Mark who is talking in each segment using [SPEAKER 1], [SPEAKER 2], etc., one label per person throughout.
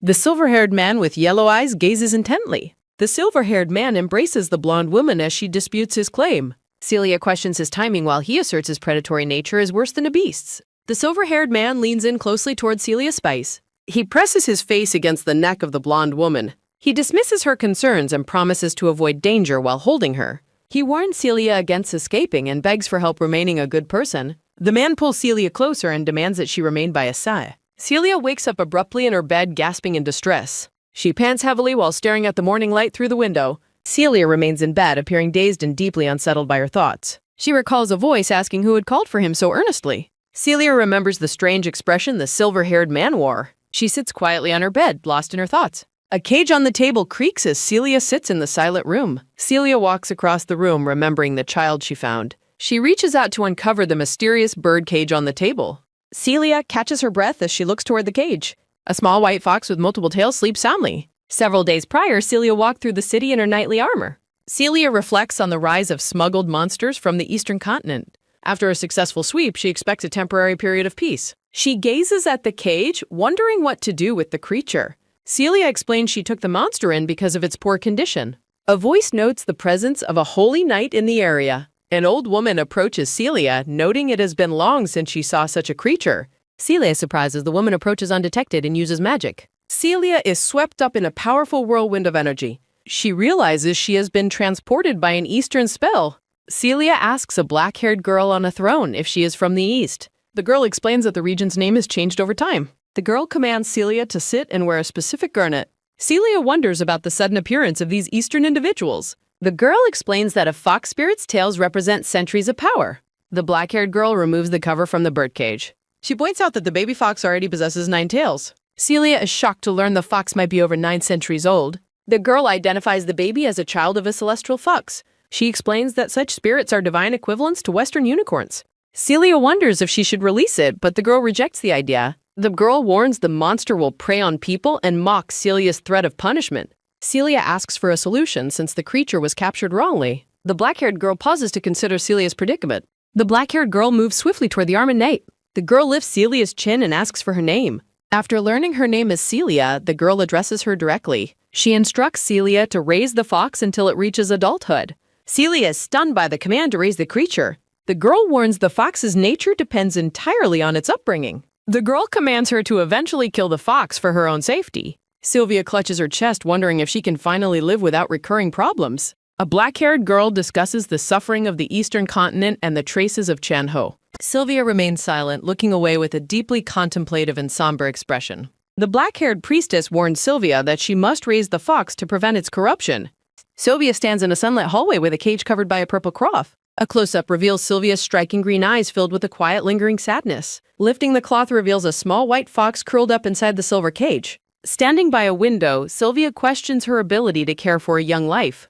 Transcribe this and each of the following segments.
[SPEAKER 1] The silver-haired man with yellow eyes gazes intently. The silver-haired man embraces the blonde woman as she disputes his claim. Celia questions his timing while he asserts his predatory nature is worse than a beast's. The silver-haired man leans in closely toward Celia Spice. He presses his face against the neck of the blonde woman. He dismisses her concerns and promises to avoid danger while holding her. He warns Celia against escaping and begs for help remaining a good person. The man pulls Celia closer and demands that she remain by his side. Celia wakes up abruptly in her bed, gasping in distress. She pants heavily while staring at the morning light through the window. Celia remains in bed, appearing dazed and deeply unsettled by her thoughts. She recalls a voice asking who had called for him so earnestly. Celia remembers the strange expression the silver-haired man wore. She sits quietly on her bed, lost in her thoughts. A cage on the table creaks as Celia sits in the silent room. Celia walks across the room, remembering the child she found. She reaches out to uncover the mysterious bird cage on the table. Celia catches her breath as she looks toward the cage. A small white fox with multiple tails sleeps soundly. Several days prior, Celia walked through the city in her knightly armor. Celia reflects on the rise of smuggled monsters from the eastern continent. After a successful sweep, she expects a temporary period of peace. She gazes at the cage, wondering what to do with the creature. Celia explains she took the monster in because of its poor condition. A voice notes the presence of a holy knight in the area. An old woman approaches Celia, noting it has been long since she saw such a creature. Celia is surprised as the woman approaches undetected and uses magic. Celia is swept up in a powerful whirlwind of energy. She realizes she has been transported by an eastern spell. Celia asks a black-haired girl on a throne if she is from the east. The girl explains that the region's name has changed over time. The girl commands Celia to sit and wear a specific garnet. Celia wonders about the sudden appearance of these eastern individuals. The girl explains that a fox spirit's tails represent centuries of power. The black-haired girl removes the cover from the birdcage. She points out that the baby fox already possesses 9 tails. Celia is shocked to learn the fox might be over 9 centuries old. The girl identifies the baby as a child of a celestial fox. She explains that such spirits are divine equivalents to Western unicorns. Celia wonders if she should release it, but the girl rejects the idea. The girl warns the monster will prey on people and mocks Celia's threat of punishment. Celia asks for a solution since the creature was captured wrongly. The black-haired girl pauses to consider Celia's predicament. The black-haired girl moves swiftly toward the armored knight. The girl lifts Celia's chin and asks for her name. After learning her name is Celia, the girl addresses her directly. She instructs Celia to raise the fox until it reaches adulthood. Celia is stunned by the command to raise the creature. The girl warns the fox's nature depends entirely on its upbringing. The girl commands her to eventually kill the fox for her own safety. Sylvia clutches her chest, wondering if she can finally live without recurring problems. A black-haired girl discusses the suffering of the eastern continent and the traces of Chanho. Sylvia remains silent, looking away with a deeply contemplative and somber expression. The black-haired priestess warns Sylvia that she must raise the fox to prevent its corruption. Sylvia stands in a sunlit hallway with a cage covered by a purple cloth. A close-up reveals Sylvia's striking green eyes filled with a quiet, lingering sadness. Lifting the cloth reveals a small white fox curled up inside the silver cage. Standing by a window, Sylvia questions her ability to care for a young life.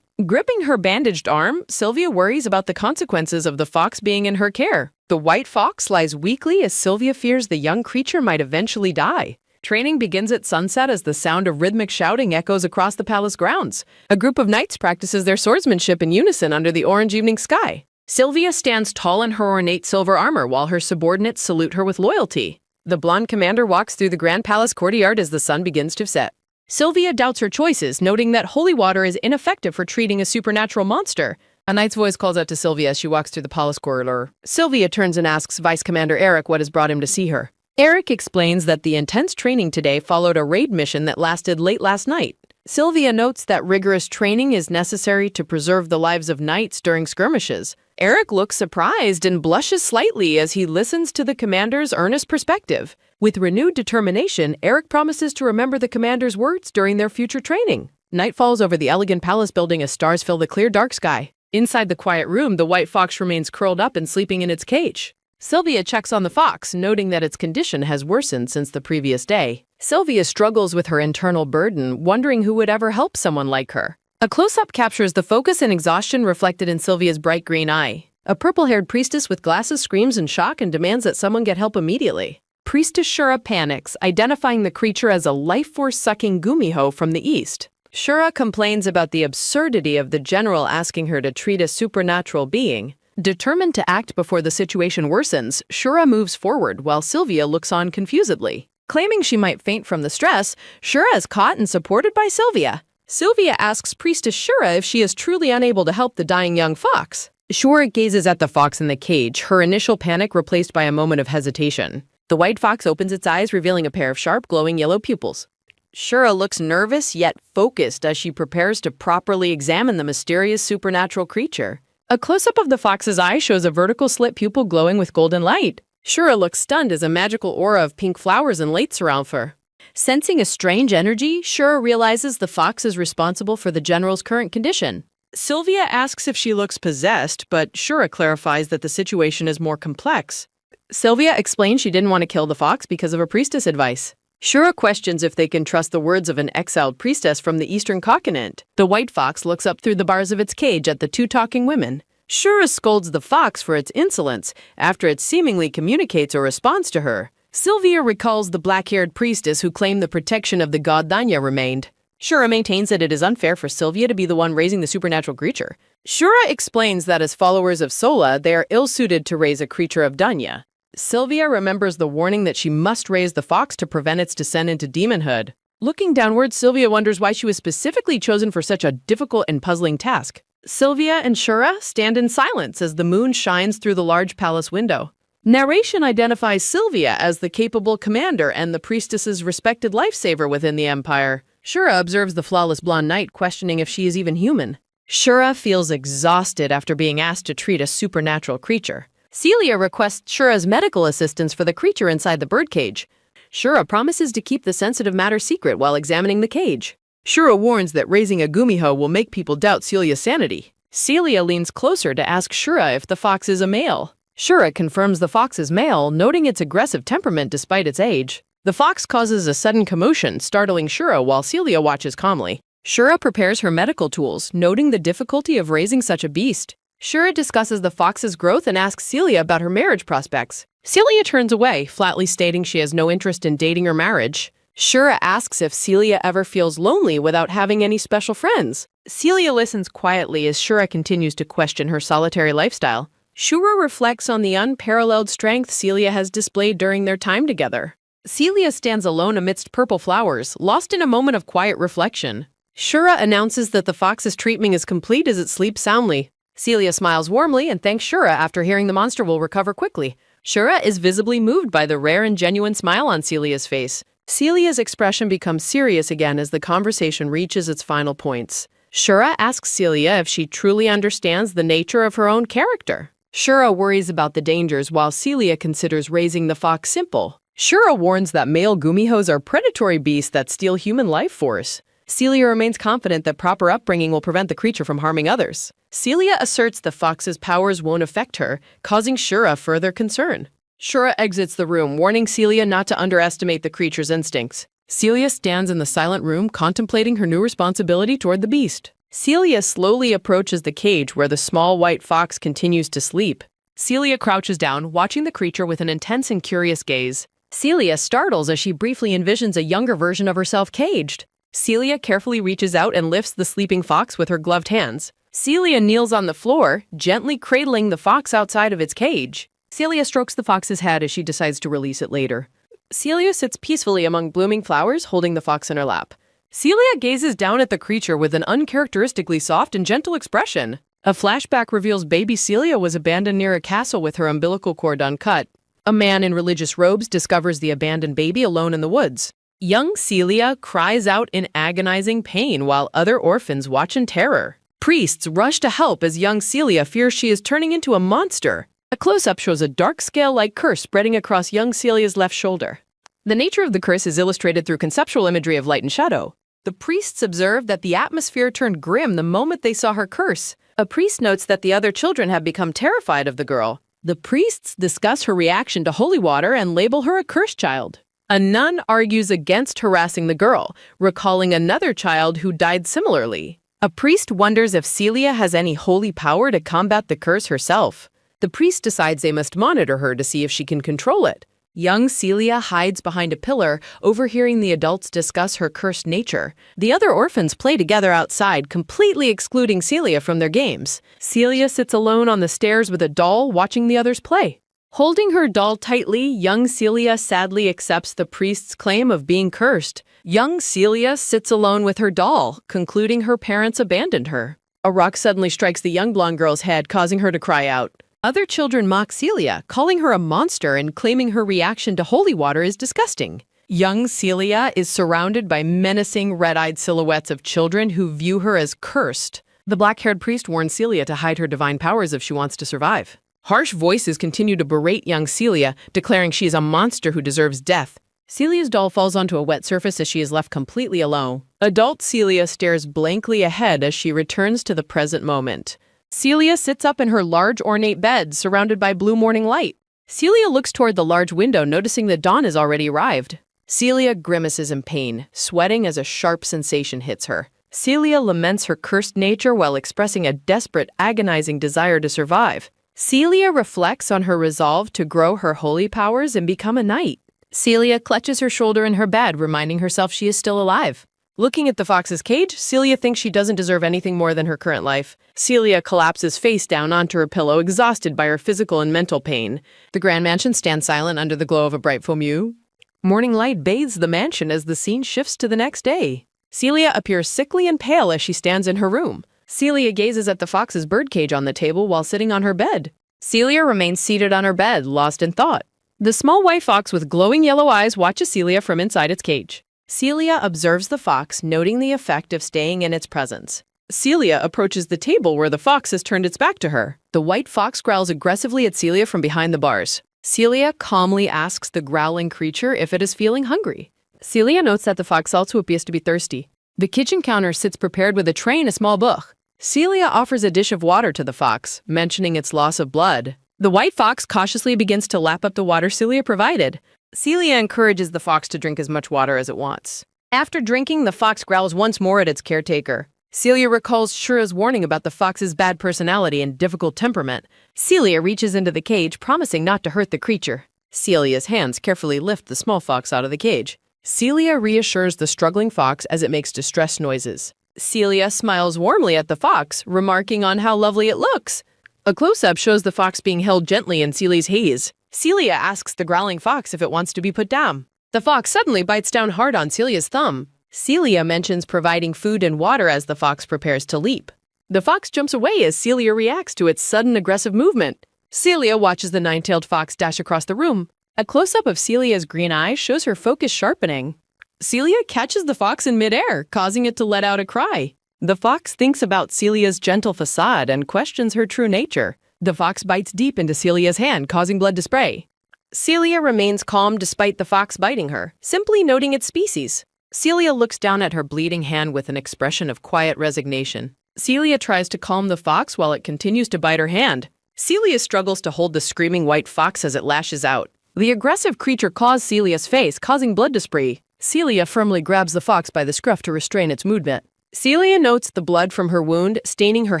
[SPEAKER 1] Gripping her bandaged arm, Sylvia worries about the consequences of the fox being in her care. The white fox lies weakly as Sylvia fears the young creature might eventually die. Training begins at sunset as the sound of rhythmic shouting echoes across the palace grounds. A group of knights practices their swordsmanship in unison under the orange evening sky. Sylvia stands tall in her ornate silver armor while her subordinates salute her with loyalty. The blonde commander walks through the grand palace courtyard as the sun begins to set. Sylvia doubts her choices, noting that holy water is ineffective for treating a supernatural monster. A knight's voice calls out to Sylvia as she walks through the palace corridor. Sylvia turns and asks Vice Commander Eric what has brought him to see her. Eric explains that the intense training today followed a raid mission that lasted late last night. Sylvia notes that rigorous training is necessary to preserve the lives of knights during skirmishes. Eric looks surprised and blushes slightly as he listens to the commander's earnest perspective. With renewed determination, Eric promises to remember the commander's words during their future training. Night falls over the elegant palace building as stars fill the clear, dark sky. Inside the quiet room, the white fox remains curled up and sleeping in its cage. Sylvia checks on the fox, noting that its condition has worsened since the previous day. Sylvia struggles with her internal burden, wondering who would ever help someone like her. A close-up captures the focus and exhaustion reflected in Sylvia's bright green eye. A purple-haired priestess with glasses screams in shock and demands that someone get help immediately. Priestess Shura panics, identifying the creature as a life-force-sucking gumiho from the east. Shura complains about the absurdity of the general asking her to treat a supernatural being. Determined to act before the situation worsens, Shura moves forward while Sylvia looks on confusedly. Claiming she might faint from the stress, Shura is caught and supported by Sylvia. Sylvia asks Priestess Shura if she is truly unable to help the dying young fox. Shura gazes at the fox in the cage, her initial panic replaced by a moment of hesitation. The white fox opens its eyes, revealing a pair of sharp, glowing yellow pupils. Shura looks nervous yet focused as she prepares to properly examine the mysterious supernatural creature. A close-up of the fox's eye shows a vertical slit pupil glowing with golden light. Shura looks stunned as a magical aura of pink flowers enlates surround her. Sensing a strange energy, Shura realizes the fox is responsible for the general's current condition. Sylvia asks if she looks possessed, but Shura clarifies that the situation is more complex. Sylvia explains she didn't want to kill the fox because of her priestess advice. Shura questions if they can trust the words of an exiled priestess from the eastern continent. The white fox looks up through the bars of its cage at the two talking women. Shura scolds the fox for its insolence after it seemingly communicates a response to her. Sylvia recalls the black-haired priestess who claimed the protection of the god Danya remained. Shura maintains that it is unfair for Sylvia to be the one raising the supernatural creature. Shura explains that as followers of Sola, they are ill-suited to raise a creature of Danya. Sylvia remembers the warning that she must raise the fox to prevent its descent into demonhood. Looking downward, Sylvia wonders why she was specifically chosen for such a difficult and puzzling task. Sylvia and Shura stand in silence as the moon shines through the large palace window. Narration identifies Sylvia as the capable commander and the priestess's respected lifesaver within the empire. Shura observes the flawless blonde knight, questioning if she is even human. Shura feels exhausted after being asked to treat a supernatural creature. Celia requests Shura's medical assistance for the creature inside the birdcage. Shura promises to keep the sensitive matter secret while examining the cage. Shura warns that raising a gumiho will make people doubt Celia's sanity. Celia leans closer to ask Shura if the fox is a male. Shura confirms the fox is male, noting its aggressive temperament despite its age. The fox causes a sudden commotion, startling Shura while Celia watches calmly. Shura prepares her medical tools, noting the difficulty of raising such a beast. Shura discusses the fox's growth and asks Celia about her marriage prospects. Celia turns away, flatly stating she has no interest in dating or marriage. Shura asks if Celia ever feels lonely without having any special friends. Celia listens quietly as Shura continues to question her solitary lifestyle. Shura reflects on the unparalleled strength Celia has displayed during their time together. Celia stands alone amidst purple flowers, lost in a moment of quiet reflection. Shura announces that the fox's treatment is complete as it sleeps soundly. Celia smiles warmly and thanks Shura after hearing the monster will recover quickly. Shura is visibly moved by the rare and genuine smile on Celia's face. Celia's expression becomes serious again as the conversation reaches its final points. Shura asks Celia if she truly understands the nature of her own character. Shura worries about the dangers while Celia considers raising the fox simple. Shura warns that male gumihos are predatory beasts that steal human life force. Celia remains confident that proper upbringing will prevent the creature from harming others. Celia asserts the fox's powers won't affect her, causing Shura further concern. Shura exits the room, warning Celia not to underestimate the creature's instincts. Celia stands in the silent room, contemplating her new responsibility toward the beast. Celia slowly approaches the cage where the small white fox continues to sleep. Celia crouches down, watching the creature with an intense and curious gaze. Celia startles as she briefly envisions a younger version of herself caged. Celia carefully reaches out and lifts the sleeping fox with her gloved hands. Celia kneels on the floor, gently cradling the fox outside of its cage. Celia strokes the fox's head as she decides to release it later. Celia sits peacefully among blooming flowers, holding the fox in her lap. Celia gazes down at the creature with an uncharacteristically soft and gentle expression. A flashback reveals baby Celia was abandoned near a castle with her umbilical cord uncut. A man in religious robes discovers the abandoned baby alone in the woods. Young Celia cries out in agonizing pain while other orphans watch in terror. Priests rush to help as young Celia fears she is turning into a monster. A close-up shows a dark scale-like curse spreading across young Celia's left shoulder. The nature of the curse is illustrated through conceptual imagery of light and shadow. The priests observe that the atmosphere turned grim the moment they saw her curse. A priest notes that the other children have become terrified of the girl. The priests discuss her reaction to holy water and label her a cursed child. A nun argues against harassing the girl, recalling another child who died similarly. A priest wonders if Celia has any holy power to combat the curse herself. The priest decides they must monitor her to see if she can control it. Young Celia hides behind a pillar, overhearing the adults discuss her cursed nature. The other orphans play together outside, completely excluding Celia from their games. Celia sits alone on the stairs with a doll, watching the others play. Holding her doll tightly, young Celia sadly accepts the priest's claim of being cursed. Young Celia sits alone with her doll, concluding her parents abandoned her. A rock suddenly strikes the young blonde girl's head, causing her to cry out. Other children mock Celia, calling her a monster and claiming her reaction to holy water is disgusting. Young Celia is surrounded by menacing red-eyed silhouettes of children who view her as cursed. The black-haired priest warns Celia to hide her divine powers if she wants to survive. Harsh voices continue to berate young Celia, declaring she is a monster who deserves death. Celia's doll falls onto a wet surface as she is left completely alone. Adult Celia stares blankly ahead as she returns to the present moment. Celia sits up in her large ornate bed, surrounded by blue morning light. Celia looks toward the large window, noticing that dawn has already arrived. Celia grimaces in pain, sweating as a sharp sensation hits her. Celia laments her cursed nature while expressing a desperate, agonizing desire to survive. Celia reflects on her resolve to grow her holy powers and become a knight. Celia clutches her shoulder in her bed, reminding herself she is still alive. Looking at the fox's cage, Celia thinks she doesn't deserve anything more than her current life. Celia collapses face down onto her pillow, exhausted by her physical and mental pain. The grand mansion stands silent under the glow of a bright full moon. Morning light bathes the mansion as the scene shifts to the next day. Celia appears sickly and pale as she stands in her room. Celia gazes at the fox's birdcage on the table while sitting on her bed. Celia remains seated on her bed, lost in thought. The small white fox with glowing yellow eyes watches Celia from inside its cage. Celia observes the fox, noting the effect of staying in its presence. Celia approaches the table where the fox has turned its back to her. The white fox growls aggressively at Celia from behind the bars. Celia calmly asks the growling creature if it is feeling hungry. Celia notes that the fox also appears to be thirsty. The kitchen counter sits prepared with a tray and a small book. Celia offers a dish of water to the fox, mentioning its loss of blood. The white fox cautiously begins to lap up the water Celia provided. Celia encourages the fox to drink as much water as it wants. After drinking, the fox growls once more at its caretaker. Celia recalls Shura's warning about the fox's bad personality and difficult temperament. Celia reaches into the cage, promising not to hurt the creature. Celia's hands carefully lift the small fox out of the cage. Celia reassures the struggling fox as it makes distressed noises. Celia smiles warmly at the fox, remarking on how lovely it looks. A close-up shows the fox being held gently in Celia's haze. Celia asks the growling fox if it wants to be put down. The fox suddenly bites down hard on Celia's thumb. Celia mentions providing food and water as the fox prepares to leap. The fox jumps away as Celia reacts to its sudden aggressive movement. Celia watches the nine-tailed fox dash across the room. A close-up of Celia's green eyes shows her focus sharpening. Celia catches the fox in midair, causing it to let out a cry. The fox thinks about Celia's gentle facade and questions her true nature. The fox bites deep into Celia's hand, causing blood to spray. Celia remains calm despite the fox biting her, simply noting its species. Celia looks down at her bleeding hand with an expression of quiet resignation. Celia tries to calm the fox while it continues to bite her hand. Celia struggles to hold the screaming white fox as it lashes out. The aggressive creature claws Celia's face, causing blood to spray. Celia firmly grabs the fox by the scruff to restrain its movement. Celia notes the blood from her wound staining her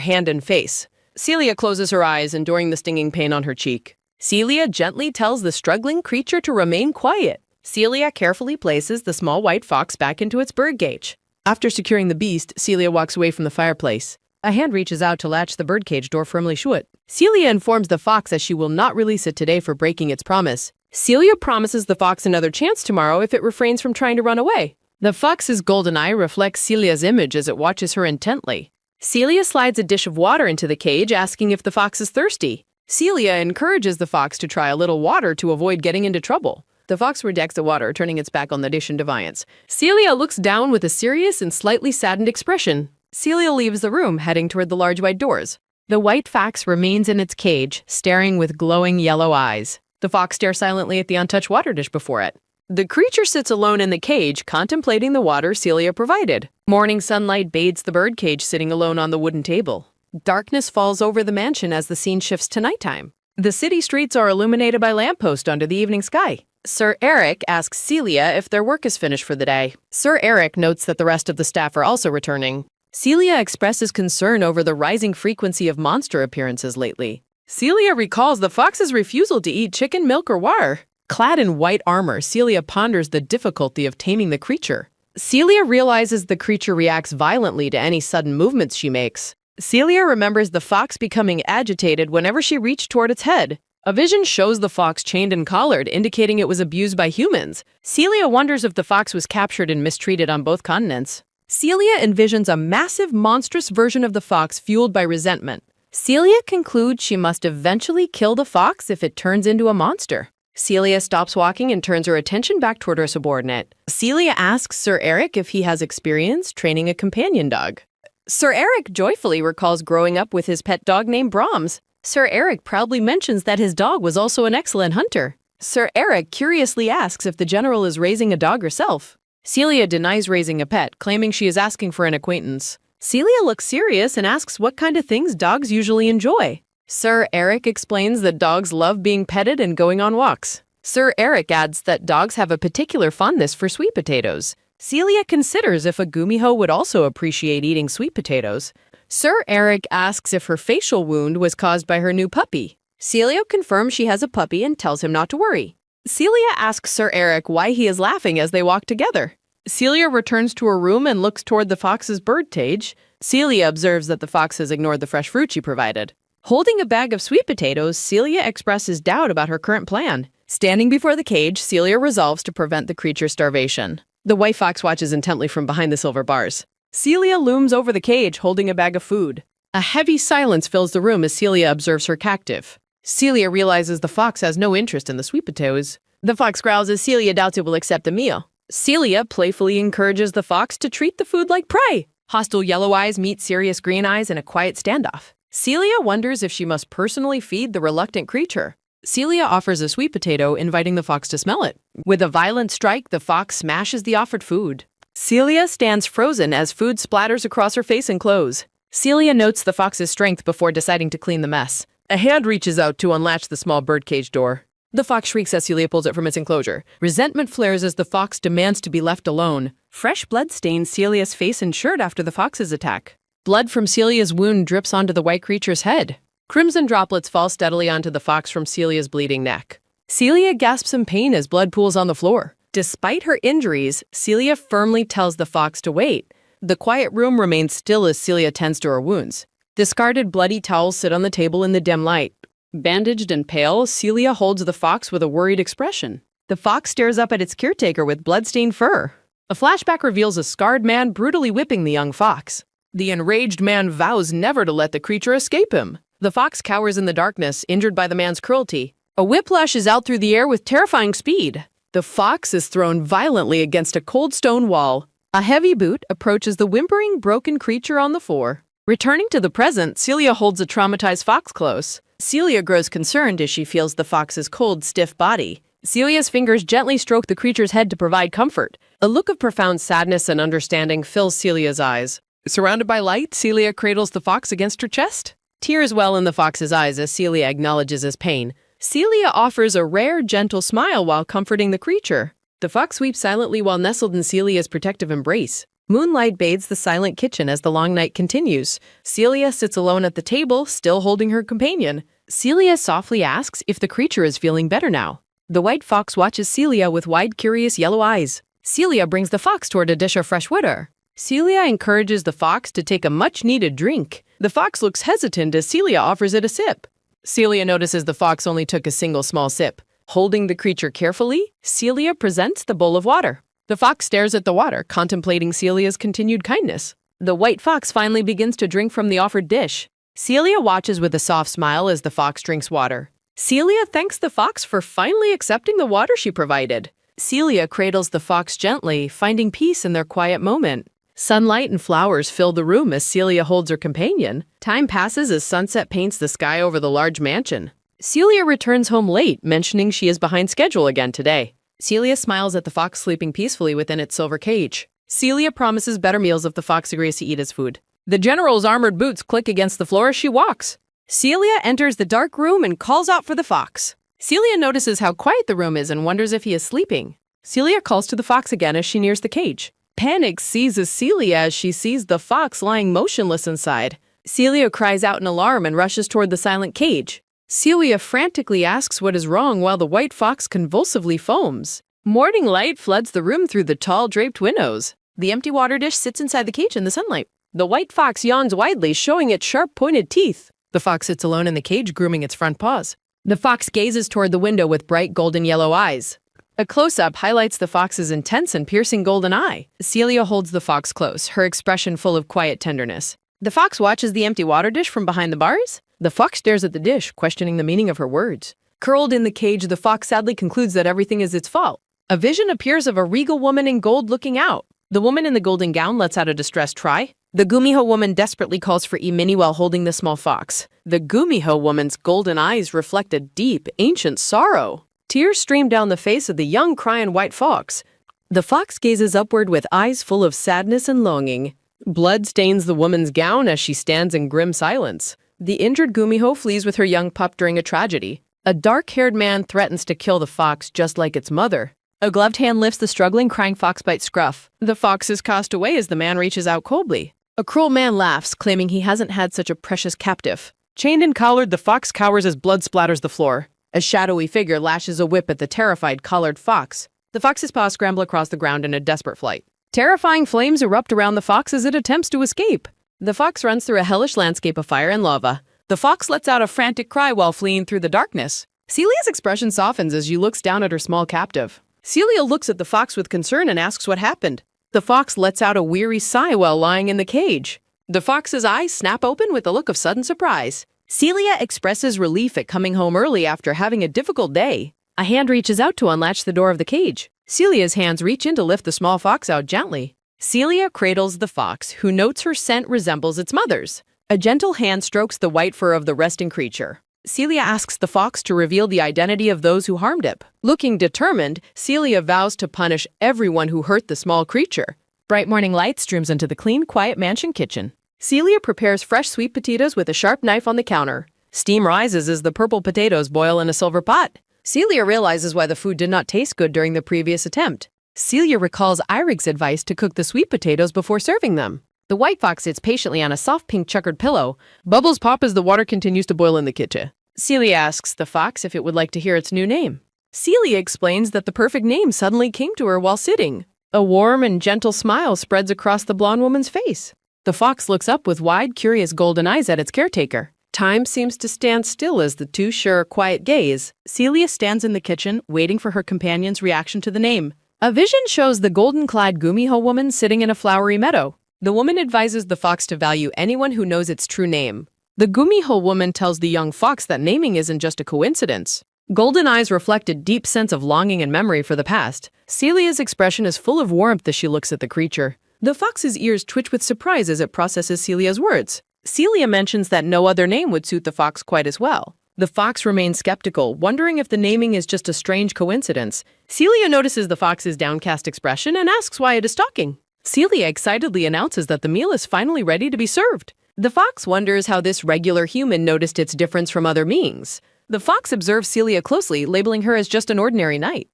[SPEAKER 1] hand and face. Celia closes her eyes, enduring the stinging pain on her cheek. Celia gently tells the struggling creature to remain quiet. Celia carefully places the small white fox back into its birdcage. After securing the beast, Celia walks away from the fireplace. A hand reaches out to latch the birdcage door firmly shut. Celia informs the fox that she will not release it today for breaking its promise. Celia promises the fox another chance tomorrow if it refrains from trying to run away. The fox's golden eye reflects Celia's image as it watches her intently. Celia slides a dish of water into the cage, asking if the fox is thirsty. Celia encourages the fox to try a little water to avoid getting into trouble. The fox rejects the water, turning its back on the dish in defiance. Celia looks down with a serious and slightly saddened expression. Celia leaves the room, heading toward the large white doors. The white fox remains in its cage, staring with glowing yellow eyes. The fox stares silently at the untouched water dish before it. The creature sits alone in the cage, contemplating the water Celia provided. Morning sunlight bathes the birdcage sitting alone on the wooden table. Darkness falls over the mansion as the scene shifts to nighttime. The city streets are illuminated by lampposts under the evening sky. Sir Eric asks Celia if their work is finished for the day. Sir Eric notes that the rest of the staff are also returning. Celia expresses concern over the rising frequency of monster appearances lately. Celia recalls the fox's refusal to eat chicken, milk, or water. Clad in white armor, Celia ponders the difficulty of taming the creature. Celia realizes the creature reacts violently to any sudden movements she makes. Celia remembers the fox becoming agitated whenever she reached toward its head. A vision shows the fox chained and collared, indicating it was abused by humans. Celia wonders if the fox was captured and mistreated on both continents. Celia envisions a massive, monstrous version of the fox fueled by resentment. Celia concludes she must eventually kill the fox if it turns into a monster. Celia stops walking and turns her attention back toward her subordinate. Celia asks Sir Eric if he has experience training a companion dog. Sir Eric joyfully recalls growing up with his pet dog named Brahms. Sir Eric proudly mentions that his dog was also an excellent hunter. Sir Eric curiously asks if the general is raising a dog herself. Celia denies raising a pet, claiming she is asking for an acquaintance. Celia looks serious and asks what kind of things dogs usually enjoy. Sir Eric explains that dogs love being petted and going on walks. Sir Eric adds that dogs have a particular fondness for sweet potatoes. Celia considers if a gumiho would also appreciate eating sweet potatoes. Sir Eric asks if her facial wound was caused by her new puppy. Celia confirms she has a puppy and tells him not to worry. Celia asks Sir Eric why he is laughing as they walk together. Celia returns to her room and looks toward the fox's bird cage. Celia observes that the fox has ignored the fresh fruit she provided. Holding a bag of sweet potatoes, Celia expresses doubt about her current plan. Standing before the cage, Celia resolves to prevent the creature's starvation. The white fox watches intently from behind the silver bars. Celia looms over the cage, holding a bag of food. A heavy silence fills the room as Celia observes her captive. Celia realizes the fox has no interest in the sweet potatoes. The fox growls as Celia doubts it will accept the meal. Celia playfully encourages the fox to treat the food like prey. Hostile yellow eyes meet serious green eyes in a quiet standoff. Celia wonders if she must personally feed the reluctant creature. Celia offers a sweet potato, inviting the fox to smell it. With a violent strike, the fox smashes the offered food. Celia stands frozen as food splatters across her face and clothes. Celia notes the fox's strength before deciding to clean the mess. A hand reaches out to unlatch the small birdcage door. The fox shrieks as Celia pulls it from its enclosure. Resentment flares as the fox demands to be left alone. Fresh blood stains Celia's face and shirt after the fox's attack. Blood from Celia's wound drips onto the white creature's head. Crimson droplets fall steadily onto the fox from Celia's bleeding neck. Celia gasps in pain as blood pools on the floor. Despite her injuries, Celia firmly tells the fox to wait. The quiet room remains still as Celia tends to her wounds. Discarded bloody towels sit on the table in the dim light. Bandaged and pale, Celia holds the fox with a worried expression. The fox stares up at its caretaker with blood-stained fur. A flashback reveals a scarred man brutally whipping the young fox. The enraged man vows never to let the creature escape him. The fox cowers in the darkness, injured by the man's cruelty. A whip lashes out through the air with terrifying speed. The fox is thrown violently against a cold stone wall. A heavy boot approaches the whimpering, broken creature on the floor. Returning to the present, Celia holds a traumatized fox close. Celia grows concerned as she feels the fox's cold, stiff body. Celia's fingers gently stroke the creature's head to provide comfort. A look of profound sadness and understanding fills Celia's eyes. Surrounded by light, Celia cradles the fox against her chest. Tears well in the fox's eyes as Celia acknowledges his pain. Celia offers a rare, gentle smile while comforting the creature. The fox weeps silently while nestled in Celia's protective embrace. Moonlight bathes the silent kitchen as the long night continues. Celia sits alone at the table, still holding her companion. Celia softly asks if the creature is feeling better now. The white fox watches Celia with wide, curious yellow eyes. Celia brings the fox toward a dish of fresh water. Celia encourages the fox to take a much-needed drink. The fox looks hesitant as Celia offers it a sip. Celia notices the fox only took a single small sip. Holding the creature carefully, Celia presents the bowl of water. The fox stares at the water, contemplating Celia's continued kindness. The white fox finally begins to drink from the offered dish. Celia watches with a soft smile as the fox drinks water. Celia thanks the fox for finally accepting the water she provided. Celia cradles the fox gently, finding peace in their quiet moment. Sunlight and flowers fill the room as Celia holds her companion. Time passes as sunset paints the sky over the large mansion. Celia returns home late, mentioning she is behind schedule again today. Celia smiles at the fox sleeping peacefully within its silver cage. Celia promises better meals if the fox agrees to eat his food. The general's armored boots click against the floor as she walks. Celia enters the dark room and calls out for the fox. Celia notices how quiet the room is and wonders if he is sleeping. Celia calls to the fox again as she nears the cage. Panic seizes Celia as she sees the fox lying motionless inside. Celia cries out in alarm and rushes toward the silent cage. Celia frantically asks what is wrong while the white fox convulsively foams. Morning light floods the room through the tall draped windows. The empty water dish sits inside the cage in the sunlight. The white fox yawns widely, showing its sharp pointed teeth. The fox sits alone in the cage, grooming its front paws. The fox gazes toward the window with bright golden yellow eyes. A close-up highlights the fox's intense and piercing golden eye. Celia holds the fox close, her expression full of quiet tenderness. The fox watches the empty water dish from behind the bars. The fox stares at the dish, questioning the meaning of her words. Curled in the cage, the fox sadly concludes that everything is its fault. A vision appears of a regal woman in gold looking out. The woman in the golden gown lets out a distressed cry. The Gumiho woman desperately calls for Imini while holding the small fox. The Gumiho woman's golden eyes reflect a deep, ancient sorrow. Tears stream down the face of the young crying white fox. The fox gazes upward with eyes full of sadness and longing. Blood stains the woman's gown as she stands in grim silence. The injured Gumiho flees with her young pup during a tragedy. A dark-haired man threatens to kill the fox just like its mother. A gloved hand lifts the struggling, crying fox by its scruff. The fox is cast away as the man reaches out coldly. A cruel man laughs, claiming he hasn't had such a precious captive. Chained and collared, the fox cowers as blood splatters the floor. A shadowy figure lashes a whip at the terrified, collared fox. The fox's paws scramble across the ground in a desperate flight. Terrifying flames erupt around the fox as it attempts to escape. The fox runs through a hellish landscape of fire and lava. The fox lets out a frantic cry while fleeing through the darkness. Celia's expression softens as she looks down at her small captive. Celia looks at the fox with concern and asks what happened. The fox lets out a weary sigh while lying in the cage. The fox's eyes snap open with a look of sudden surprise. Celia expresses relief at coming home early after having a difficult day. A hand reaches out to unlatch the door of the cage. Celia's hands reach in to lift the small fox out gently. Celia cradles the fox, who notes her scent resembles its mother's. A gentle hand strokes the white fur of the resting creature. Celia asks the fox to reveal the identity of those who harmed it. Looking determined, Celia vows to punish everyone who hurt the small creature. Bright morning light streams into the clean, quiet mansion kitchen. Celia prepares fresh sweet potatoes with a sharp knife on the counter. Steam rises as the purple potatoes boil in a silver pot. Celia realizes why the food did not taste good during the previous attempt. Celia recalls Irig's advice to cook the sweet potatoes before serving them. The white fox sits patiently on a soft pink checkered pillow. Bubbles pop as the water continues to boil in the kitchen. Celia asks the fox if it would like to hear its new name. Celia explains that the perfect name suddenly came to her while sitting. A warm and gentle smile spreads across the blonde woman's face. The fox looks up with wide, curious golden eyes at its caretaker. Time seems to stand still as the two share a quiet gaze. Celia stands in the kitchen, waiting for her companion's reaction to the name. A vision shows the golden-clad Gumiho woman sitting in a flowery meadow. The woman advises the fox to value anyone who knows its true name. The Gumiho woman tells the young fox that naming isn't just a coincidence. Golden eyes reflect a deep sense of longing and memory for the past. Celia's expression is full of warmth as she looks at the creature. The fox's ears twitch with surprise as it processes Celia's words. Celia mentions that no other name would suit the fox quite as well. The fox remains skeptical, wondering if the naming is just a strange coincidence. Celia notices the fox's downcast expression and asks why it is talking. Celia excitedly announces that the meal is finally ready to be served. The fox wonders how this regular human noticed its difference from other beings. The fox observes Celia closely, labeling her as just an ordinary knight.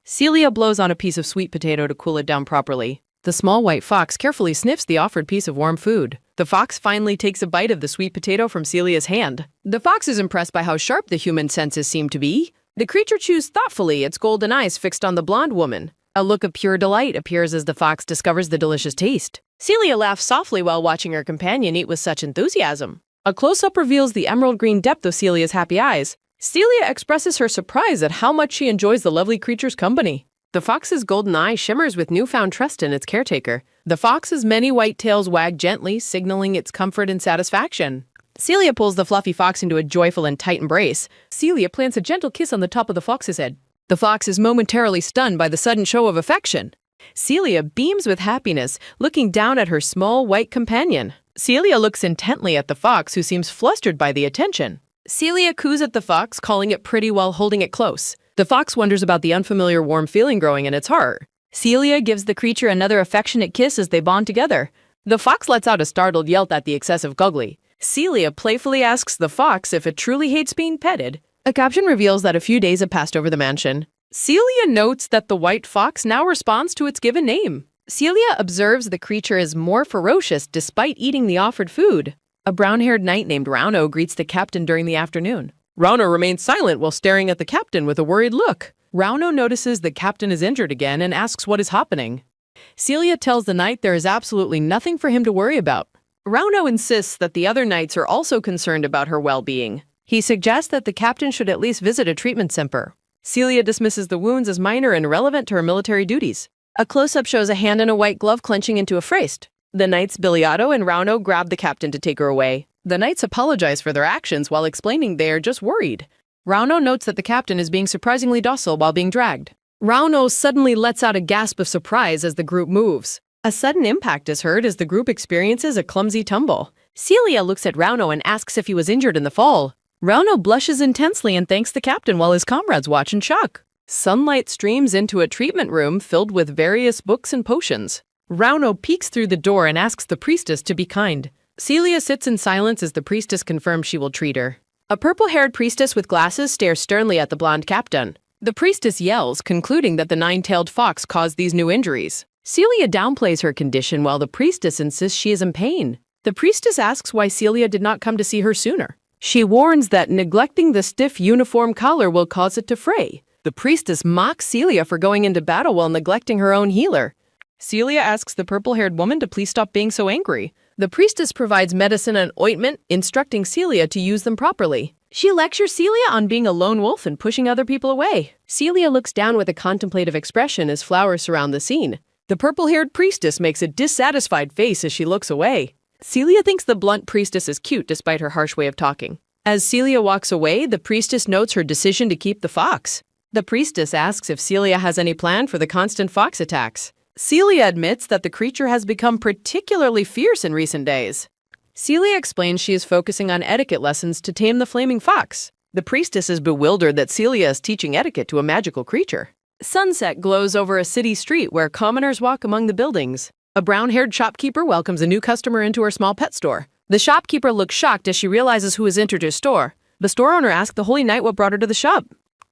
[SPEAKER 1] Celia blows on a piece of sweet potato to cool it down properly. The small white fox carefully sniffs the offered piece of warm food. The fox finally takes a bite of the sweet potato from Celia's hand. The fox is impressed by how sharp the human senses seem to be. The creature chews thoughtfully, its golden eyes fixed on the blonde woman. A look of pure delight appears as the fox discovers the delicious taste. Celia laughs softly while watching her companion eat with such enthusiasm. A close-up reveals the emerald green depth of Celia's happy eyes. Celia expresses her surprise at how much she enjoys the lovely creature's company. The fox's golden eye shimmers with newfound trust in its caretaker. The fox's many white tails wag gently, signaling its comfort and satisfaction. Celia pulls the fluffy fox into a joyful and tight embrace. Celia plants a gentle kiss on the top of the fox's head. The fox is momentarily stunned by the sudden show of affection. Celia beams with happiness, looking down at her small white companion. Celia looks intently at the fox, who seems flustered by the attention. Celia coos at the fox, calling it pretty while holding it close. The fox wonders about the unfamiliar warm feeling growing in its heart. Celia gives the creature another affectionate kiss as they bond together. The fox lets out a startled yelp at the excessive guggly. Celia playfully asks the fox if it truly hates being petted. A caption reveals that a few days have passed over the mansion. Celia notes that the white fox now responds to its given name. Celia observes the creature is more ferocious despite eating the offered food. A brown-haired knight named Rauno greets the captain during the afternoon. Rauno remains silent while staring at the captain with a worried look. Rauno notices the captain is injured again and asks what is happening. Celia tells the knight there is absolutely nothing for him to worry about. Rauno insists that the other knights are also concerned about her well-being. He suggests that the captain should at least visit a treatment center. Celia dismisses the wounds as minor and irrelevant to her military duties. A close-up shows a hand in a white glove clenching into a fist. The knights Biliato and Rauno grab the captain to take her away. The knights apologize for their actions while explaining they are just worried. Rauno notes that the captain is being surprisingly docile while being dragged. Rauno suddenly lets out a gasp of surprise as the group moves. A sudden impact is heard as the group experiences a clumsy tumble. Celia looks at Rauno and asks if he was injured in the fall. Rauno blushes intensely and thanks the captain while his comrades watch in shock. Sunlight streams into a treatment room filled with various books and potions. Rauno peeks through the door and asks the priestess to be kind. Celia sits in silence as the priestess confirms she will treat her. A purple-haired priestess with glasses stares sternly at the blonde captain. The priestess yells, concluding that the nine-tailed fox caused these new injuries. Celia downplays her condition while the priestess insists she is in pain. The priestess asks why Celia did not come to see her sooner. She warns that neglecting the stiff uniform collar will cause it to fray. The priestess mocks Celia for going into battle while neglecting her own healer. Celia asks the purple-haired woman to please stop being so angry. The priestess provides medicine and ointment, instructing Celia to use them properly. She lectures Celia on being a lone wolf and pushing other people away. Celia looks down with a contemplative expression as flowers surround the scene. The purple-haired priestess makes a dissatisfied face as she looks away. Celia thinks the blunt priestess is cute despite her harsh way of talking. As Celia walks away, the priestess notes her decision to keep the fox. The priestess asks if Celia has any plan for the constant fox attacks. Celia admits that the creature has become particularly fierce in recent days. Celia explains she is focusing on etiquette lessons to tame the flaming fox. The priestess is bewildered that Celia is teaching etiquette to a magical creature. Sunset glows over a city street where commoners walk among the buildings. A brown-haired shopkeeper welcomes a new customer into her small pet store. The shopkeeper looks shocked as she realizes who has entered her store. The store owner asks the holy knight what brought her to the shop.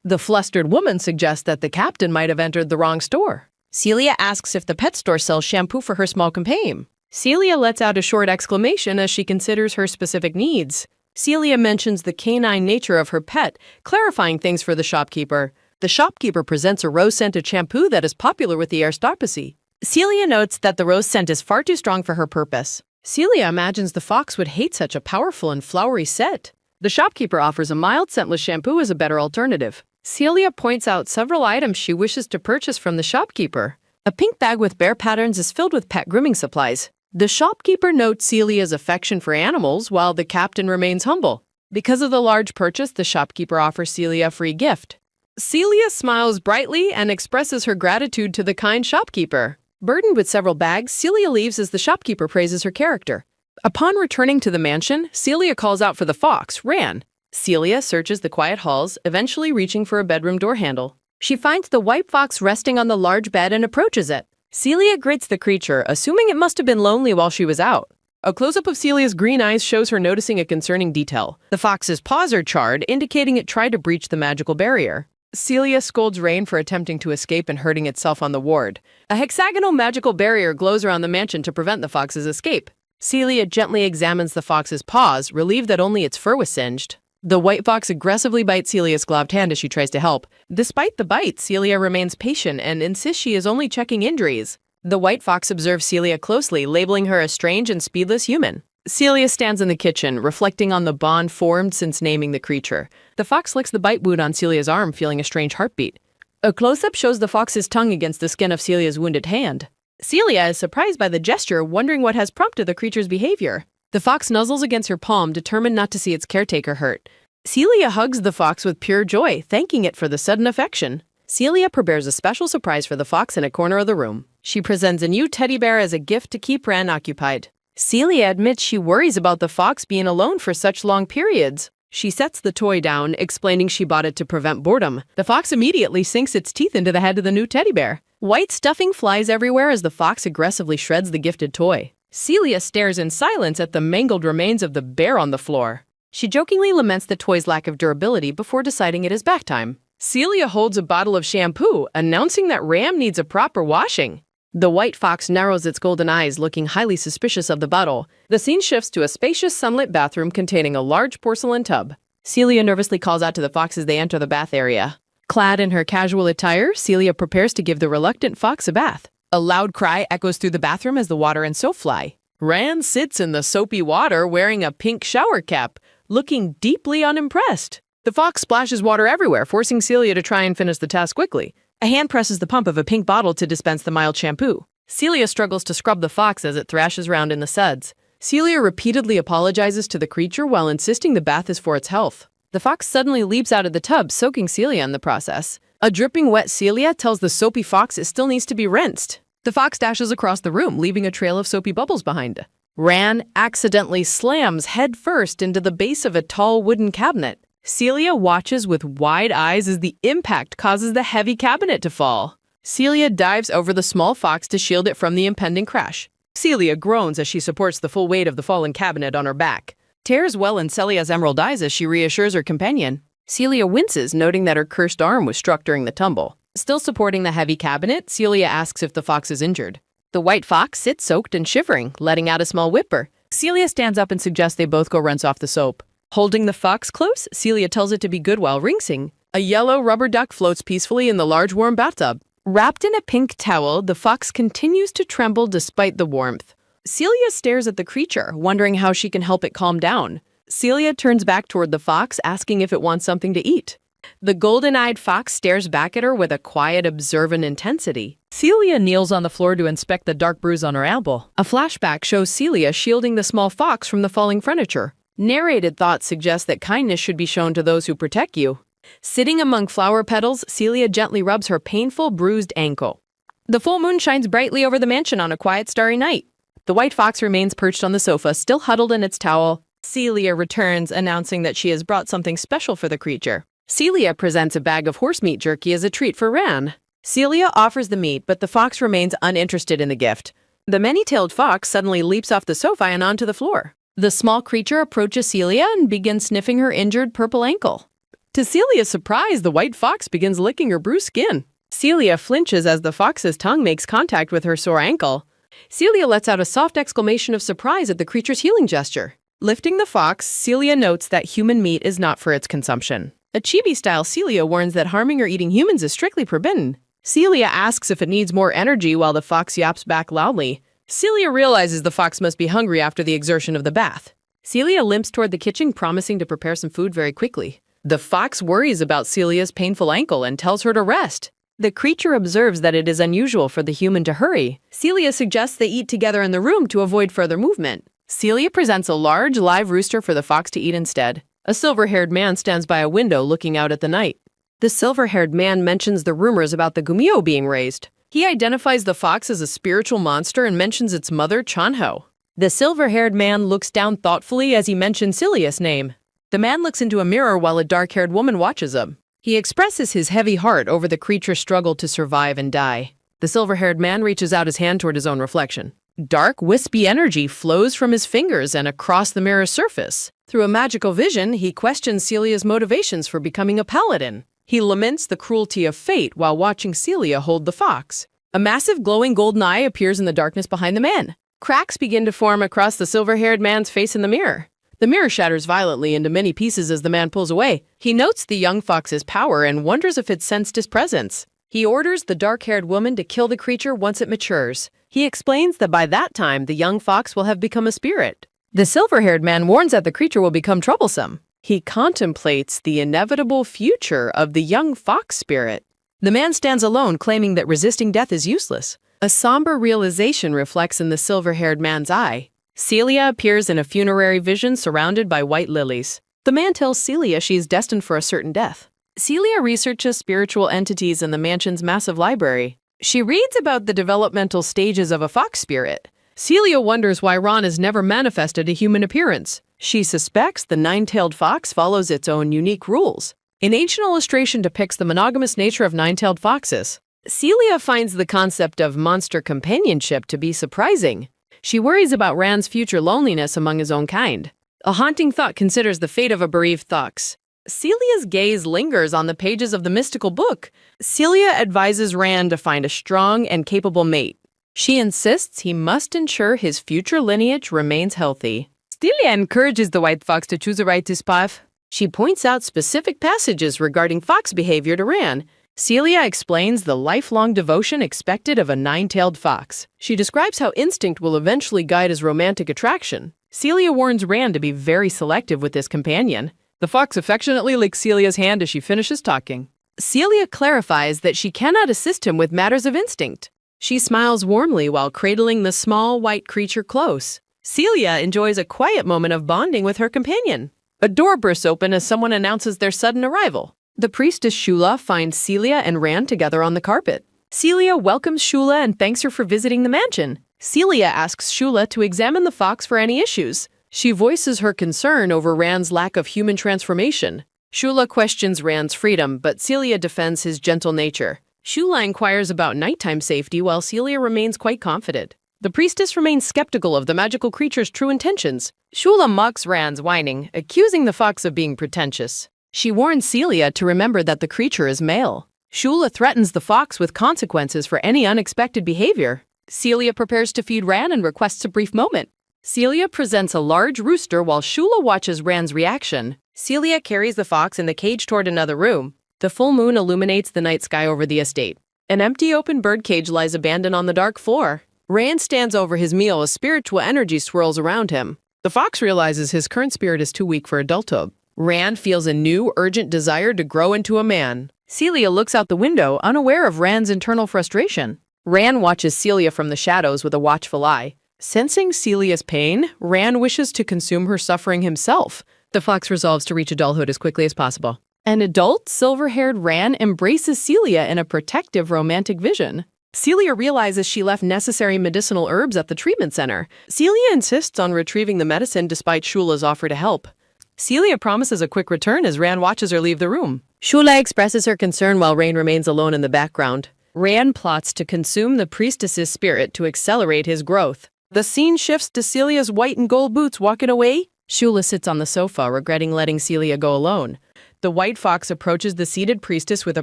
[SPEAKER 1] The flustered woman suggests that the captain might have entered the wrong store. Celia asks if the pet store sells shampoo for her small companion. Celia lets out a short exclamation as she considers her specific needs. Celia mentions the canine nature of her pet, clarifying things for the shopkeeper. The shopkeeper presents a rose-scented shampoo that is popular with the aristocracy. Celia notes that the rose scent is far too strong for her purpose. Celia imagines the fox would hate such a powerful and flowery scent. The shopkeeper offers a mild scentless shampoo as a better alternative. Celia points out several items she wishes to purchase from the shopkeeper. A pink bag with bear patterns is filled with pet grooming supplies. The shopkeeper notes Celia's affection for animals while the captain remains humble. Because of the large purchase, the shopkeeper offers Celia a free gift. Celia smiles brightly and expresses her gratitude to the kind shopkeeper. Burdened with several bags, Celia leaves as the shopkeeper praises her character. Upon returning to the mansion, Celia calls out for the fox, Ran. Celia searches the quiet halls, eventually reaching for a bedroom door handle. She finds the white fox resting on the large bed and approaches it. Celia greets the creature, assuming it must have been lonely while she was out. A close-up of Celia's green eyes shows her noticing a concerning detail. The fox's paws are charred, indicating it tried to breach the magical barrier. Celia scolds Rain for attempting to escape and hurting itself on the ward. A hexagonal magical barrier glows around the mansion to prevent the fox's escape. Celia gently examines the fox's paws, relieved that only its fur was singed. The white fox aggressively bites Celia's gloved hand as she tries to help. Despite the bite, Celia remains patient and insists she is only checking injuries. The white fox observes Celia closely, labeling her a strange and speedless human. Celia stands in the kitchen, reflecting on the bond formed since naming the creature. The fox licks the bite wound on Celia's arm, feeling a strange heartbeat. A close-up shows the fox's tongue against the skin of Celia's wounded hand. Celia is surprised by the gesture, wondering what has prompted the creature's behavior. The fox nuzzles against her palm, determined not to see its caretaker hurt. Celia hugs the fox with pure joy, thanking it for the sudden affection. Celia prepares a special surprise for the fox in a corner of the room. She presents a new teddy bear as a gift to keep Ran occupied. Celia admits she worries about the fox being alone for such long periods. She sets the toy down, explaining she bought it to prevent boredom. The fox immediately sinks its teeth into the head of the new teddy bear. White stuffing flies everywhere as the fox aggressively shreds the gifted toy. Celia stares in silence at the mangled remains of the bear on the floor. She jokingly laments the toy's lack of durability before deciding it is back time. Celia holds a bottle of shampoo, announcing that Ram needs a proper washing. The white fox narrows its golden eyes, looking highly suspicious of the bottle. The scene shifts to a spacious sunlit bathroom containing a large porcelain tub. Celia nervously calls out to the fox as they enter the bath area. Clad in her casual attire, Celia prepares to give the reluctant fox a bath. A loud cry echoes through the bathroom as the water and soap fly. Ran sits in the soapy water wearing a pink shower cap. looking deeply unimpressed. The fox splashes water everywhere, forcing Celia to try and finish the task quickly. A hand presses the pump of a pink bottle to dispense the mild shampoo. Celia struggles to scrub the fox as it thrashes around in the suds. Celia repeatedly apologizes to the creature while insisting the bath is for its health. The fox suddenly leaps out of the tub, soaking Celia in the process. A dripping wet Celia tells the soapy fox it still needs to be rinsed. The fox dashes across the room, leaving a trail of soapy bubbles behind. Ran accidentally slams headfirst into the base of a tall wooden cabinet. Celia watches with wide eyes as the impact causes the heavy cabinet to fall. Celia dives over the small fox to shield it from the impending crash. Celia groans as she supports the full weight of the fallen cabinet on her back. Tears well in Celia's emerald eyes as she reassures her companion. Celia winces, noting that her cursed arm was struck during the tumble. Still supporting the heavy cabinet, Celia asks if the fox is injured. The white fox sits soaked and shivering, letting out a small whimper. Celia stands up and suggests they both go rinse off the soap. Holding the fox close, Celia tells it to be good while rinsing. A yellow rubber duck floats peacefully in the large warm bathtub. Wrapped in a pink towel, the fox continues to tremble despite the warmth. Celia stares at the creature, wondering how she can help it calm down. Celia turns back toward the fox, asking if it wants something to eat. The golden-eyed fox stares back at her with a quiet, observant intensity. Celia kneels on the floor to inspect the dark bruise on her elbow. A flashback shows Celia shielding the small fox from the falling furniture. Narrated thoughts suggest that kindness should be shown to those who protect you. Sitting among flower petals, Celia gently rubs her painful, bruised ankle. The full moon shines brightly over the mansion on a quiet, starry night. The white fox remains perched on the sofa, still huddled in its towel. Celia returns, announcing that she has brought something special for the creature. Celia presents a bag of horse meat jerky as a treat for Ran. Celia offers the meat, but the fox remains uninterested in the gift. The many-tailed fox suddenly leaps off the sofa and onto the floor. The small creature approaches Celia and begins sniffing her injured purple ankle. To Celia's surprise, the white fox begins licking her bruised skin. Celia flinches as the fox's tongue makes contact with her sore ankle. Celia lets out a soft exclamation of surprise at the creature's healing gesture. Lifting the fox, Celia notes that human meat is not for its consumption. A chibi-style Celia warns that harming or eating humans is strictly forbidden. Celia asks if it needs more energy while the fox yaps back loudly. Celia realizes the fox must be hungry after the exertion of the bath. Celia limps toward the kitchen, promising to prepare some food very quickly. The fox worries about Celia's painful ankle and tells her to rest. The creature observes that it is unusual for the human to hurry. Celia suggests they eat together in the room to avoid further movement. Celia presents a large, live rooster for the fox to eat instead. A silver-haired man stands by a window looking out at the night. The silver-haired man mentions the rumors about the Gumio being raised. He identifies the fox as a spiritual monster and mentions its mother, Chanho. The silver-haired man looks down thoughtfully as he mentions Celia's name. The man looks into a mirror while a dark-haired woman watches him. He expresses his heavy heart over the creature's struggle to survive and die. The silver-haired man reaches out his hand toward his own reflection. Dark, wispy energy flows from his fingers and across the mirror's surface. Through a magical vision, he questions Celia's motivations for becoming a paladin. He laments the cruelty of fate while watching Celia hold the fox. A massive glowing golden eye appears in the darkness behind the man. Cracks begin to form across the silver-haired man's face in the mirror. The mirror shatters violently into many pieces as the man pulls away. He notes the young fox's power and wonders if it sensed his presence. He orders the dark-haired woman to kill the creature once it matures. He explains that by that time, the young fox will have become a spirit. The silver-haired man warns that the creature will become troublesome. He contemplates the inevitable future of the young fox spirit. The man stands alone, claiming that resisting death is useless. A somber realization reflects in the silver-haired man's eye. Celia appears in a funerary vision surrounded by white lilies. The man tells Celia she is destined for a certain death. Celia researches spiritual entities in the mansion's massive library. She reads about the developmental stages of a fox spirit. Celia wonders why Ron has never manifested a human appearance. She suspects the nine-tailed fox follows its own unique rules. An ancient illustration depicts the monogamous nature of nine-tailed foxes. Celia finds the concept of monster companionship to be surprising. She worries about Ran's future loneliness among his own kind. A haunting thought considers the fate of a bereaved fox. Celia's gaze lingers on the pages of the mystical book. Celia advises Ran to find a strong and capable mate. She insists he must ensure his future lineage remains healthy. Celia encourages the white fox to choose a righteous path. She points out specific passages regarding fox behavior to Ran. Celia explains the lifelong devotion expected of a nine-tailed fox. She describes how instinct will eventually guide his romantic attraction. Celia warns Ran to be very selective with this companion. The fox affectionately licks Celia's hand as she finishes talking. Celia clarifies that she cannot assist him with matters of instinct. She smiles warmly while cradling the small white creature close. Celia enjoys a quiet moment of bonding with her companion. A door bursts open as someone announces their sudden arrival. The priestess Shula finds Celia and Ran together on the carpet. Celia welcomes Shula and thanks her for visiting the mansion. Celia asks Shula to examine the fox for any issues. She voices her concern over Ran's lack of human transformation. Shula questions Ran's freedom, but Celia defends his gentle nature. Shula inquires about nighttime safety while Celia remains quite confident. The priestess remains skeptical of the magical creature's true intentions. Shula mocks Ran's whining, accusing the fox of being pretentious. She warns Celia to remember that the creature is male. Shula threatens the fox with consequences for any unexpected behavior. Celia prepares to feed Ran and requests a brief moment. Celia presents a large rooster while Shula watches Ran's reaction. Celia carries the fox in the cage toward another room. The full moon illuminates the night sky over the estate. An empty open birdcage lies abandoned on the dark floor. Ran stands over his meal as spiritual energy swirls around him. The fox realizes his current spirit is too weak for adulthood. Ran feels a new, urgent desire to grow into a man. Celia looks out the window, unaware of Ran's internal frustration. Ran watches Celia from the shadows with a watchful eye. Sensing Celia's pain, Ran wishes to consume her suffering himself. The fox resolves to reach adulthood as quickly as possible. An adult, silver-haired Ran embraces Celia in a protective, romantic vision. Celia realizes she left necessary medicinal herbs at the treatment center. Celia insists on retrieving the medicine despite Shula's offer to help. Celia promises a quick return as Ran watches her leave the room. Shula expresses her concern while Ran remains alone in the background. Ran plots to consume the priestess's spirit to accelerate his growth. The scene shifts to Celia's white and gold boots walking away. Shula sits on the sofa, regretting letting Celia go alone. The white fox approaches the seated priestess with a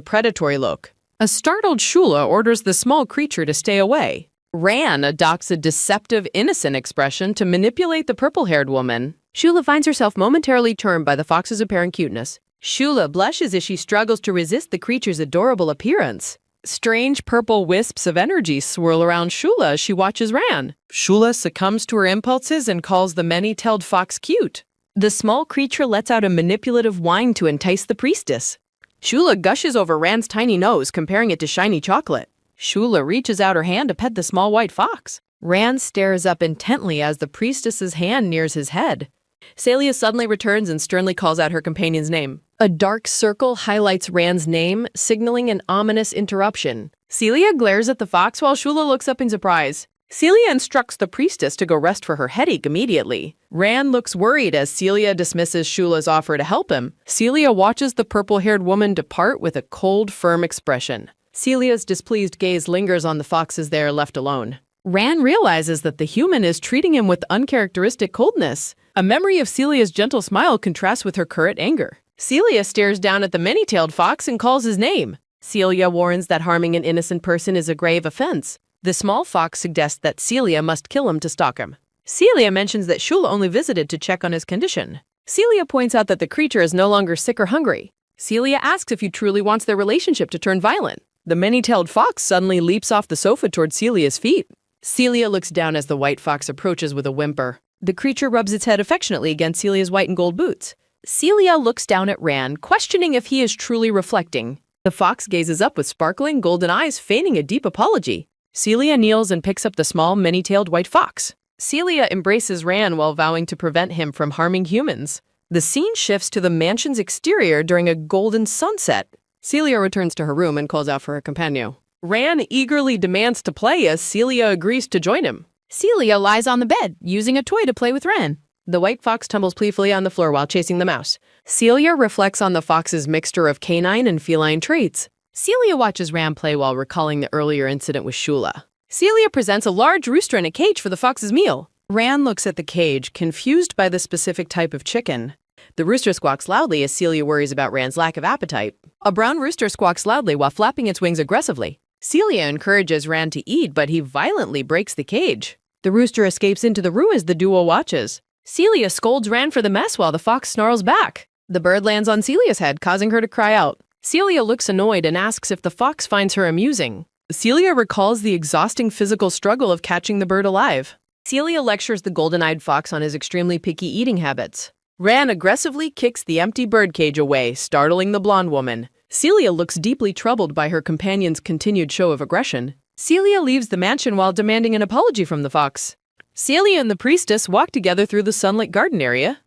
[SPEAKER 1] predatory look. A startled Shula orders the small creature to stay away. Ran adopts a deceptive, innocent expression to manipulate the purple-haired woman. Shula finds herself momentarily charmed by the fox's apparent cuteness. Shula blushes as she struggles to resist the creature's adorable appearance. Strange purple wisps of energy swirl around Shula as she watches Ran. Shula succumbs to her impulses and calls the many-tailed fox cute. The small creature lets out a manipulative whine to entice the priestess. Shula gushes over Ran's tiny nose, comparing it to shiny chocolate. Shula reaches out her hand to pet the small white fox. Ran stares up intently as the priestess's hand nears his head. Celia suddenly returns and sternly calls out her companion's name. A dark circle highlights Ran's name, signaling an ominous interruption. Celia glares at the fox while Shula looks up in surprise. Celia instructs the priestess to go rest for her headache immediately. Ran looks worried as Celia dismisses Shula's offer to help him. Celia watches the purple-haired woman depart with a cold, firm expression. Celia's displeased gaze lingers on the fox as they are left alone. Ran realizes that the human is treating him with uncharacteristic coldness. A memory of Celia's gentle smile contrasts with her current anger. Celia stares down at the many-tailed fox and calls his name. Celia warns that harming an innocent person is a grave offense. The small fox suggests that Celia must kill him to stalk him. Celia mentions that Shula only visited to check on his condition. Celia points out that the creature is no longer sick or hungry. Celia asks if he truly wants their relationship to turn violent. The many-tailed fox suddenly leaps off the sofa toward Celia's feet. Celia looks down as the white fox approaches with a whimper. The creature rubs its head affectionately against Celia's white and gold boots. Celia looks down at Ran, questioning if he is truly reflecting. The fox gazes up with sparkling golden eyes, feigning a deep apology. Celia kneels and picks up the small, many-tailed white fox. Celia embraces Ran while vowing to prevent him from harming humans. The scene shifts to the mansion's exterior during a golden sunset. Celia returns to her room and calls out for her companion. Ran eagerly demands to play as Celia agrees to join him. Celia lies on the bed, using a toy to play with Ran. The white fox tumbles playfully on the floor while chasing the mouse. Celia reflects on the fox's mixture of canine and feline traits. Celia watches Ran play while recalling the earlier incident with Shula. Celia presents a large rooster in a cage for the fox's meal. Ran looks at the cage, confused by the specific type of chicken. The rooster squawks loudly as Celia worries about Ran's lack of appetite. A brown rooster squawks loudly while flapping its wings aggressively. Celia encourages Ran to eat, but he violently breaks the cage. The rooster escapes into the room as the duo watches. Celia scolds Ran for the mess while the fox snarls back. The bird lands on Celia's head, causing her to cry out. Celia looks annoyed and asks if the fox finds her amusing. Celia recalls the exhausting physical struggle of catching the bird alive. Celia lectures the golden-eyed fox on his extremely picky eating habits. Ran aggressively kicks the empty birdcage away, startling the blonde woman. Celia looks deeply troubled by her companion's continued show of aggression. Celia leaves the mansion while demanding an apology from the fox. Celia and the priestess walk together through the sunlit garden area.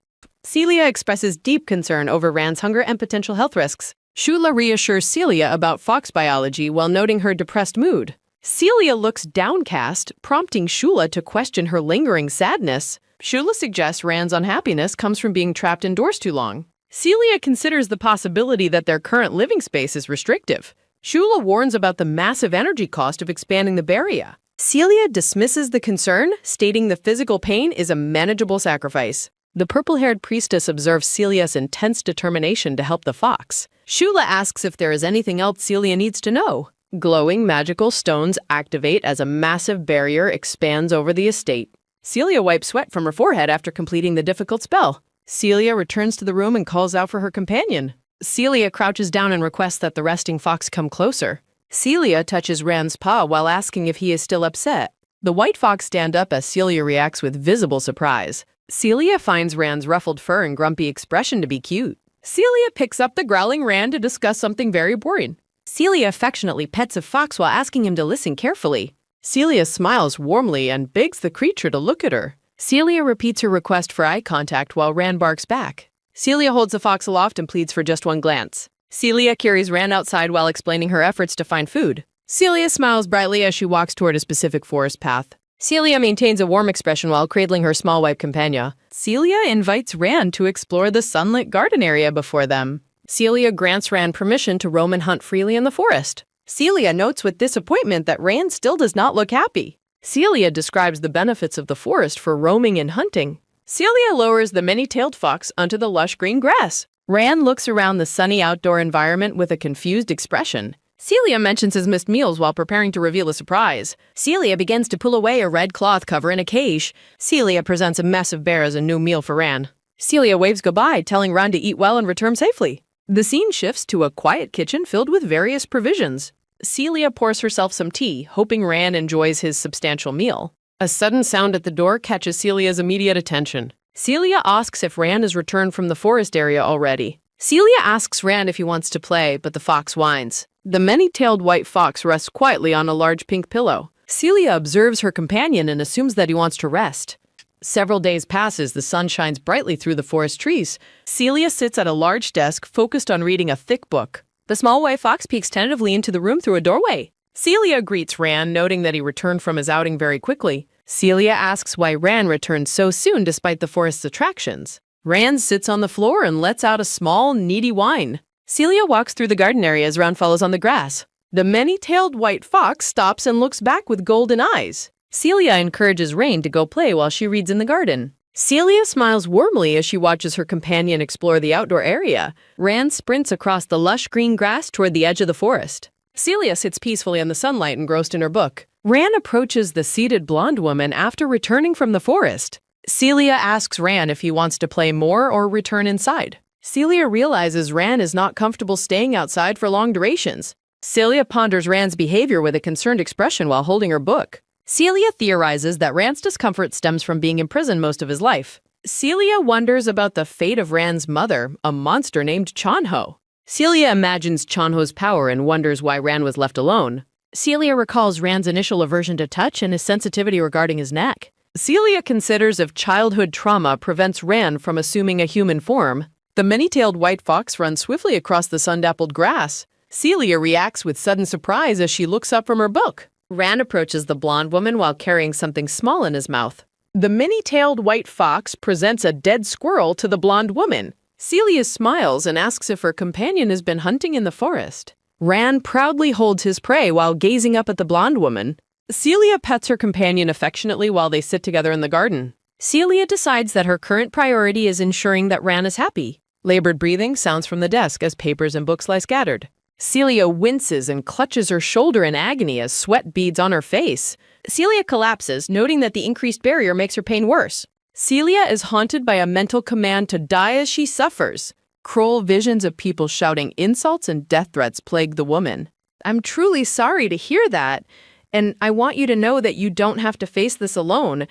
[SPEAKER 1] Celia expresses deep concern over Ran's hunger and potential health risks. Shula reassures Celia about fox biology while noting her depressed mood. Celia looks downcast, prompting Shula to question her lingering sadness. Shula suggests Ran's unhappiness comes from being trapped indoors too long. Celia considers the possibility that their current living space is restrictive. Shula warns about the massive energy cost of expanding the barrier. Celia dismisses the concern, stating the physical pain is a manageable sacrifice. The purple-haired priestess observes Celia's intense determination to help the fox. Shula asks if there is anything else Celia needs to know. Glowing magical stones activate as a massive barrier expands over the estate. Celia wipes sweat from her forehead after completing the difficult spell. Celia returns to the room and calls out for her companion. Celia crouches down and requests that the resting fox come closer. Celia touches Ran's paw while asking if he is still upset. The white fox stands up as Celia reacts with visible surprise. Celia finds Ran's ruffled fur and grumpy expression to be cute. Celia picks up the growling Ran to discuss something very boring. Celia affectionately pets a fox while asking him to listen carefully. Celia smiles warmly and begs the creature to look at her. Celia repeats her request for eye contact while Ran barks back. Celia holds the fox aloft and pleads for just one glance. Celia carries Ran outside while explaining her efforts to find food. Celia smiles brightly as she walks toward a specific forest path. Celia maintains a warm expression while cradling her small white companion. Celia invites Ran to explore the sunlit garden area before them. Celia grants Ran permission to roam and hunt freely in the forest. Celia notes with disappointment that Ran still does not look happy. Celia describes the benefits of the forest for roaming and hunting. Celia lowers the many-tailed fox onto the lush green grass. Ran looks around the sunny outdoor environment with a confused expression. Celia mentions his missed meals while preparing to reveal a surprise. Celia begins to pull away a red cloth cover in a cache. Celia presents a mess of bear as a new meal for Ran. Celia waves goodbye, telling Ran to eat well and return safely. The scene shifts to a quiet kitchen filled with various provisions. Celia pours herself some tea, hoping Ran enjoys his substantial meal. A sudden sound at the door catches Celia's immediate attention. Celia asks if Ran has returned from the forest area already. Celia asks Ran if he wants to play, but the fox whines. The many-tailed white fox rests quietly on a large pink pillow. Celia observes her companion and assumes that he wants to rest. Several days pass as the sun shines brightly through the forest trees. Celia sits at a large desk, focused on reading a thick book. The small white fox peeks tentatively into the room through a doorway. Celia greets Ran, noting that he returned from his outing very quickly. Celia asks why Ran returned so soon despite the forest's attractions. Ran sits on the floor and lets out a small, needy whine. Celia walks through the garden area as Ran follows on the grass. The many-tailed white fox stops and looks back with golden eyes. Celia encourages Ran to go play while she reads in the garden. Celia smiles warmly as she watches her companion explore the outdoor area. Ran sprints across the lush green grass toward the edge of the forest. Celia sits peacefully in the sunlight, engrossed in her book. Ran approaches the seated blonde woman after returning from the forest. Celia asks Ran if he wants to play more or return inside. Celia realizes Ran is not comfortable staying outside for long durations. Celia ponders Ran's behavior with a concerned expression while holding her book. Celia theorizes that Ran's discomfort stems from being imprisoned most of his life. Celia wonders about the fate of Ran's mother, a monster named Chanho. Celia imagines Chanho's power and wonders why Ran was left alone. Celia recalls Ran's initial aversion to touch and his sensitivity regarding his neck. Celia considers if childhood trauma prevents Ran from assuming a human form. The many-tailed white fox runs swiftly across the sun-dappled grass. Celia reacts with sudden surprise as she looks up from her book. Ran approaches the blonde woman while carrying something small in his mouth. The many-tailed white fox presents a dead squirrel to the blonde woman. Celia smiles and asks if her companion has been hunting in the forest. Ran proudly holds his prey while gazing up at the blonde woman. Celia pets her companion affectionately while they sit together in the garden. Celia decides that her current priority is ensuring that Ran is happy. Labored breathing sounds from the desk as papers and books lie scattered. Celia winces and clutches her shoulder in agony as sweat beads on her face. Celia collapses, noting that the increased barrier makes her pain worse. Celia is haunted by a mental command to die as she suffers. Cruel visions of people shouting insults and death threats plague the woman. "I'm truly sorry to hear that, and I want you to know that you don't have to face this alone.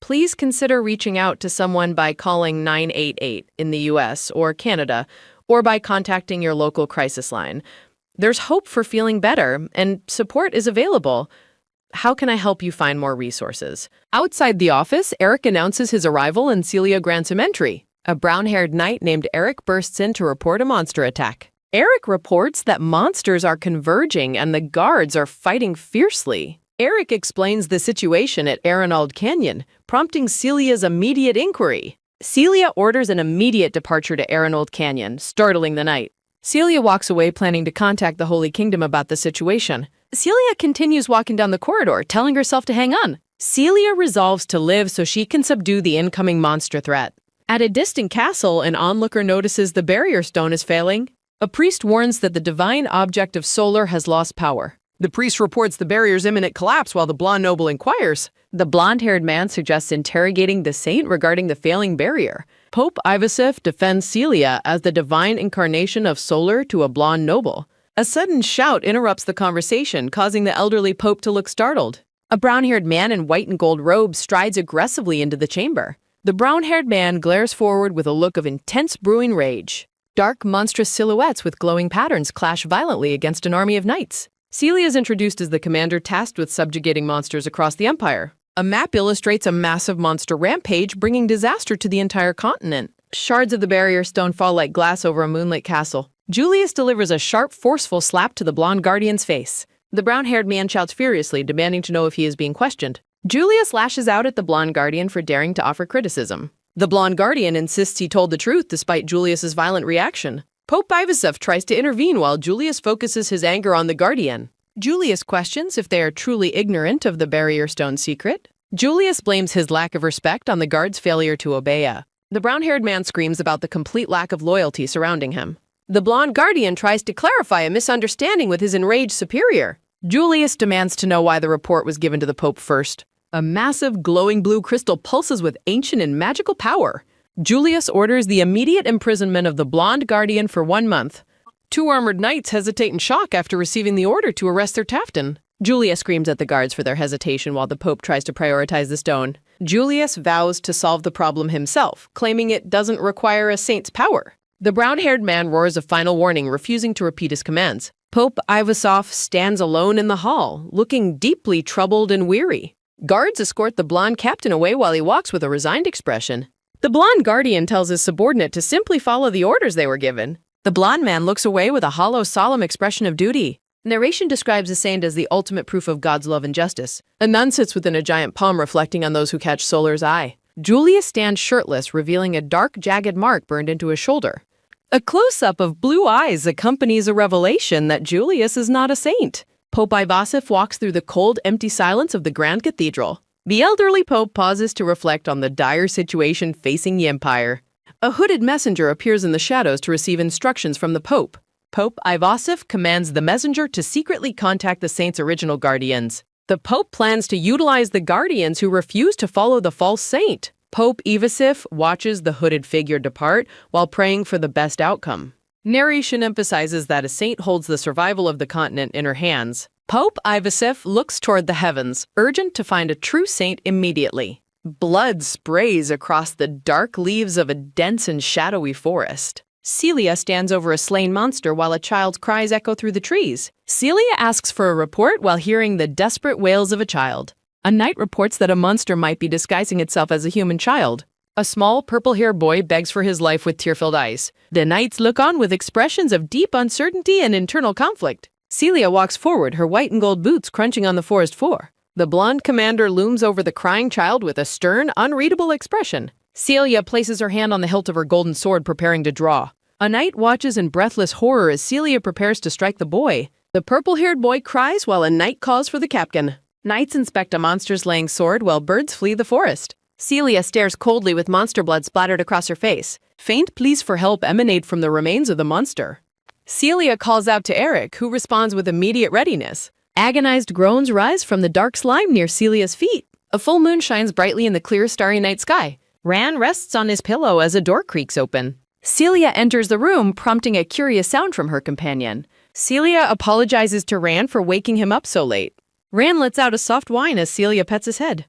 [SPEAKER 1] please consider reaching out to someone by calling 988 in the US or Canada, or by contacting your local crisis line. There's hope for feeling better, and support is available. How can I help you find more resources? Outside the office, Eric announces his arrival and Celia grants him entry. A brown-haired knight named Eric bursts in to report a monster attack. Eric reports that monsters are converging and the guards are fighting fiercely. Eric explains the situation at Arnold Canyon, prompting Celia's immediate inquiry. Celia orders an immediate departure to Arnold Canyon, startling the knight. Celia walks away planning to contact the Holy Kingdom about the situation. Celia continues walking down the corridor, telling herself to hang on. Celia resolves to live so she can subdue the incoming monster threat. At a distant castle, an onlooker notices the barrier stone is failing. A priest warns that the divine object of solar has lost power. The priest reports the barrier's imminent collapse while the blonde noble inquires. The blonde-haired man suggests interrogating the saint regarding the failing barrier. Pope Ivasif defends Celia as the divine incarnation of solar to a blonde noble. A sudden shout interrupts the conversation, causing the elderly pope to look startled. A brown-haired man in white and gold robes strides aggressively into the chamber. The brown-haired man glares forward with a look of intense brewing rage. Dark, monstrous silhouettes with glowing patterns clash violently against an army of knights. Celia is introduced as the commander tasked with subjugating monsters across the empire. A map illustrates a massive monster rampage, bringing disaster to the entire continent. Shards of the barrier stone fall like glass over a moonlit castle. Julius delivers a sharp, forceful slap to the blonde guardian's face. The brown-haired man shouts furiously, demanding to know if he is being questioned. Julius lashes out at the blonde guardian for daring to offer criticism. The blonde guardian insists he told the truth despite Julius's violent reaction. Pope Ivasif tries to intervene while Julius focuses his anger on the guardian. Julius questions if they are truly ignorant of the barrier stone secret. Julius blames his lack of respect on the guard's failure to obey. The brown-haired man screams about the complete lack of loyalty surrounding him. The blonde guardian tries to clarify a misunderstanding with his enraged superior. Julius demands to know why the report was given to the Pope first. A massive, glowing blue crystal pulses with ancient and magical power. Julius orders the immediate imprisonment of the blonde guardian for 1 month. 2 armored knights hesitate in shock after receiving the order to arrest their Tafton. Julius screams at the guards for their hesitation while the Pope tries to prioritize the stone. Julius vows to solve the problem himself, claiming it doesn't require a saint's power. The brown-haired man roars a final warning, refusing to repeat his commands. Pope Ivasov stands alone in the hall, looking deeply troubled and weary. Guards escort the blonde captain away while he walks with a resigned expression. The blonde guardian tells his subordinate to simply follow the orders they were given. The blonde man looks away with a hollow, solemn expression of duty. Narration describes a saint as the ultimate proof of God's love and justice. A nun sits within a giant palm reflecting on those who catch Solar's eye. Julius stands shirtless, revealing a dark, jagged mark burned into his shoulder. A close-up of blue eyes accompanies a revelation that Julius is not a saint. Pope Ivasif walks through the cold, empty silence of the Grand Cathedral. The elderly pope pauses to reflect on the dire situation facing the empire. A hooded messenger appears in the shadows to receive instructions from the pope. Pope Ivasif commands the messenger to secretly contact the saint's original guardians. The pope plans to utilize the guardians who refuse to follow the false saint. Pope Ivasif watches the hooded figure depart while praying for the best outcome. Narration emphasizes that a saint holds the survival of the continent in her hands. Pope Ivasif looks toward the heavens, urgent to find a true saint immediately. Blood sprays across the dark leaves of a dense and shadowy forest. Celia stands over a slain monster while a child's cries echo through the trees. Celia asks for a report while hearing the desperate wails of a child. A knight reports that a monster might be disguising itself as a human child. A small, purple-haired boy begs for his life with tear-filled eyes. The knights look on with expressions of deep uncertainty and internal conflict. Celia walks forward, her white and gold boots crunching on the forest floor. The blonde commander looms over the crying child with a stern, unreadable expression. Celia places her hand on the hilt of her golden sword, preparing to draw. A knight watches in breathless horror as Celia prepares to strike the boy. The purple-haired boy cries while a knight calls for the captain. Knights inspect a monster's laying sword while birds flee the forest. Celia stares coldly with monster blood splattered across her face. Faint pleas for help emanate from the remains of the monster. Celia calls out to Eric, who responds with immediate readiness. Agonized groans rise from the dark slime near Celia's feet. A full moon shines brightly in the clear, starry night sky. Ran rests on his pillow as a door creaks open. Celia enters the room, prompting a curious sound from her companion. Celia apologizes to Ran for waking him up so late. Ran lets out a soft whine as Celia pets his head.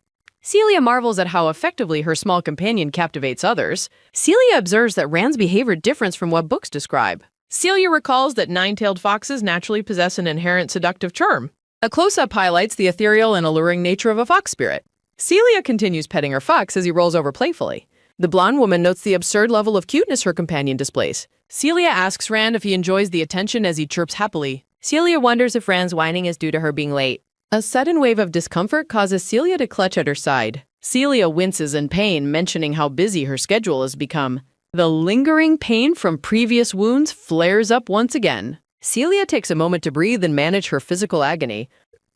[SPEAKER 1] Celia marvels at how effectively her small companion captivates others. Celia observes that Rand's behavior differs from what books describe. Celia recalls that nine-tailed foxes naturally possess an inherent seductive charm. A close-up highlights the ethereal and alluring nature of a fox spirit. Celia continues petting her fox as he rolls over playfully. The blonde woman notes the absurd level of cuteness her companion displays. Celia asks Rand if he enjoys the attention as he chirps happily. Celia wonders if Rand's whining is due to her being late. A sudden wave of discomfort causes Celia to clutch at her side. Celia winces in pain, mentioning how busy her schedule has become. The lingering pain from previous wounds flares up once again. Celia takes a moment to breathe and manage her physical agony.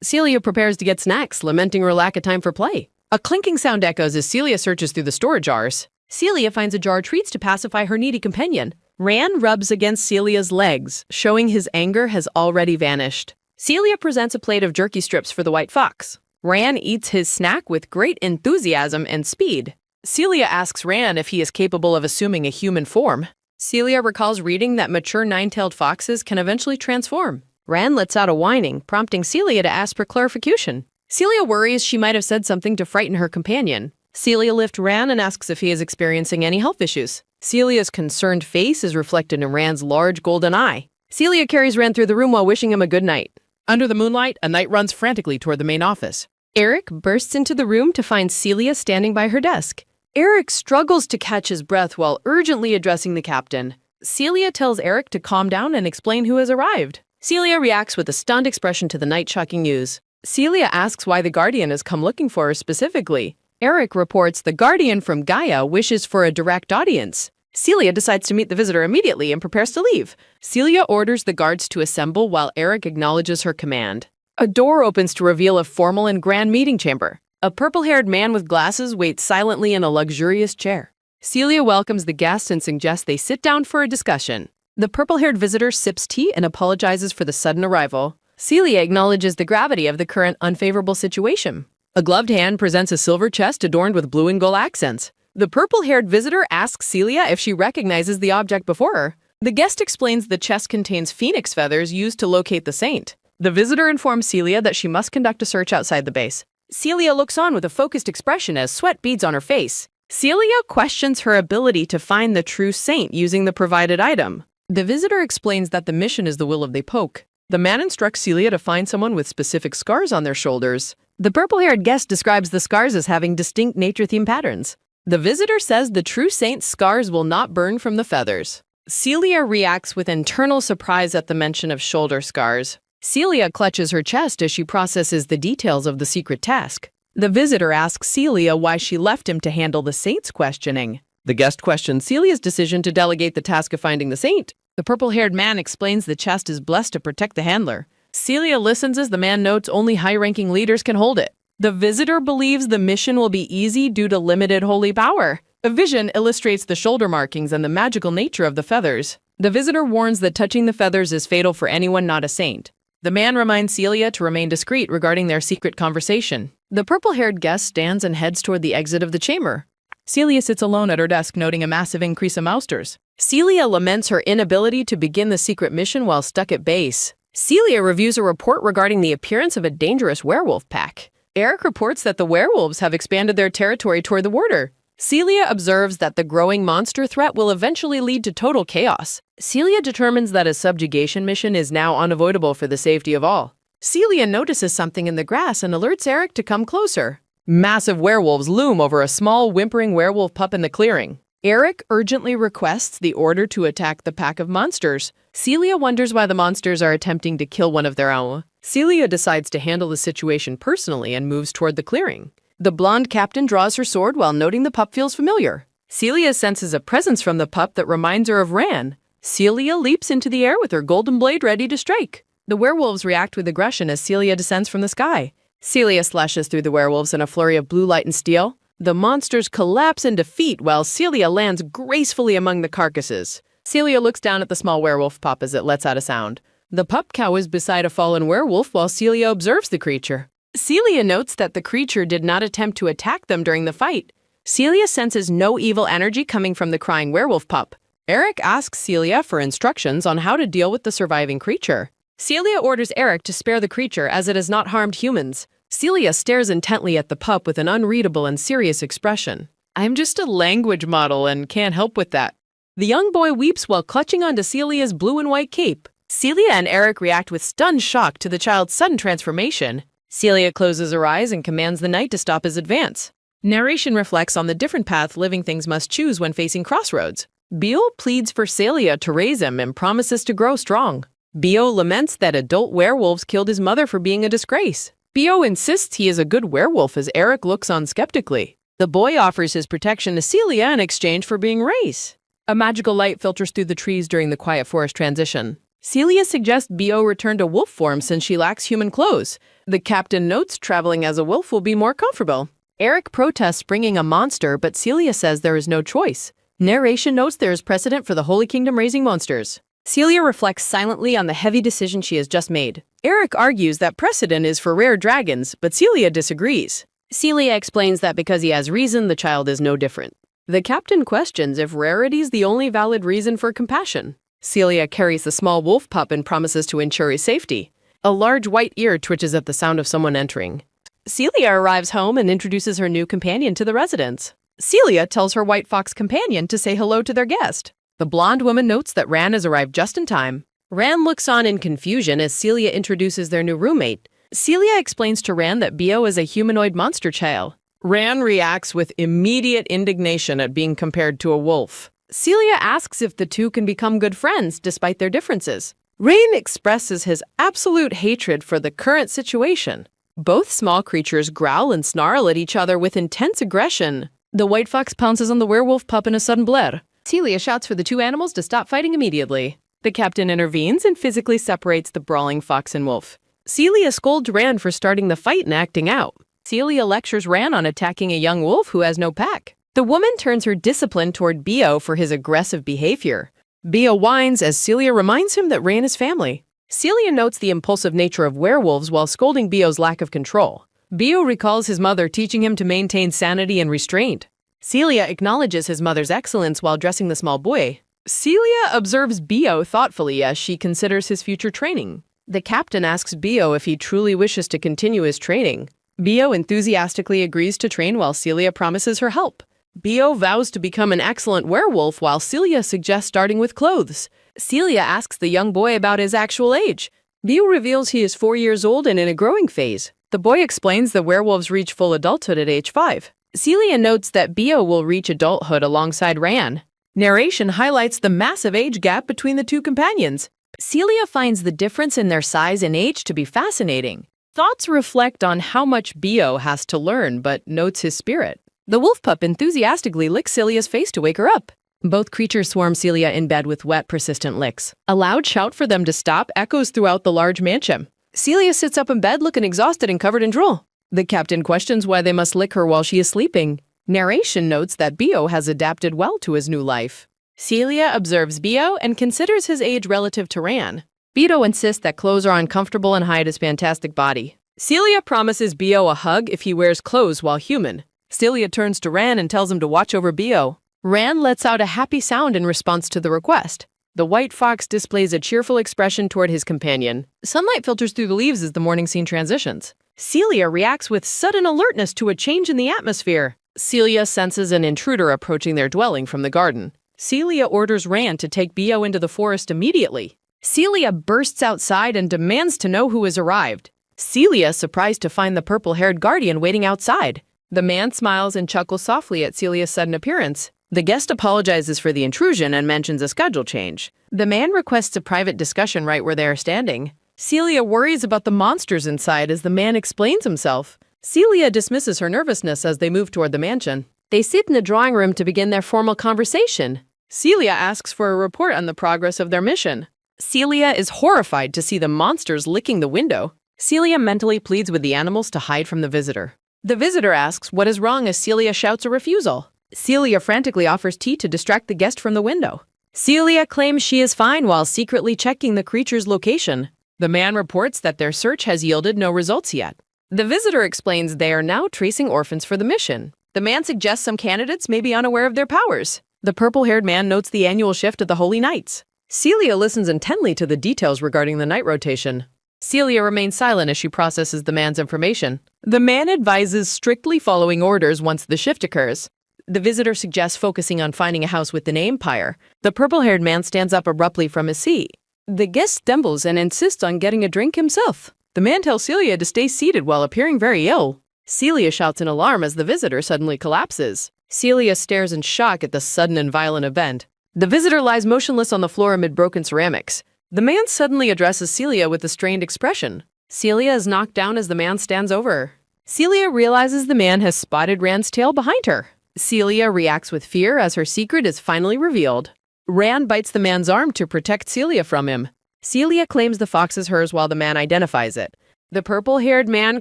[SPEAKER 1] Celia prepares to get snacks, lamenting her lack of time for play. A clinking sound echoes as Celia searches through the storage jars. Celia finds a jar of treats to pacify her needy companion. Rand rubs against Celia's legs, showing his anger has already vanished. Celia presents a plate of jerky strips for the white fox. Rand eats his snack with great enthusiasm and speed. Celia asks Rand if he is capable of assuming a human form. Celia recalls reading that mature nine-tailed foxes can eventually transform. Rand lets out a whining, prompting Celia to ask for clarification. Celia worries she might have said something to frighten her companion. Celia lifts Rand and asks if he is experiencing any health issues. Celia's concerned face is reflected in Rand's large golden eye. Celia carries Rand through the room while wishing him a good night. Under the moonlight, a knight runs frantically toward the main office. Eric bursts into the room to find Celia standing by her desk. Eric struggles to catch his breath while urgently addressing the captain. Celia tells Eric to calm down and explain who has arrived. Celia reacts with a stunned expression to the knight's shocking news. Celia asks why the Guardian has come looking for her specifically. Eric reports the Guardian from Gaia wishes for a direct audience. Celia decides to meet the visitor immediately and prepares to leave. Celia orders the guards to assemble while Eric acknowledges her command. A door opens to reveal a formal and grand meeting chamber. A purple-haired man with glasses waits silently in a luxurious chair. Celia welcomes the guests and suggests they sit down for a discussion. The purple-haired visitor sips tea and apologizes for the sudden arrival. Celia acknowledges the gravity of the current unfavorable situation. A gloved hand presents a silver chest adorned with blue and gold accents. The purple-haired visitor asks Celia if she recognizes the object before her. The guest explains the chest contains phoenix feathers used to locate the saint. The visitor informs Celia that she must conduct a search outside the base. Celia looks on with a focused expression as sweat beads on her face. Celia questions her ability to find the true saint using the provided item. The visitor explains that the mission is the will of the poke. The man instructs Celia to find someone with specific scars on their shoulders. The purple-haired guest describes the scars as having distinct nature-themed patterns. The visitor says the true saint's scars will not burn from the feathers. Celia reacts with internal surprise at the mention of shoulder scars. Celia clutches her chest as she processes the details of the secret task. The visitor asks Celia why she left him to handle the saint's questioning. The guest questions Celia's decision to delegate the task of finding the saint. The purple-haired man explains the chest is blessed to protect the handler. Celia listens as the man notes only high-ranking leaders can hold it. The visitor believes the mission will be easy due to limited holy power. A vision illustrates the shoulder markings and the magical nature of the feathers. The visitor warns that touching the feathers is fatal for anyone not a saint. The man reminds Celia to remain discreet regarding their secret conversation. The purple-haired guest stands and heads toward the exit of the chamber. Celia sits alone at her desk, noting a massive increase in mousters. Celia laments her inability to begin the secret mission while stuck at base. Celia reviews a report regarding the appearance of a dangerous werewolf pack. Eric reports that the werewolves have expanded their territory toward the border. Celia observes that the growing monster threat will eventually lead to total chaos. Celia determines that a subjugation mission is now unavoidable for the safety of all. Celia notices something in the grass and alerts Eric to come closer. Massive werewolves loom over a small, whimpering werewolf pup in the clearing. Eric urgently requests the order to attack the pack of monsters. Celia wonders why the monsters are attempting to kill one of their own. Celia decides to handle the situation personally and moves toward the clearing. The blonde captain draws her sword while noting the pup feels familiar. Celia senses a presence from the pup that reminds her of Ran. Celia leaps into the air with her golden blade ready to strike. The werewolves react with aggression as Celia descends from the sky. Celia slashes through the werewolves in a flurry of blue light and steel. The monsters collapse in defeat while Celia lands gracefully among the carcasses. Celia looks down at the small werewolf pup as it lets out a sound. The pup cowers beside a fallen werewolf while Celia observes the creature. Celia notes that the creature did not attempt to attack them during the fight. Celia senses no evil energy coming from the crying werewolf pup. Eric asks Celia for instructions on how to deal with the surviving creature. Celia orders Eric to spare the creature as it has not harmed humans. Celia stares intently at the pup with an unreadable and serious expression. "I'm just a language model and can't help with that." The young boy weeps while clutching onto Celia's blue and white cape. Celia and Eric react with stunned shock to the child's sudden transformation. Celia closes her eyes and commands the knight to stop his advance. Narration reflects on the different path living things must choose when facing crossroads. Bio pleads for Celia to raise him and promises to grow strong. Bio laments that adult werewolves killed his mother for being a disgrace. Bio insists he is a good werewolf as Eric looks on skeptically. The boy offers his protection to Celia in exchange for being raised. A magical light filters through the trees during the quiet forest transition. Celia suggests Bio return to wolf form since she lacks human clothes. The captain notes traveling as a wolf will be more comfortable. Eric protests bringing a monster, but Celia says there is no choice. Narration notes there is precedent for the Holy Kingdom raising monsters. Celia reflects silently on the heavy decision she has just made. Eric argues that precedent is for rare dragons, but Celia disagrees. Celia explains that because he has reason, the child is no different. The captain questions if rarity is the only valid reason for compassion. Celia carries the small wolf pup and promises to ensure his safety. A large white ear twitches at the sound of someone entering. Celia arrives home and introduces her new companion to the residents. Celia tells her white fox companion to say hello to their guest. The blonde woman notes that Ran has arrived just in time. Ran looks on in confusion as Celia introduces their new roommate. Celia explains to Ran that Bio is a humanoid monster child. Ran reacts with immediate indignation at being compared to a wolf. Celia asks if the two can become good friends despite their differences. Rain expresses his absolute hatred for the current situation. Both small creatures growl and snarl at each other with intense aggression. The white fox pounces on the werewolf pup in a sudden blare. Celia shouts for the two animals to stop fighting immediately. The captain intervenes and physically separates the brawling fox and wolf. Celia scolds Ran for starting the fight and acting out. Celia lectures Ran on attacking a young wolf who has no pack. The woman turns her discipline toward Bio for his aggressive behavior. Bio whines as Celia reminds him that Ran is family. Celia notes the impulsive nature of werewolves while scolding Bio's lack of control. Bio recalls his mother teaching him to maintain sanity and restraint. Celia acknowledges his mother's excellence while dressing the small boy. Celia observes Bio thoughtfully as she considers his future training. The captain asks Bio if he truly wishes to continue his training. Bio enthusiastically agrees to train while Celia promises her help. Bio vows to become an excellent werewolf while Celia suggests starting with clothes. Celia asks the young boy about his actual age. Bio reveals he is 4 years old and in a growing phase. The boy explains that werewolves reach full adulthood at age 5. Celia notes that Bio will reach adulthood alongside Ran. Narration highlights the massive age gap between the two companions. Celia finds the difference in their size and age to be fascinating. Thoughts reflect on how much Bio has to learn, but notes his spirit. The wolf pup enthusiastically licks Celia's face to wake her up. Both creatures swarm Celia in bed with wet, persistent licks. A loud shout for them to stop echoes throughout the large mansion. Celia sits up in bed looking exhausted and covered in drool. The captain questions why they must lick her while she is sleeping. Narration notes that Bio has adapted well to his new life. Celia observes Bio and considers his age relative to Ran. Bio insists that clothes are uncomfortable and hide his fantastic body. Celia promises Bio a hug if he wears clothes while human. Celia turns to Ran and tells him to watch over Bio. Ran lets out a happy sound in response to the request. The white fox displays a cheerful expression toward his companion. Sunlight filters through the leaves as the morning scene transitions. Celia reacts with sudden alertness to a change in the atmosphere. Celia senses an intruder approaching their dwelling from the garden. Celia orders Ran to take Bio into the forest immediately. Celia bursts outside and demands to know who has arrived. Celia is surprised to find the purple-haired guardian waiting outside. The man smiles and chuckles softly at Celia's sudden appearance. The guest apologizes for the intrusion and mentions a schedule change. The man requests a private discussion right where they are standing. Celia worries about the monsters inside as the man explains himself. Celia dismisses her nervousness as they move toward the mansion. They sit in the drawing room to begin their formal conversation. Celia asks for a report on the progress of their mission. Celia is horrified to see the monsters licking the window. Celia mentally pleads with the animals to hide from the visitor. The visitor asks what is wrong as Celia shouts a refusal. Celia frantically offers tea to distract the guest from the window. Celia claims she is fine while secretly checking the creature's location. The man reports that their search has yielded no results yet. The visitor explains they are now tracing orphans for the mission. The man suggests some candidates may be unaware of their powers. The purple-haired man notes the annual shift of the Holy Knights. Celia listens intently to the details regarding the night rotation. Celia remains silent as she processes the man's information. The man advises strictly following orders once the shift occurs. The visitor suggests focusing on finding a house with the name Pyre. The purple-haired man stands up abruptly from his seat. The guest stumbles and insists on getting a drink himself. The man tells Celia to stay seated while appearing very ill. Celia shouts in alarm as the visitor suddenly collapses. Celia stares in shock at the sudden and violent event. The visitor lies motionless on the floor amid broken ceramics. The man suddenly addresses Celia with a strained expression. Celia is knocked down as the man stands over her. Celia realizes the man has spotted Rand's tail behind her. Celia reacts with fear as her secret is finally revealed. Rand bites the man's arm to protect Celia from him. Celia claims the fox is hers while the man identifies it. The purple-haired man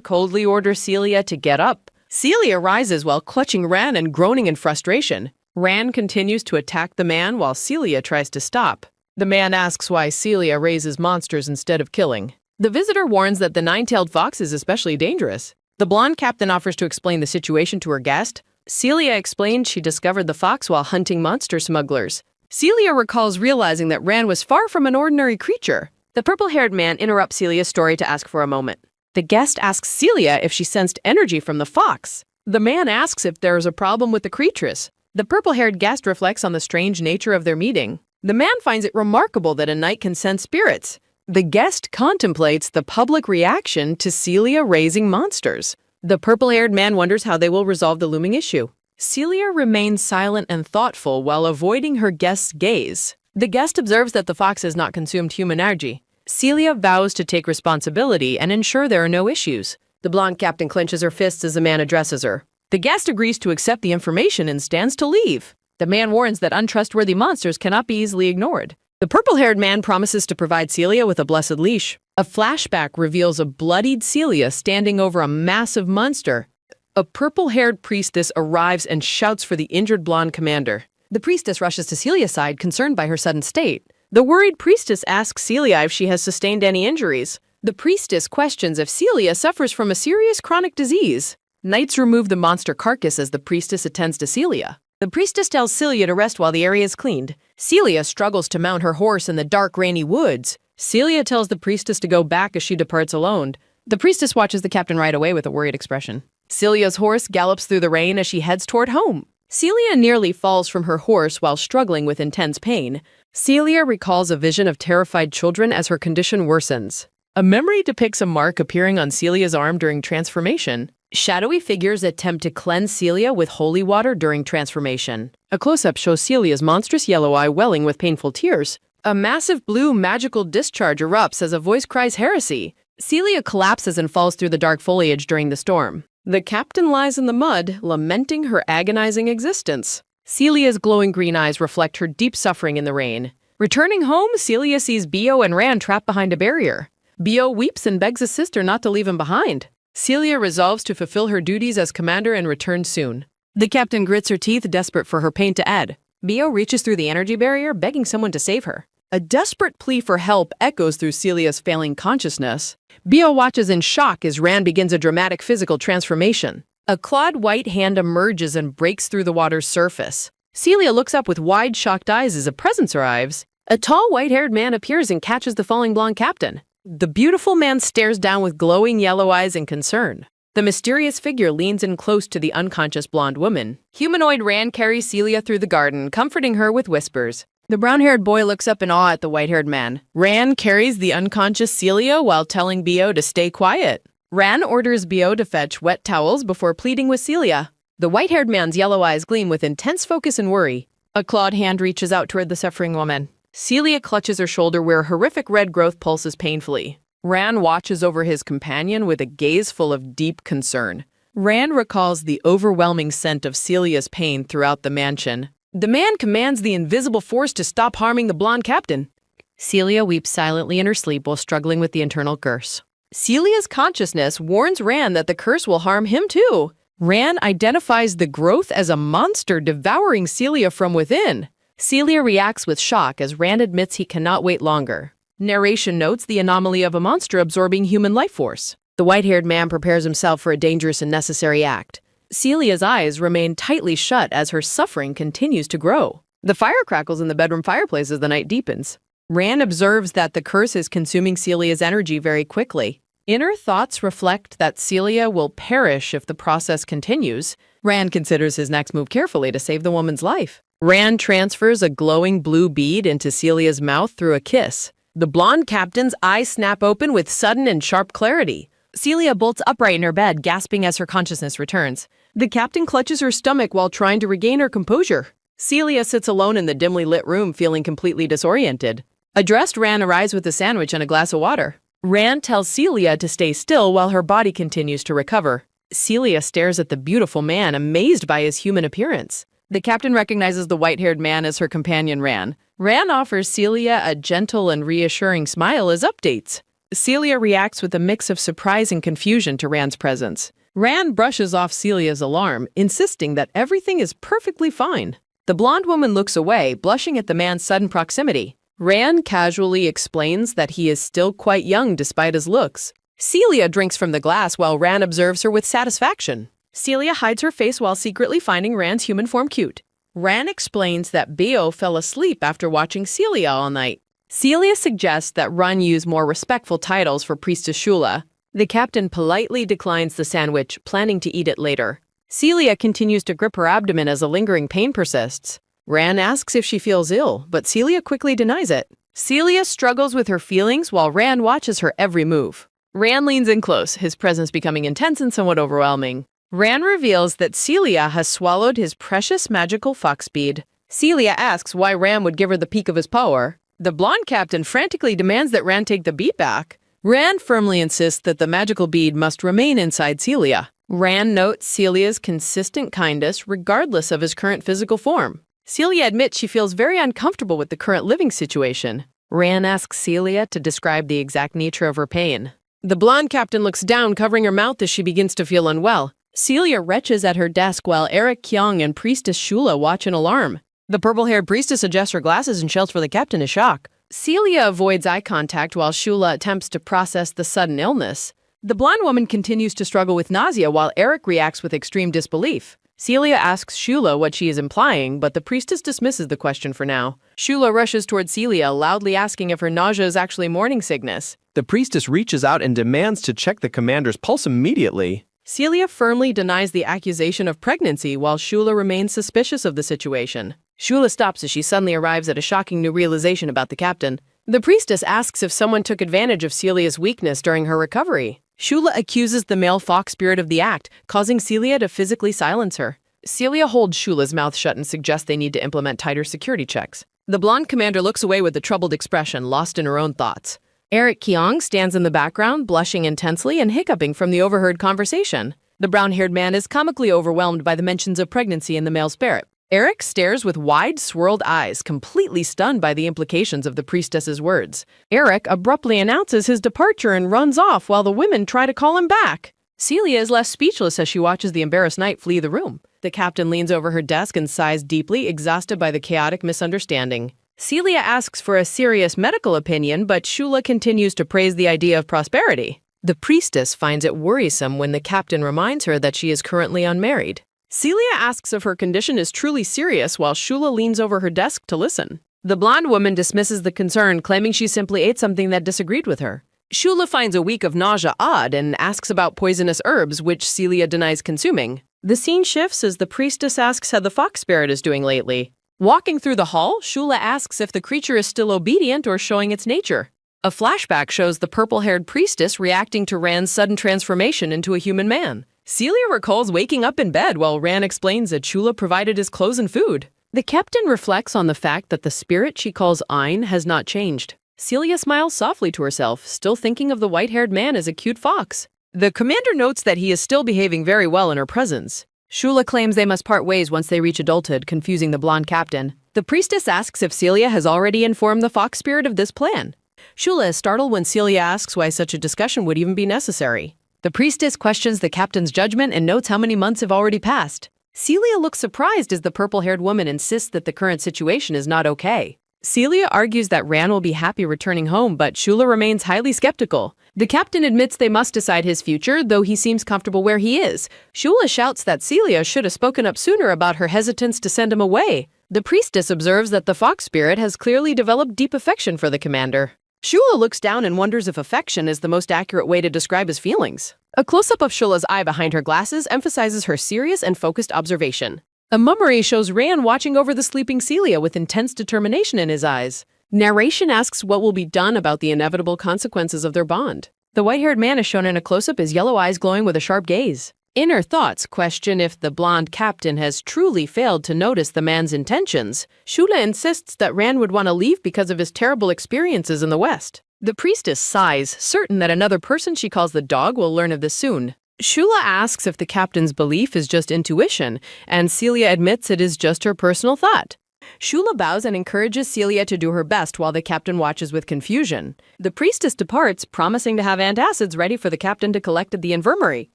[SPEAKER 1] coldly orders Celia to get up. Celia rises while clutching Rand and groaning in frustration. Rand continues to attack the man while Celia tries to stop. The man asks why Celia raises monsters instead of killing. The visitor warns that the nine-tailed fox is especially dangerous. The blonde captain offers to explain the situation to her guest. Celia explains she discovered the fox while hunting monster smugglers. Celia recalls realizing that Rand was far from an ordinary creature. The purple-haired man interrupts Celia's story to ask for a moment. The guest asks Celia if she sensed energy from the fox. The man asks if there is a problem with the creaturess. The purple-haired guest reflects on the strange nature of their meeting. The man finds it remarkable that a knight can sense spirits. The guest contemplates the public reaction to Celia raising monsters. The purple-haired man wonders how they will resolve the looming issue. Celia remains silent and thoughtful while avoiding her guest's gaze. The guest observes that the fox has not consumed human energy. Celia vows to take responsibility and ensure there are no issues. The blonde captain clenches her fists as the man addresses her. The guest agrees to accept the information and stands to leave. The man warns that untrustworthy monsters cannot be easily ignored. The purple-haired man promises to provide Celia with a blessed leash. A flashback reveals a bloodied Celia standing over a massive monster. A purple-haired priestess arrives and shouts for the injured blonde commander. The priestess rushes to Celia's side, concerned by her sudden state. The worried priestess asks Celia if she has sustained any injuries. The priestess questions if Celia suffers from a serious chronic disease. Knights remove the monster carcass as the priestess attends to Celia. The priestess tells Celia to rest while the area is cleaned. Celia struggles to mount her horse in the dark, rainy woods. Celia tells the priestess to go back as she departs alone. The priestess watches the captain ride away with a worried expression. Celia's horse gallops through the rain as she heads toward home. Celia nearly falls from her horse while struggling with intense pain. Celia recalls a vision of terrified children as her condition worsens. A memory depicts a mark appearing on Celia's arm during transformation. Shadowy figures attempt to cleanse Celia with holy water during transformation. A close-up shows Celia's monstrous yellow eye welling with painful tears. A massive blue magical discharge erupts as a voice cries heresy. Celia collapses and falls through the dark foliage during the storm. The captain lies in the mud, lamenting her agonizing existence. Celia's glowing green eyes reflect her deep suffering in the rain. Returning home, Celia sees Bio and Rand trapped behind a barrier. Bio weeps and begs his sister not to leave him behind. Celia resolves to fulfill her duties as commander and return soon. The captain grits her teeth, desperate for her pain to end. Bio reaches through the energy barrier, begging someone to save her. A desperate plea for help echoes through Celia's failing consciousness. Bio watches in shock as Rand begins a dramatic physical transformation. A clawed white hand emerges and breaks through the water's surface. Celia looks up with wide, shocked eyes as a presence arrives. A tall, white-haired man appears and catches the falling blonde captain. The beautiful man stares down with glowing yellow eyes in concern. The mysterious figure leans in close to the unconscious blonde woman. Humanoid Rand carries Celia through the garden, comforting her with whispers. The brown-haired boy looks up in awe at the white-haired man. Rand carries the unconscious Celia while telling Bio to stay quiet. Rand orders Bio to fetch wet towels before pleading with Celia. The white-haired man's yellow eyes gleam with intense focus and worry. A clawed hand reaches out toward the suffering woman. Celia clutches her shoulder where a horrific red growth pulses painfully. Rand watches over his companion with a gaze full of deep concern. Rand recalls the overwhelming scent of Celia's pain throughout the mansion. The man commands the invisible force to stop harming the blonde captain. Celia weeps silently in her sleep while struggling with the internal curse. Celia's consciousness warns Rand that the curse will harm him too. Rand identifies the growth as a monster devouring Celia from within. Celia reacts with shock as Rand admits he cannot wait longer. Narration notes the anomaly of a monster absorbing human life force. The white-haired man prepares himself for a dangerous and necessary act. Celia's eyes remain tightly shut as her suffering continues to grow. The fire crackles in the bedroom fireplace as the night deepens. Rand observes that the curse is consuming Celia's energy very quickly. Inner thoughts reflect that Celia will perish if the process continues. Rand considers his next move carefully to save the woman's life. Rand transfers a glowing blue bead into Celia's mouth through a kiss. The blonde captain's eyes snap open with sudden and sharp clarity. Celia bolts upright in her bed, gasping as her consciousness returns. The captain clutches her stomach while trying to regain her composure. Celia sits alone in the dimly lit room, feeling completely disoriented. A dressed Rand arrives with a sandwich and a glass of water. Rand tells Celia to stay still while her body continues to recover. Celia stares at the beautiful man, amazed by his human appearance. The captain recognizes the white-haired man as her companion Rand. Rand offers Celia a gentle and reassuring smile as updates. Celia reacts with a mix of surprise and confusion to Rand's presence. Rand brushes off Celia's alarm, insisting that everything is perfectly fine. The blonde woman looks away, blushing at the man's sudden proximity. Rand casually explains that he is still quite young despite his looks. Celia drinks from the glass while Rand observes her with satisfaction. Celia hides her face while secretly finding Rand's human form cute. Rand explains that Bio fell asleep after watching Celia all night. Celia suggests that Run use more respectful titles for Priestess Shula. The captain politely declines the sandwich, planning to eat it later. Celia continues to grip her abdomen as a lingering pain persists. Rand asks if she feels ill, but Celia quickly denies it. Celia struggles with her feelings while Rand watches her every move. Rand leans in close, his presence becoming intense and somewhat overwhelming. Rand reveals that Celia has swallowed his precious magical fox bead. Celia asks why Rand would give her the peak of his power. The blonde captain frantically demands that Rand take the bead back. Rand firmly insists that the magical bead must remain inside Celia. Rand notes Celia's consistent kindness regardless of his current physical form. Celia admits she feels very uncomfortable with the current living situation. Rand asks Celia to describe the exact nature of her pain. The blonde captain looks down, covering her mouth as she begins to feel unwell. Celia retches at her desk while Eric Kyung and Priestess Shula watch in alarm. The purple-haired priestess adjusts her glasses and shouts for the captain in shock. Celia avoids eye contact while Shula attempts to process the sudden illness. The blonde woman continues to struggle with nausea while Eric reacts with extreme disbelief. Celia asks Shula what she is implying, but the priestess dismisses the question for now. Shula rushes toward Celia, loudly asking if her nausea is actually morning sickness.
[SPEAKER 2] The priestess reaches out and demands to check the commander's pulse immediately.
[SPEAKER 1] Celia firmly denies the accusation of pregnancy while Shula remains suspicious of the situation. Shula stops as she suddenly arrives at a shocking new realization about the captain. The priestess asks if someone took advantage of Celia's weakness during her recovery. Shula accuses the male fox spirit of the act, causing Celia to physically silence her. Celia holds Shula's mouth shut and suggests they need to implement tighter security checks. The blonde commander looks away with a troubled expression, lost in her own thoughts. Eric Kyung stands in the background, blushing intensely and hiccuping from the overheard conversation. The brown-haired man is comically overwhelmed by the mentions of pregnancy in the male spirit. Eric stares with wide, swirled eyes, completely stunned by the implications of the priestess's words. Eric abruptly announces his departure and runs off while the women try to call him back. Celia is left speechless as she watches the embarrassed knight flee the room. The captain leans over her desk and sighs deeply, exhausted by the chaotic misunderstanding. Celia asks for a serious medical opinion, but Shula continues to praise the idea of prosperity. The priestess finds it worrisome when the captain reminds her that she is currently unmarried. Celia asks if her condition is truly serious while Shula leans over her desk to listen. The blonde woman dismisses the concern, claiming she simply ate something that disagreed with her. Shula finds a week of nausea odd and asks about poisonous herbs, which Celia denies consuming. The scene shifts as the priestess asks how the fox spirit is doing lately. Walking through the hall, Shula asks if the creature is still obedient or showing its nature. A flashback shows the purple-haired priestess reacting to Rand's sudden transformation into a human man. Celia recalls waking up in bed while Rand explains that Shula provided his clothes and food. The captain reflects on the fact that the spirit she calls Ayn has not changed. Celia smiles softly to herself, still thinking of the white-haired man as a cute fox. The commander notes that he is still behaving very well in her presence. Shula claims they must part ways once they reach adulthood, confusing the blonde captain. The priestess asks if Celia has already informed the fox spirit of this plan. Shula is startled when Celia asks why such a discussion would even be necessary. The priestess questions the captain's judgment and notes how many months have already passed. Celia looks surprised as the purple-haired woman insists that the current situation is not okay. Celia argues that Rand will be happy returning home, but Shula remains highly skeptical. The captain admits they must decide his future, though he seems comfortable where he is. Shula shouts that Celia should have spoken up sooner about her hesitance to send him away. The priestess observes that the fox spirit has clearly developed deep affection for the commander. Shula looks down and wonders if affection is the most accurate way to describe his feelings. A close-up of Shula's eye behind her glasses emphasizes her serious and focused observation. A mummery shows Ran watching over the sleeping Celia with intense determination in his eyes. Narration asks what will be done about the inevitable consequences of their bond. The white-haired man is shown in a close-up, his yellow eyes glowing with a sharp gaze. Inner thoughts question if the blonde captain has truly failed to notice the man's intentions. Shula insists that Ran would want to leave because of his terrible experiences in the West. The priestess sighs, certain that another person she calls the dog will learn of this soon. Shula asks if the captain's belief is just intuition, and Celia admits it is just her personal thought. Shula bows and encourages Celia to do her best while the captain watches with confusion. The priestess departs, promising to have antacids ready for the captain to collect at the infirmary.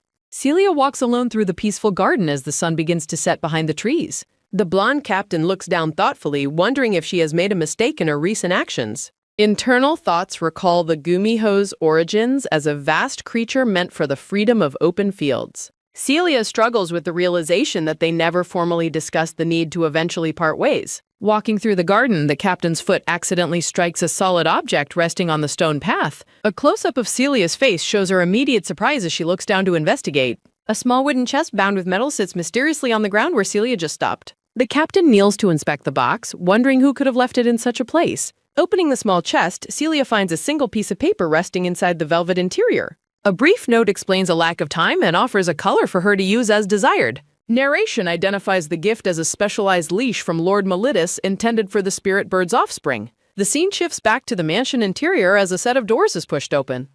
[SPEAKER 1] Celia walks alone through the peaceful garden as the sun begins to set behind the trees. The blonde captain looks down thoughtfully, wondering if she has made a mistake in her recent actions. Internal thoughts recall the Gumiho's origins as a vast creature meant for the freedom of open fields. Celia struggles with the realization that they never formally discussed the need to eventually part ways. Walking through the garden, the captain's foot accidentally strikes a solid object resting on the stone path. A close-up of Celia's face shows her immediate surprise as she looks down to investigate. A small wooden chest bound with metal sits mysteriously on the ground where Celia just stopped. The captain kneels to inspect the box, wondering who could have left it in such a place. Opening the small chest, Celia finds a single piece of paper resting inside the velvet interior. A brief note explains a lack of time and offers a color for her to use as desired. Narration identifies the gift as a specialized leash from Lord Melittus intended for the spirit bird's offspring. The scene shifts back to the mansion interior as a set of doors is pushed open.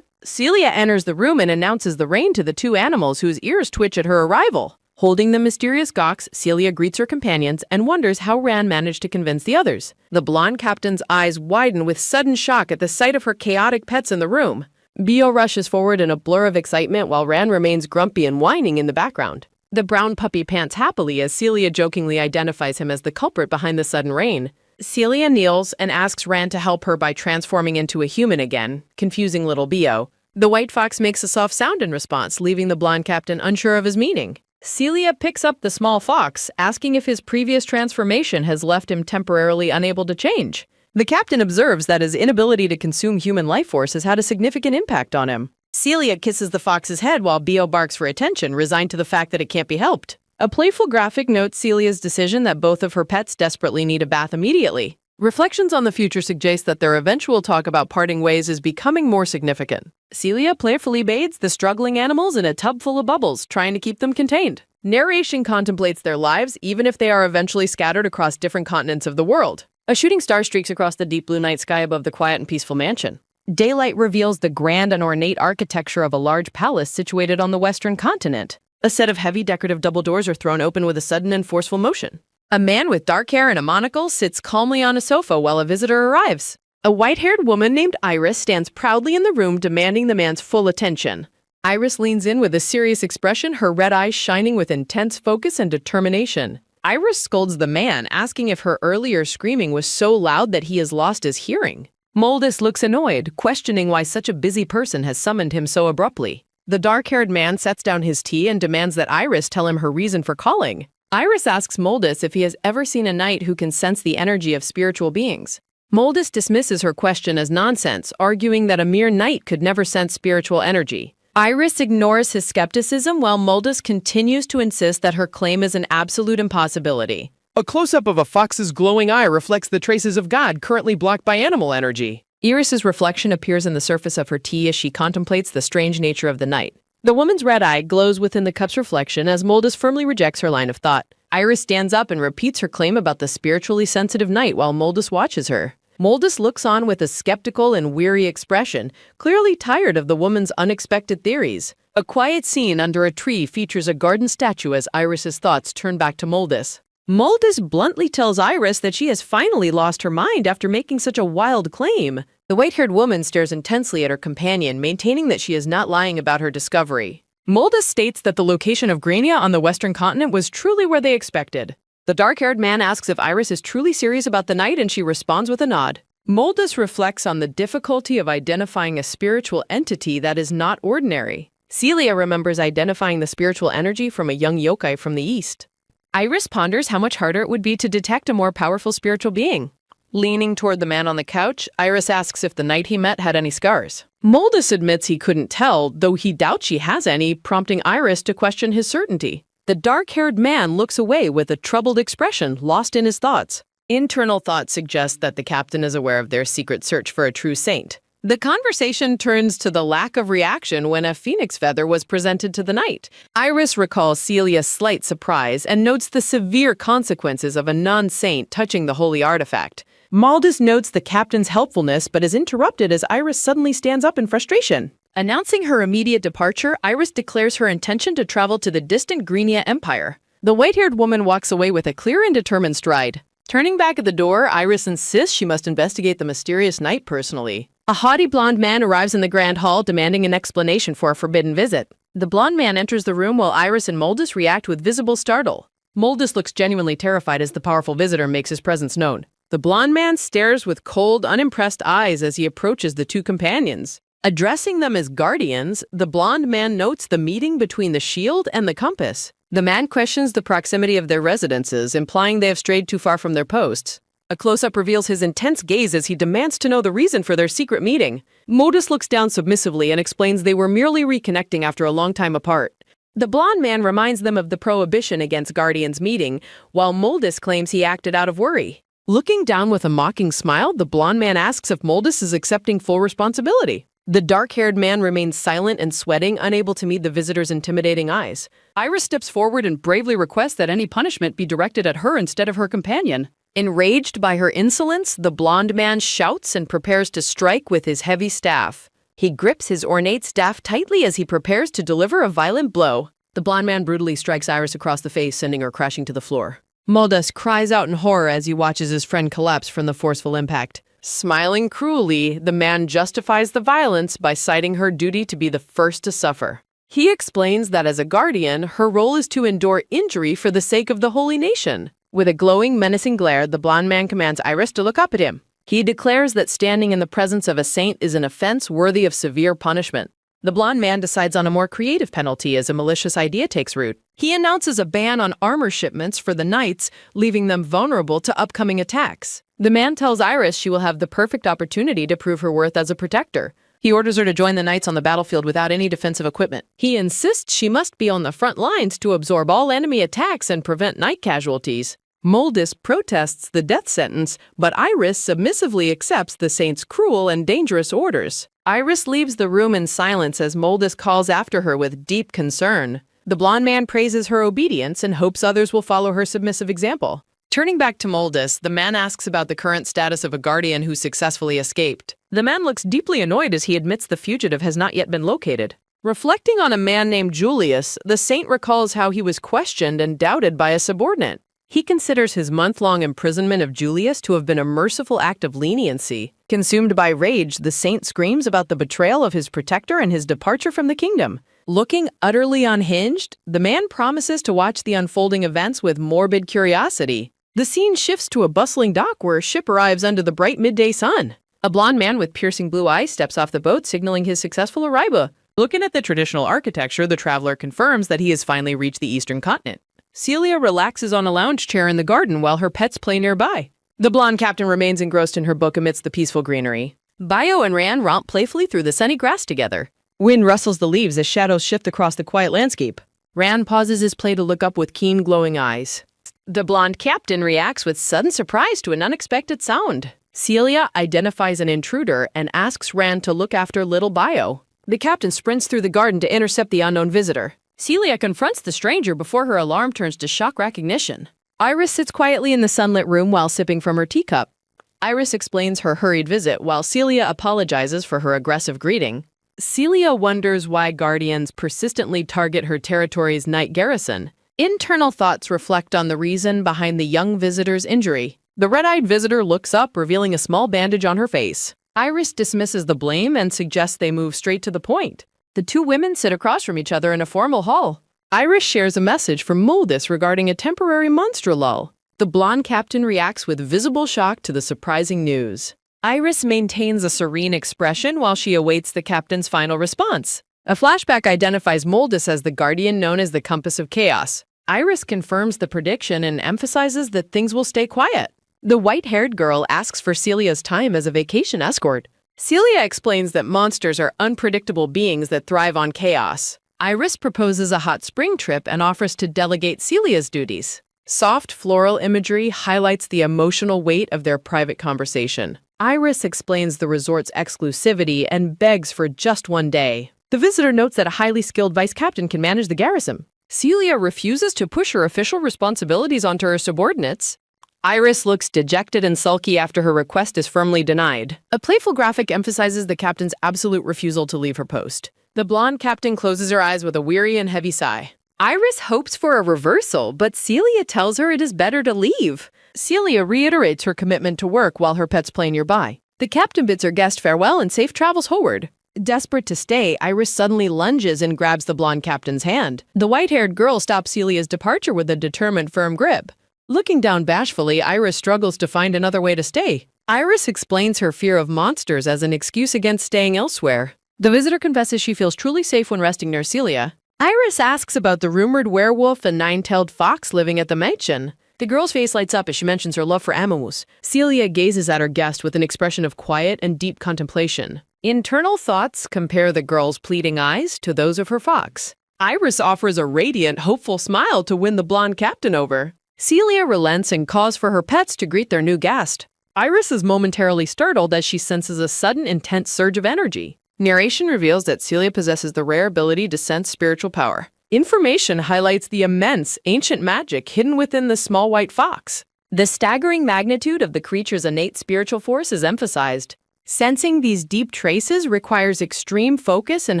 [SPEAKER 1] Celia enters the room and announces the reign to the two animals whose ears twitch at her arrival. Holding the mysterious gawks, Celia greets her companions and wonders how Ran managed to convince the others. The blonde captain's eyes widen with sudden shock at the sight of her chaotic pets in the room. Bio rushes forward in a blur of excitement while Ran remains grumpy and whining in the background. The brown puppy pants happily as Celia jokingly identifies him as the culprit behind the sudden rain. Celia kneels and asks Ran to help her by transforming into a human again, confusing little Bio. The white fox makes a soft sound in response, leaving the blonde captain unsure of his meaning. Celia picks up the small fox, asking if his previous transformation has left him temporarily unable to change. The captain observes that his inability to consume human life force has had a significant impact on him. Celia kisses the fox's head while Bio barks for attention, resigned to the fact that it can't be helped. A playful graphic notes Celia's decision that both of her pets desperately need a bath immediately. Reflections on the future suggest that their eventual talk about parting ways is becoming more significant. Celia playfully bathes the struggling animals in a tub full of bubbles, trying to keep them contained. Narration contemplates their lives, even if they are eventually scattered across different continents of the world. A shooting star streaks across the deep blue night sky above the quiet and peaceful mansion. Daylight reveals the grand and ornate architecture of a large palace situated on the western continent. A set of heavy decorative double doors are thrown open with a sudden and forceful motion. A man with dark hair and a monocle sits calmly on a sofa while a visitor arrives. A white-haired woman named Iris stands proudly in the room, demanding the man's full attention. Iris leans in with a serious expression, her red eyes shining with intense focus and determination. Iris scolds the man, asking if her earlier screaming was so loud that he has lost his hearing. Moldus looks annoyed, questioning why such a busy person has summoned him so abruptly. The dark-haired man sets down his tea and demands that Iris tell him her reason for calling. Iris asks Moldus if he has ever seen a knight who can sense the energy of spiritual beings. Moldus dismisses her question as nonsense, arguing that a mere knight could never sense spiritual energy. Iris ignores his skepticism while Moldus continues to insist that her claim is an absolute impossibility.
[SPEAKER 2] A close-up of a fox's glowing eye reflects the traces of God currently blocked by animal energy.
[SPEAKER 1] Iris's reflection appears in the surface of her tea as she contemplates the strange nature of the night. The woman's red eye glows within the cup's reflection as Moldus firmly rejects her line of thought. Iris stands up and repeats her claim about the spiritually sensitive night while Moldus watches her. Moldus looks on with a skeptical and weary expression, clearly tired of the woman's unexpected theories. A quiet scene under a tree features a garden statue as Iris's thoughts turn back to Moldus. Moldus bluntly tells Iris that she has finally lost her mind after making such a wild claim. The white-haired woman stares intensely at her companion, maintaining that she is not lying about her discovery. Moldus states that the location of Grania on the western continent was truly where they expected. The dark-haired man asks if Iris is truly serious about the night, and she responds with a nod. Moldus reflects on the difficulty of identifying a spiritual entity that is not ordinary. Celia remembers identifying the spiritual energy from a young yokai from the east. Iris ponders how much harder it would be to detect a more powerful spiritual being. Leaning toward the man on the couch, Iris asks if the knight he met had any scars. Moldus admits he couldn't tell, though he doubts she has any, prompting Iris to question his certainty. The dark-haired man looks away with a troubled expression, lost in his thoughts. Internal thoughts suggest that the captain is aware of their secret search for a true saint. The conversation turns to the lack of reaction when a phoenix feather was presented to the knight. Iris recalls Celia's slight surprise and notes the severe consequences of a non-saint touching the holy artifact. Moldus notes the captain's helpfulness but is interrupted as Iris suddenly stands up in frustration. Announcing her immediate departure, Iris declares her intention to travel to the distant Greenia Empire. The white-haired woman walks away with a clear and determined stride. Turning back at the door, Iris insists she must investigate the mysterious knight personally. A haughty blonde man arrives in the grand hall demanding an explanation for a forbidden visit. The blonde man enters the room while Iris and Moldus react with visible startle. Moldus looks genuinely terrified as the powerful visitor makes his presence known. The blonde man stares with cold, unimpressed eyes as he approaches the two companions. Addressing them as guardians, the blonde man notes the meeting between the shield and the compass. The man questions the proximity of their residences, implying they have strayed too far from their posts. A close-up reveals his intense gaze as he demands to know the reason for their secret meeting. Moldus looks down submissively and explains they were merely reconnecting after a long time apart. The blonde man reminds them of the prohibition against guardians meeting, while Moldus claims he acted out of worry. Looking down with a mocking smile, the blonde man asks if Moldus is accepting full responsibility. The dark-haired man remains silent and sweating, unable to meet the visitor's intimidating eyes. Iris steps forward and bravely requests that any punishment be directed at her instead of her companion. Enraged by her insolence, the blonde man shouts and prepares to strike with his heavy staff. He grips his ornate staff tightly as he prepares to deliver a violent blow. The blonde man brutally strikes Iris across the face, sending her crashing to the floor. Moldus cries out in horror as he watches his friend collapse from the forceful impact. Smiling cruelly, the man justifies the violence by citing her duty to be the first to suffer. He explains that as a guardian, her role is to endure injury for the sake of the holy nation. With a glowing, menacing glare, the blonde man commands Iris to look up at him. He declares that standing in the presence of a saint is an offense worthy of severe punishment. The blonde man decides on a more creative penalty as a malicious idea takes root. He announces a ban on armor shipments for the knights, leaving them vulnerable to upcoming attacks. The man tells Iris she will have the perfect opportunity to prove her worth as a protector. He orders her to join the knights on the battlefield without any defensive equipment. He insists she must be on the front lines to absorb all enemy attacks and prevent knight casualties. Moldus protests the death sentence, but Iris submissively accepts the saint's cruel and dangerous orders. Iris leaves the room in silence as Moldus calls after her with deep concern. The blonde man praises her obedience and hopes others will follow her submissive example. Turning back to Moldus, the man asks about the current status of a guardian who successfully escaped. The man looks deeply annoyed as he admits the fugitive has not yet been located. Reflecting on a man named Julius, the saint recalls how he was questioned and doubted by a subordinate. He considers his month-long imprisonment of Julius to have been a merciful act of leniency. Consumed by rage, the saint screams about the betrayal of his protector and his departure from the kingdom. Looking utterly unhinged, the man promises to watch the unfolding events with morbid curiosity. The scene shifts to a bustling dock where a ship arrives under the bright midday sun. A blond man with piercing blue eyes steps off the boat, signaling his successful arrival. Looking at the traditional architecture, the traveler confirms that he has finally reached the eastern continent. Celia relaxes on a lounge chair in the garden while her pets play nearby. The blonde captain remains engrossed in her book amidst the peaceful greenery. Bio and Rand romp playfully through the sunny grass together. Wind rustles the leaves as shadows shift across the quiet landscape. Rand pauses his play to look up with keen, glowing eyes. The blonde captain reacts with sudden surprise to an unexpected sound. Celia identifies an intruder and asks Rand to look after little Bio. The captain sprints through the garden to intercept the unknown visitor. Celia confronts the stranger before her alarm turns to shock recognition. Iris sits quietly in the sunlit room while sipping from her teacup. Iris explains her hurried visit while Celia apologizes for her aggressive greeting. Celia wonders why guardians persistently target her territory's knight garrison. Internal thoughts reflect on the reason behind the young visitor's injury. The red-eyed visitor looks up, revealing a small bandage on her face. Iris dismisses the blame and suggests they move straight to the point. The two women sit across from each other in a formal hall. Iris shares a message from Moldus regarding a temporary monster lull. The blonde captain reacts with visible shock to the surprising news. Iris maintains a serene expression while she awaits the captain's final response. A flashback identifies Moldus as the guardian known as the Compass of Chaos. Iris confirms the prediction and emphasizes that things will stay quiet. The white-haired girl asks for Celia's time as a vacation escort. Celia explains that monsters are unpredictable beings that thrive on chaos. Iris proposes a hot spring trip and offers to delegate Celia's duties. Soft floral imagery highlights the emotional weight of their private conversation. Iris explains the resort's exclusivity and begs for just one day. The visitor notes that a highly skilled vice captain can manage the garrison. Celia refuses to push her official responsibilities onto her subordinates. Iris looks dejected and sulky after her request is firmly denied. A playful graphic emphasizes the captain's absolute refusal to leave her post. The blonde captain closes her eyes with a weary and heavy sigh. Iris hopes for a reversal, but Celia tells her it is better to leave. Celia reiterates her commitment to work while her pets play nearby. The captain bids her guest farewell and safe travels homeward. Desperate to stay, Iris suddenly lunges and grabs the blonde captain's hand. The white-haired girl stops Celia's departure with a determined, firm grip. Looking down bashfully, Iris struggles to find another way to stay. Iris explains her fear of monsters as an excuse against staying elsewhere. The visitor confesses she feels truly safe when resting near Celia. Iris asks about the rumored werewolf and nine-tailed fox living at the mansion. The girl's face lights up as she mentions her love for animals. Celia gazes at her guest with an expression of quiet and deep contemplation. Internal thoughts compare the girl's pleading eyes to those of her fox. Iris offers a radiant, hopeful smile to win the blonde captain over. Celia relents and calls for her pets to greet their new guest. Iris is momentarily startled as she senses a sudden, intense surge of energy. Narration reveals that Celia possesses the rare ability to sense spiritual power. Information highlights the immense, ancient magic hidden within the small white fox. The staggering magnitude of the creature's innate spiritual force is emphasized. Sensing these deep traces requires extreme focus and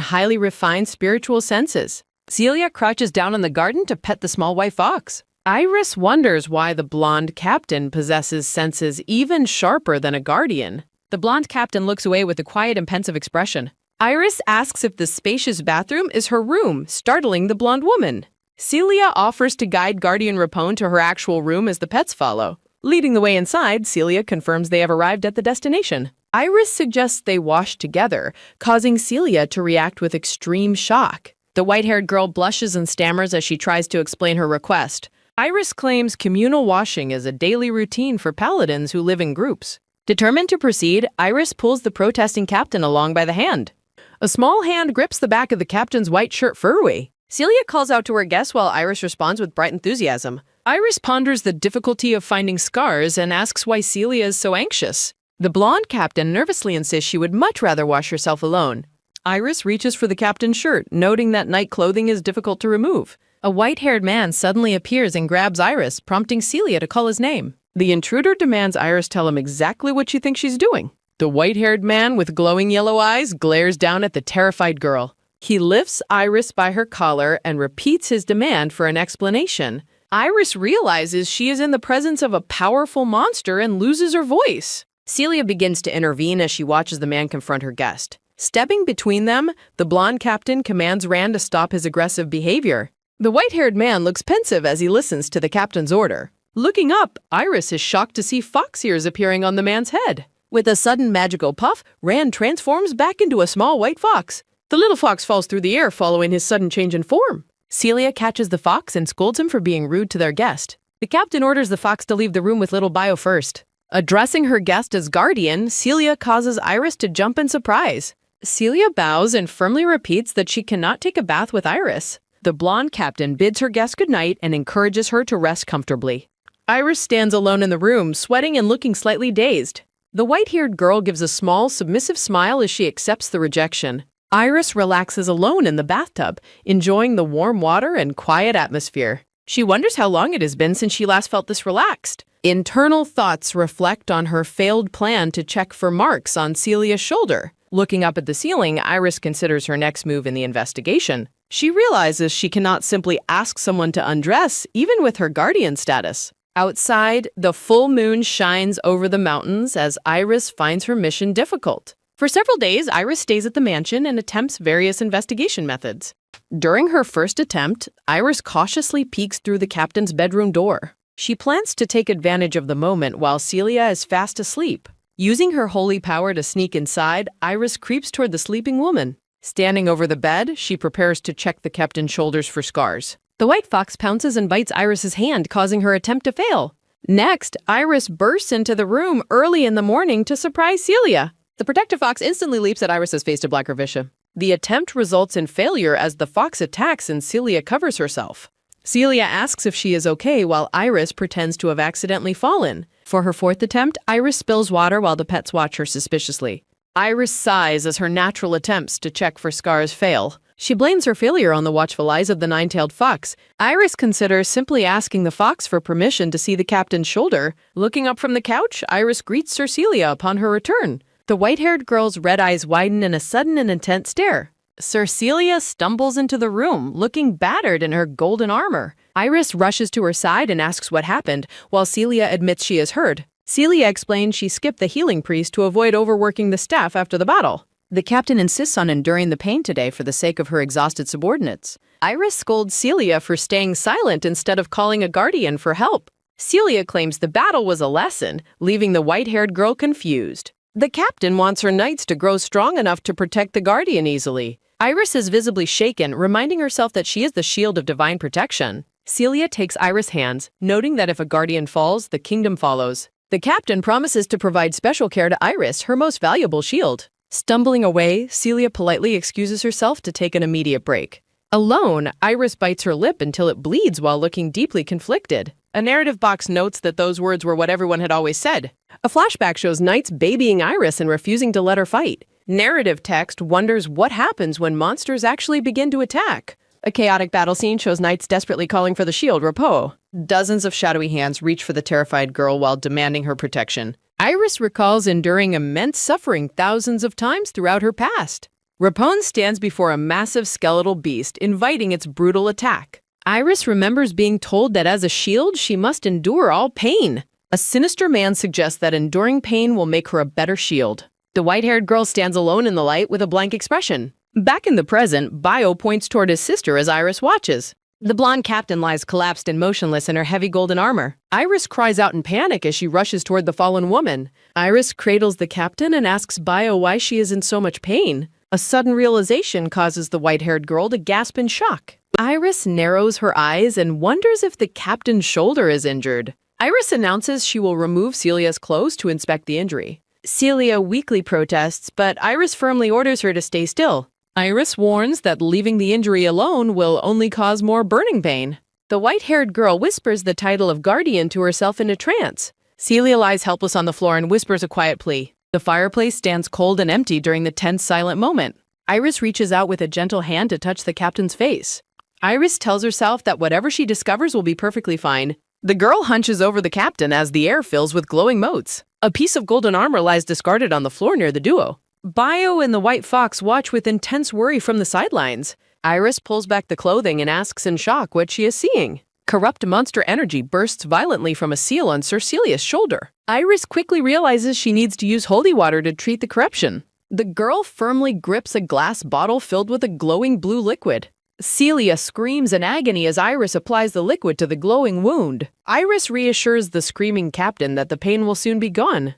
[SPEAKER 1] highly refined spiritual senses. Celia crouches down in the garden to pet the small white fox. Iris wonders why the blonde captain possesses senses even sharper than a guardian. The blonde captain looks away with a quiet and pensive expression. Iris asks if the spacious bathroom is her room, startling the blonde woman. Celia offers to guide Guardian Rapone to her actual room as the pets follow. Leading the way inside, Celia confirms they have arrived at the destination. Iris suggests they wash together, causing Celia to react with extreme shock. The white-haired girl blushes and stammers as she tries to explain her request. Iris claims communal washing is a daily routine for paladins who live in groups. Determined to proceed, Iris pulls the protesting captain along by the hand. A small hand grips the back of the captain's white shirt furroway. Celia calls out to her guest while Iris responds with bright enthusiasm. Iris ponders the difficulty of finding scars and asks why Celia is so anxious. The blonde captain nervously insists she would much rather wash herself alone. Iris reaches for the captain's shirt, noting that night clothing is difficult to remove. A white-haired man suddenly appears and grabs Iris, prompting Celia to call his name. The intruder demands Iris tell him exactly what she thinks she's doing. The white-haired man with glowing yellow eyes glares down at the terrified girl. He lifts Iris by her collar and repeats his demand for an explanation. Iris realizes she is in the presence of a powerful monster and loses her voice. Celia begins to intervene as she watches the man confront her guest. Stepping between them, the blonde captain commands Rand to stop his aggressive behavior. The white-haired man looks pensive as he listens to the captain's order. Looking up, Iris is shocked to see fox ears appearing on the man's head. With a sudden magical puff, Rand transforms back into a small white fox. The little fox falls through the air following his sudden change in form. Celia catches the fox and scolds him for being rude to their guest. The captain orders the fox to leave the room with little Bio first. Addressing her guest as guardian, Celia causes Iris to jump in surprise. Celia bows and firmly repeats that she cannot take a bath with Iris. The blonde captain bids her guest goodnight and encourages her to rest comfortably. Iris stands alone in the room, sweating and looking slightly dazed. The white-haired girl gives a small, submissive smile as she accepts the rejection. Iris relaxes alone in the bathtub, enjoying the warm water and quiet atmosphere. She wonders how long it has been since she last felt this relaxed. Internal thoughts reflect on her failed plan to check for marks on Celia's shoulder. Looking up at the ceiling, Iris considers her next move in the investigation. She realizes she cannot simply ask someone to undress, even with her guardian status. Outside, the full moon shines over the mountains as Iris finds her mission difficult. For several days, Iris stays at the mansion and attempts various investigation methods. During her first attempt, Iris cautiously peeks through the captain's bedroom door. She plans to take advantage of the moment while Celia is fast asleep. Using her holy power to sneak inside, Iris creeps toward the sleeping woman. Standing over the bed, she prepares to check the captain's shoulders for scars. The white fox pounces and bites Iris's hand, causing her attempt to fail. Next, Iris bursts into the room early in the morning to surprise Celia. The protective fox instantly leaps at Iris's face to block her vision. The attempt results in failure as the fox attacks and Celia covers herself. Celia asks if she is okay while Iris pretends to have accidentally fallen. For her fourth attempt, Iris spills water while the pets watch her suspiciously. Iris sighs as her natural attempts to check for scars fail. She blames her failure on the watchful eyes of the nine-tailed fox. Iris considers simply asking the fox for permission to see the captain's shoulder. Looking up from the couch, Iris greets Sir Celia upon her return. The white-haired girl's red eyes widen in a sudden and intense stare. Sir Celia stumbles into the room, looking battered in her golden armor. Iris rushes to her side and asks what happened, while Celia admits she is hurt. Celia explains she skipped the healing priest to avoid overworking the staff after the battle. The captain insists on enduring the pain today for the sake of her exhausted subordinates. Iris scolds Celia for staying silent instead of calling a guardian for help. Celia claims the battle was a lesson, leaving the white-haired girl confused. The captain wants her knights to grow strong enough to protect the guardian easily. Iris is visibly shaken, reminding herself that she is the shield of divine protection. Celia takes Iris' hands, noting that if a guardian falls, the kingdom follows. The captain promises to provide special care to Iris, her most valuable shield. Stumbling away, Celia politely excuses herself to take an immediate break. Alone, Iris bites her lip until it bleeds while looking deeply conflicted. A narrative box notes that those words were what everyone had always said. A flashback shows knights babying Iris and refusing to let her fight. Narrative text wonders what happens when monsters actually begin to attack. A chaotic battle scene shows knights desperately calling for the shield, Repos. Dozens of shadowy hands reach for the terrified girl while demanding her protection. Iris recalls enduring immense suffering thousands of times throughout her past. Rapone stands before a massive skeletal beast, inviting its brutal attack. Iris remembers being told that as a shield, she must endure all pain. A sinister man suggests that enduring pain will make her a better shield. The white-haired girl stands alone in the light with a blank expression. Back in the present, Bio points toward his sister as Iris watches. The blonde captain lies collapsed and motionless in her heavy golden armor. Iris cries out in panic as she rushes toward the fallen woman. Iris cradles the captain and asks Bio why she is in so much pain. A sudden realization causes the white-haired girl to gasp in shock. Iris narrows her eyes and wonders if the captain's shoulder is injured. Iris announces she will remove Celia's clothes to inspect the injury. Celia weakly protests, but Iris firmly orders her to stay still. Iris warns that leaving the injury alone will only cause more burning pain. The white-haired girl whispers the title of guardian to herself in a trance. Celia lies helpless on the floor and whispers a quiet plea. The fireplace stands cold and empty during the tense, silent moment. Iris reaches out with a gentle hand to touch the captain's face. Iris tells herself that whatever she discovers will be perfectly fine. The girl hunches over the captain as the air fills with glowing motes. A piece of golden armor lies discarded on the floor near the duo. Bio and the white fox watch with intense worry from the sidelines. Iris pulls back the clothing and asks in shock what she is seeing. Corrupt monster energy bursts violently from a seal on Sir Celia's shoulder. Iris quickly realizes she needs to use holy water to treat the corruption. The girl firmly grips a glass bottle filled with a glowing blue liquid. Celia screams in agony as Iris applies the liquid to the glowing wound. Iris reassures the screaming captain that the pain will soon be gone.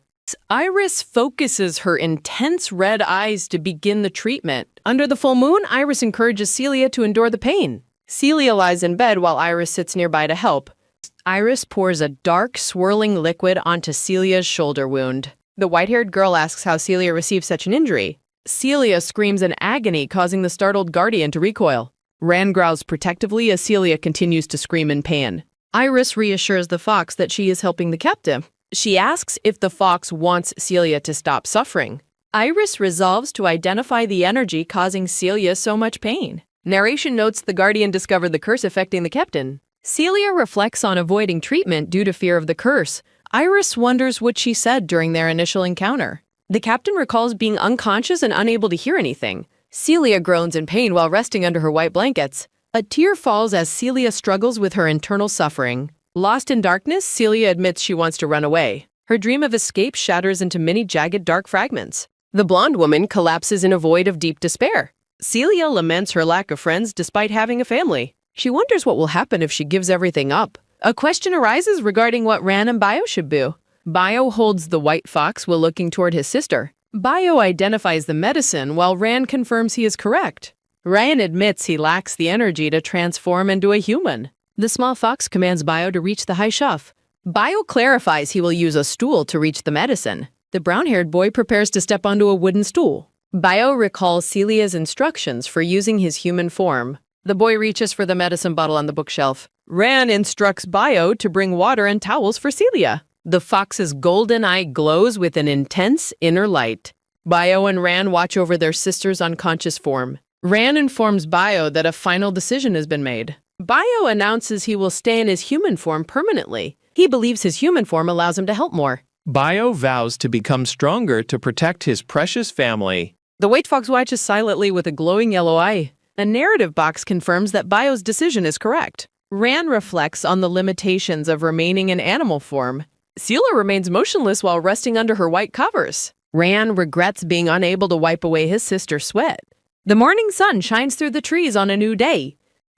[SPEAKER 1] Iris focuses her intense red eyes to begin the treatment. Under the full moon, Iris encourages Celia to endure the pain. Celia lies in bed while Iris sits nearby to help. Iris pours a dark, swirling liquid onto Celia's shoulder wound. The white-haired girl asks how Celia received such an injury. Celia screams in agony, causing the startled guardian to recoil. Rand growls protectively as Celia continues to scream in pain. Iris reassures the fox that she is helping the captive. She asks if the fox wants Celia to stop suffering. Iris resolves to identify the energy causing Celia so much pain. Narration notes the guardian discovered the curse affecting the captain. Celia reflects on avoiding treatment due to fear of the curse. Iris wonders what she said during their initial encounter. The captain recalls being unconscious and unable to hear anything. Celia groans in pain while resting under her white blankets. A tear falls as Celia struggles with her internal suffering. Lost in darkness, Celia admits she wants to run away. Her dream of escape shatters into many jagged, dark fragments. The blonde woman collapses in a void of deep despair. Celia laments her lack of friends despite having a family. She wonders what will happen if she gives everything up. A question arises regarding what Ran and Bio should do. Bio holds the white fox while looking toward his sister. Bio identifies the medicine while Ran confirms he is correct. Ran admits he lacks the energy to transform into a human. The small fox commands Bio to reach the high shelf. Bio clarifies he will use a stool to reach the medicine. The brown-haired boy prepares to step onto a wooden stool. Bio recalls Celia's instructions for using his human form. The boy reaches for the medicine bottle on the bookshelf. Ran instructs Bio to bring water and towels for Celia. The fox's golden eye glows with an intense inner light. Bio and Ran watch over their sister's unconscious form. Ran informs Bio that a final decision has been made. Bio announces he will stay in his human form permanently. He believes his human form allows him to help more.
[SPEAKER 2] Bio vows to become stronger to protect his precious family.
[SPEAKER 1] The white fox watches silently with a glowing yellow eye. A narrative box confirms that Bio's decision is correct. Ran reflects on the limitations of remaining in animal form. Celia remains motionless while resting under her white covers. Ran regrets being unable to wipe away his sister's sweat. The morning sun shines through the trees on a new day.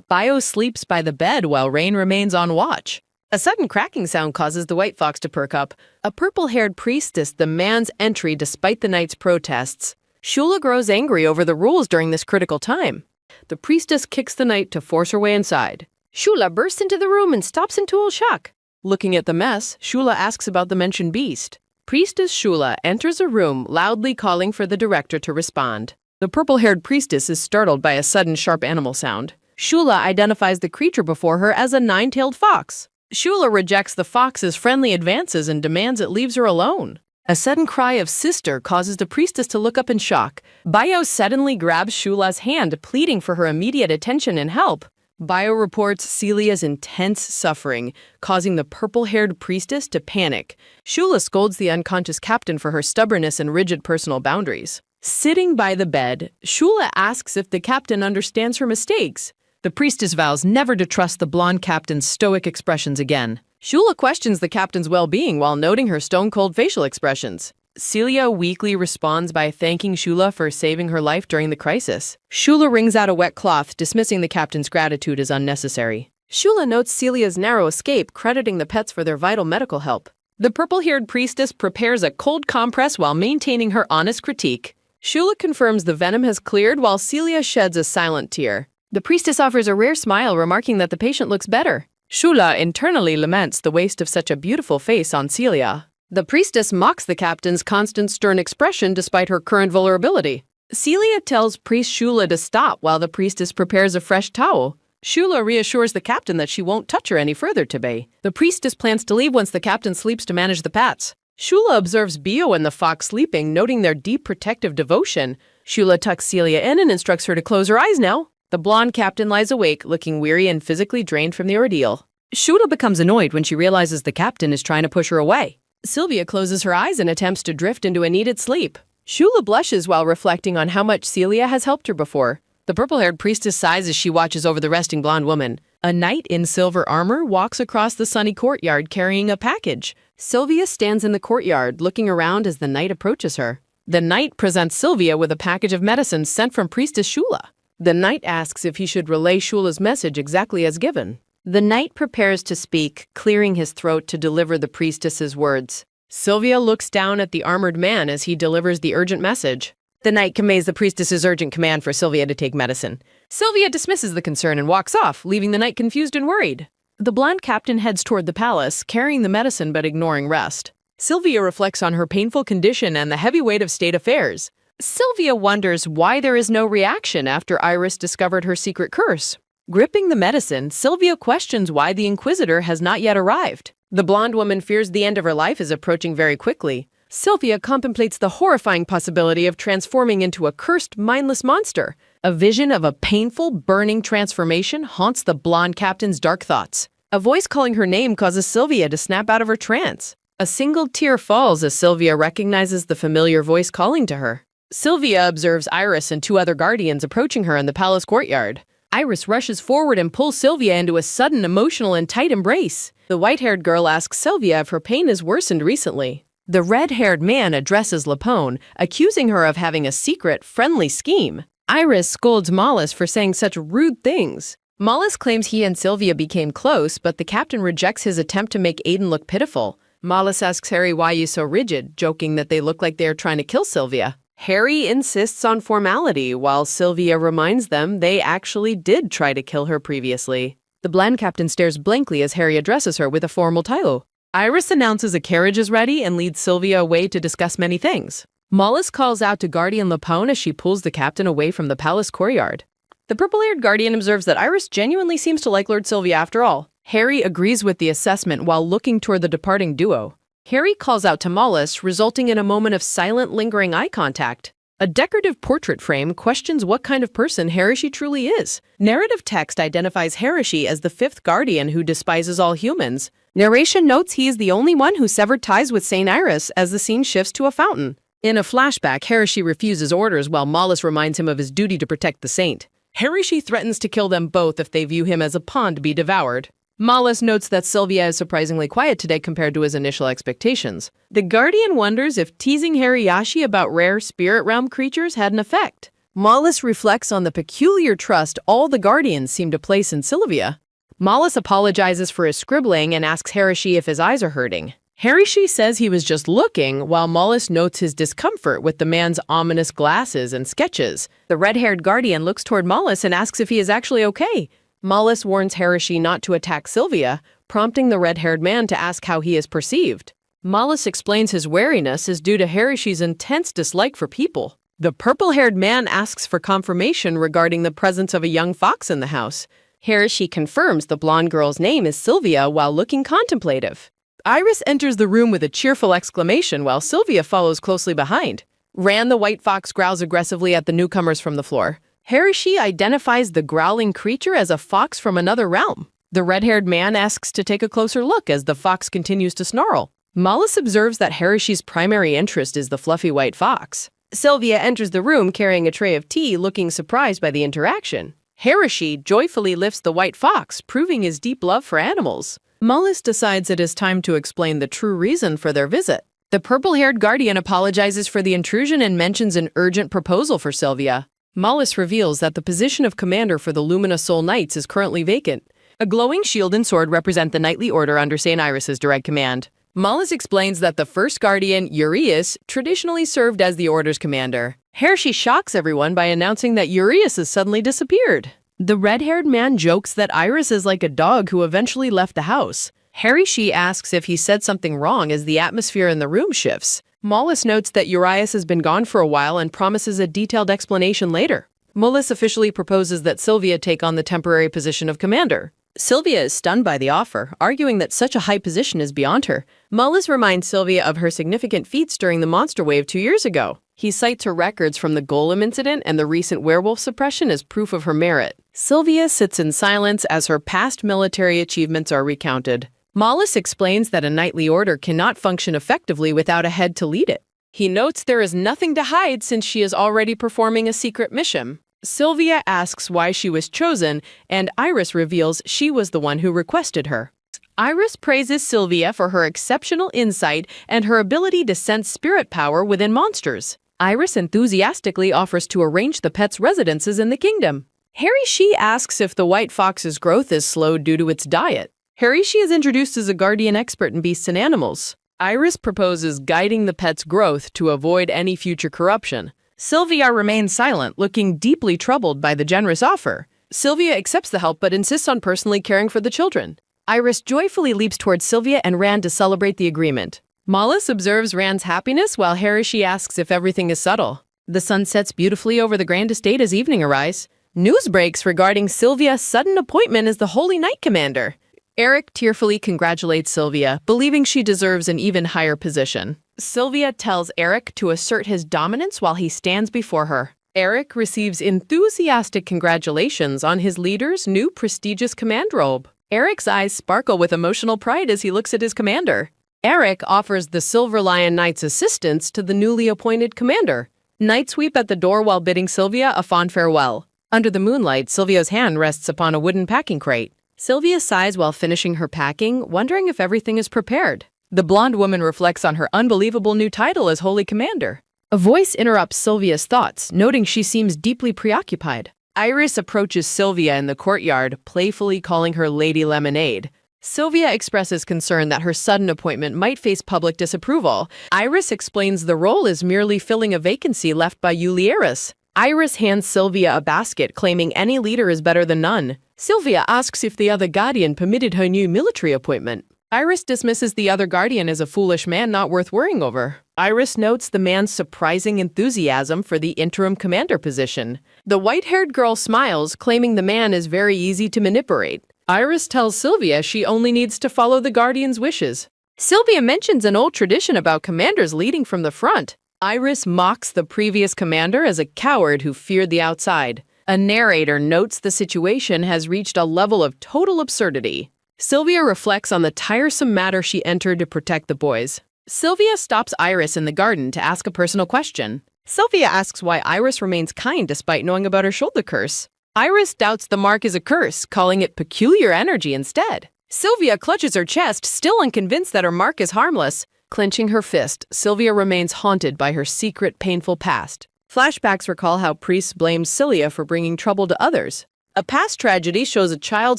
[SPEAKER 1] Bio sleeps by the bed while Rain remains on watch. A sudden cracking sound causes the white fox to perk up. A purple-haired priestess demands entry despite the knight's protests. Shula grows angry over the rules during this critical time. The priestess kicks the knight to force her way inside. Shula bursts into the room and stops in total shock. Looking at the mess, Shula asks about the mentioned beast. Priestess Shula enters a room, loudly calling for the director to respond. The purple-haired priestess is startled by a sudden sharp animal sound. Shula identifies the creature before her as a nine-tailed fox. Shula rejects the fox's friendly advances and demands it leaves her alone. A sudden cry of sister causes the priestess to look up in shock. Bio suddenly grabs Shula's hand, pleading for her immediate attention and help. Bio reports Celia's intense suffering, causing the purple-haired priestess to panic. Shula scolds the unconscious captain for her stubbornness and rigid personal boundaries. Sitting by the bed, Shula asks if the captain understands her mistakes. The priestess vows never to trust the blonde captain's stoic expressions again. Shula questions the captain's well-being while noting her stone-cold facial expressions. Celia weakly responds by thanking Shula for saving her life during the crisis. Shula wrings out a wet cloth, dismissing the captain's gratitude as unnecessary. Shula notes Celia's narrow escape, crediting the pets for their vital medical help. The purple-haired priestess prepares a cold compress while maintaining her honest critique. Shula confirms the venom has cleared while Celia sheds a silent tear. The priestess offers a rare smile, remarking that the patient looks better. Shula internally laments the waste of such a beautiful face on Celia. The priestess mocks the captain's constant stern expression despite her current vulnerability. Celia tells Priest Shula to stop while the priestess prepares a fresh towel. Shula reassures the captain that she won't touch her any further today. The priestess plans to leave once the captain sleeps to manage the pets. Shula observes Bio and the fox sleeping, noting their deep protective devotion. Shula tucks Celia in and instructs her to close her eyes now. The blonde captain lies awake, looking weary and physically drained from the ordeal. Shula becomes annoyed when she realizes the captain is trying to push her away. Sylvia closes her eyes and attempts to drift into a needed sleep. Shula blushes while reflecting on how much Celia has helped her before. The purple-haired priestess sighs as she watches over the resting blonde woman. A knight in silver armor walks across the sunny courtyard carrying a package. Sylvia stands in the courtyard, looking around as the knight approaches her. The knight presents Sylvia with a package of medicines sent from Priestess Shula. The knight asks if he should relay Shula's message exactly as given. The knight prepares to speak, clearing his throat to deliver the priestess's words. Sylvia looks down at the armored man as he delivers the urgent message. The knight conveys the priestess's urgent command for Sylvia to take medicine. Sylvia dismisses the concern and walks off, leaving the knight confused and worried. The blonde captain heads toward the palace, carrying the medicine but ignoring rest. Sylvia reflects on her painful condition and the heavy weight of state affairs. Sylvia wonders why there is no reaction after Iris discovered her secret curse. Gripping the medicine, Sylvia questions why the Inquisitor has not yet arrived. The blonde woman fears the end of her life is approaching very quickly. Sylvia contemplates the horrifying possibility of transforming into a cursed, mindless monster. A vision of a painful, burning transformation haunts the blonde captain's dark thoughts. A voice calling her name causes Sylvia to snap out of her trance. A single tear falls as Sylvia recognizes the familiar voice calling to her. Sylvia observes Iris and two other guardians approaching her in the palace courtyard. Iris rushes forward and pulls Sylvia into a sudden emotional and tight embrace. The white-haired girl asks Sylvia if her pain has worsened recently. The red-haired man addresses Lapone, accusing her of having a secret, friendly scheme. Iris scolds Mollis for saying such rude things. Mollis claims he and Sylvia became close, but the captain rejects his attempt to make Aiden look pitiful. Mollis asks Harry why he's so rigid, joking that they look like they are trying to kill Sylvia. Harry insists on formality, while Sylvia reminds them they actually did try to kill her previously. The blonde captain stares blankly as Harry addresses her with a formal title. Iris announces a carriage is ready and leads Sylvia away to discuss many things. Mollis calls out to Guardian Lapone as she pulls the captain away from the palace courtyard. The purple-haired Guardian observes that Iris genuinely seems to like Lord Sylvia after all. Harry agrees with the assessment while looking toward the departing duo. Harry calls out to Mollis, resulting in a moment of silent, lingering eye contact. A decorative portrait frame questions what kind of person Harishi truly is. Narrative text identifies Harishi as the fifth guardian who despises all humans. Narration notes he is the only one who severed ties with St. Iris as the scene shifts to a fountain. In a flashback, Harishi refuses orders while Mollis reminds him of his duty to protect the saint. Harishi threatens to kill them both if they view him as a pawn to be devoured. Mollis notes that Sylvia is surprisingly quiet today compared to his initial expectations. The Guardian wonders if teasing Hariyashi about rare spirit realm creatures had an effect. Mollis reflects on the peculiar trust all the Guardians seem to place in Sylvia. Mollis apologizes for his scribbling and asks Harishi if his eyes are hurting. Harishi says he was just looking, while Mollis notes his discomfort with the man's ominous glasses and sketches. The red-haired Guardian looks toward Mollis and asks if he is actually okay. Mollis warns Harishi not to attack Sylvia, prompting the red-haired man to ask how he is perceived. Mollis explains his wariness is due to Harishi's intense dislike for people. The purple-haired man asks for confirmation regarding the presence of a young fox in the house. Harishi confirms the blonde girl's name is Sylvia while looking contemplative. Iris enters the room with a cheerful exclamation while Sylvia follows closely behind. Ran the white fox growls aggressively at the newcomers from the floor. Harishi identifies the growling creature as a fox from another realm. The red-haired man asks to take a closer look as the fox continues to snarl. Mollis observes that Harishi's primary interest is the fluffy white fox. Sylvia enters the room carrying a tray of tea, looking surprised by the interaction. Harishi joyfully lifts the white fox, proving his deep love for animals. Mollis decides it is time to explain the true reason for their visit. The purple-haired Guardian apologizes for the intrusion and mentions an urgent proposal for Sylvia. Mollis reveals that the position of commander for the Lumina Soul Knights is currently vacant. A glowing shield and sword represent the knightly order under St. Iris's direct command. Mollis explains that the first guardian, Urias, traditionally served as the order's commander. Harishi shocks everyone by announcing that Urias has suddenly disappeared. The red-haired man jokes that Iris is like a dog who eventually left the house. Harishi asks if he said something wrong as the atmosphere in the room shifts. Mollis notes that Urias has been gone for a while and promises a detailed explanation later. Mollis officially proposes that Sylvia take on the temporary position of commander. Sylvia is stunned by the offer, arguing that such a high position is beyond her. Mollis reminds Sylvia of her significant feats during the monster wave 2 years ago. He cites her records from the Golem incident and the recent werewolf suppression as proof of her merit. Sylvia sits in silence as her past military achievements are recounted. Mollis explains that a knightly order cannot function effectively without a head to lead it. He notes there is nothing to hide since she is already performing a secret mission. Sylvia asks why she was chosen, and Iris reveals she was the one who requested her. Iris praises Sylvia for her exceptional insight and her ability to sense spirit power within monsters. Iris enthusiastically offers to arrange the pet's residences in the kingdom. Harishi asks if the white fox's growth is slowed due to its diet. Harishi is introduced as a guardian expert in beasts and animals. Iris proposes guiding the pet's growth to avoid any future corruption. Sylvia remains silent, looking deeply troubled by the generous offer. Sylvia accepts the help but insists on personally caring for the children. Iris joyfully leaps towards Sylvia and Rand to celebrate the agreement. Mollis observes Rand's happiness while Harishi asks if everything is subtle. The sun sets beautifully over the grand estate as evening arrives. News breaks regarding Sylvia's sudden appointment as the Holy Knight Commander. Eric tearfully congratulates Sylvia, believing she deserves an even higher position. Sylvia tells Eric to assert his dominance while he stands before her. Eric receives enthusiastic congratulations on his leader's new prestigious command robe. Eric's eyes sparkle with emotional pride as he looks at his commander. Eric offers the Silver Lion Knights assistance to the newly appointed commander. Knights weep at the door while bidding Sylvia a fond farewell. Under the moonlight, Sylvia's hand rests upon a wooden packing crate. Sylvia sighs while finishing her packing, wondering if everything is prepared. The blonde woman reflects on her unbelievable new title as Holy Commander. A voice interrupts Sylvia's thoughts, noting she seems deeply preoccupied. Iris approaches Sylvia in the courtyard, playfully calling her Lady Lemonade. Sylvia expresses concern that her sudden appointment might face public disapproval. Iris explains the role is merely filling a vacancy left by Ulieris. Iris hands Sylvia a basket, claiming any leader is better than none. Sylvia asks if the other guardian permitted her new military appointment. Iris dismisses the other guardian as a foolish man not worth worrying over. Iris notes the man's surprising enthusiasm for the interim commander position. The white-haired girl smiles, claiming the man is very easy to manipulate. Iris tells Sylvia she only needs to follow the guardian's wishes. Sylvia mentions an old tradition about commanders leading from the front. Iris mocks the previous commander as a coward who feared the outside. A narrator notes the situation has reached a level of total absurdity. Sylvia reflects on the tiresome matter she entered to protect the boys. Sylvia stops Iris in the garden to ask a personal question. Sylvia asks why Iris remains kind despite knowing about her shoulder curse. Iris doubts the mark is a curse, calling it peculiar energy instead. Sylvia clutches her chest, still unconvinced that her mark is harmless. Clenching her fist, Sylvia remains haunted by her secret, painful past. Flashbacks recall how priests blamed Sylvia for bringing trouble to others. A past tragedy shows a child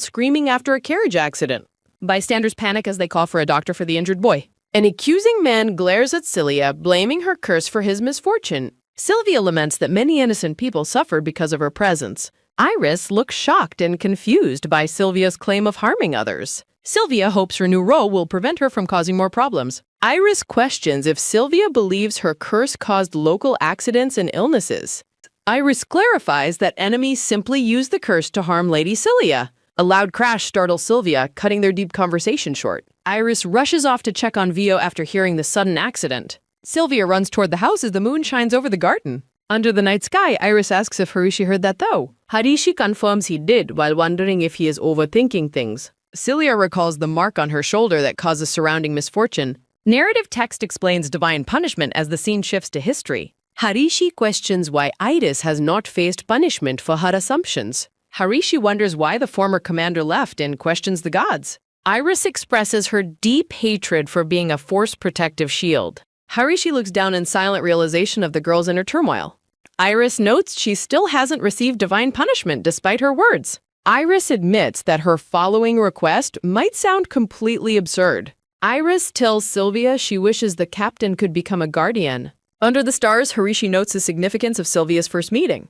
[SPEAKER 1] screaming after a carriage accident. Bystanders panic as they call for a doctor for the injured boy. An accusing man glares at Sylvia, blaming her curse for his misfortune. Sylvia laments that many innocent people suffered because of her presence. Iris looks shocked and confused by Sylvia's claim of harming others. Sylvia hopes her new role will prevent her from causing more problems. Iris questions if Sylvia believes her curse caused local accidents and illnesses. Iris clarifies that enemies simply use the curse to harm Lady Sylvia. A loud crash startles Sylvia, cutting their deep conversation short. Iris rushes off to check on Vio after hearing the sudden accident. Sylvia runs toward the house as the moon shines over the garden. Under the night sky, Iris asks if Harishi heard that though. Harishi confirms he did while wondering if he is overthinking things. Sylvia recalls the mark on her shoulder that causes surrounding misfortune. Narrative text explains divine punishment as the scene shifts to history. Harishi questions why Iris has not faced punishment for her assumptions. Harishi wonders why the former commander left and questions the gods. Iris expresses her deep hatred for being a force protective shield. Harishi looks down in silent realization of the girl's inner turmoil. Iris notes she still hasn't received divine punishment despite her words. Iris admits that her following request might sound completely absurd. Iris tells Sylvia she wishes the captain could become a guardian. Under the stars, Harishi notes the significance of Sylvia's first meeting.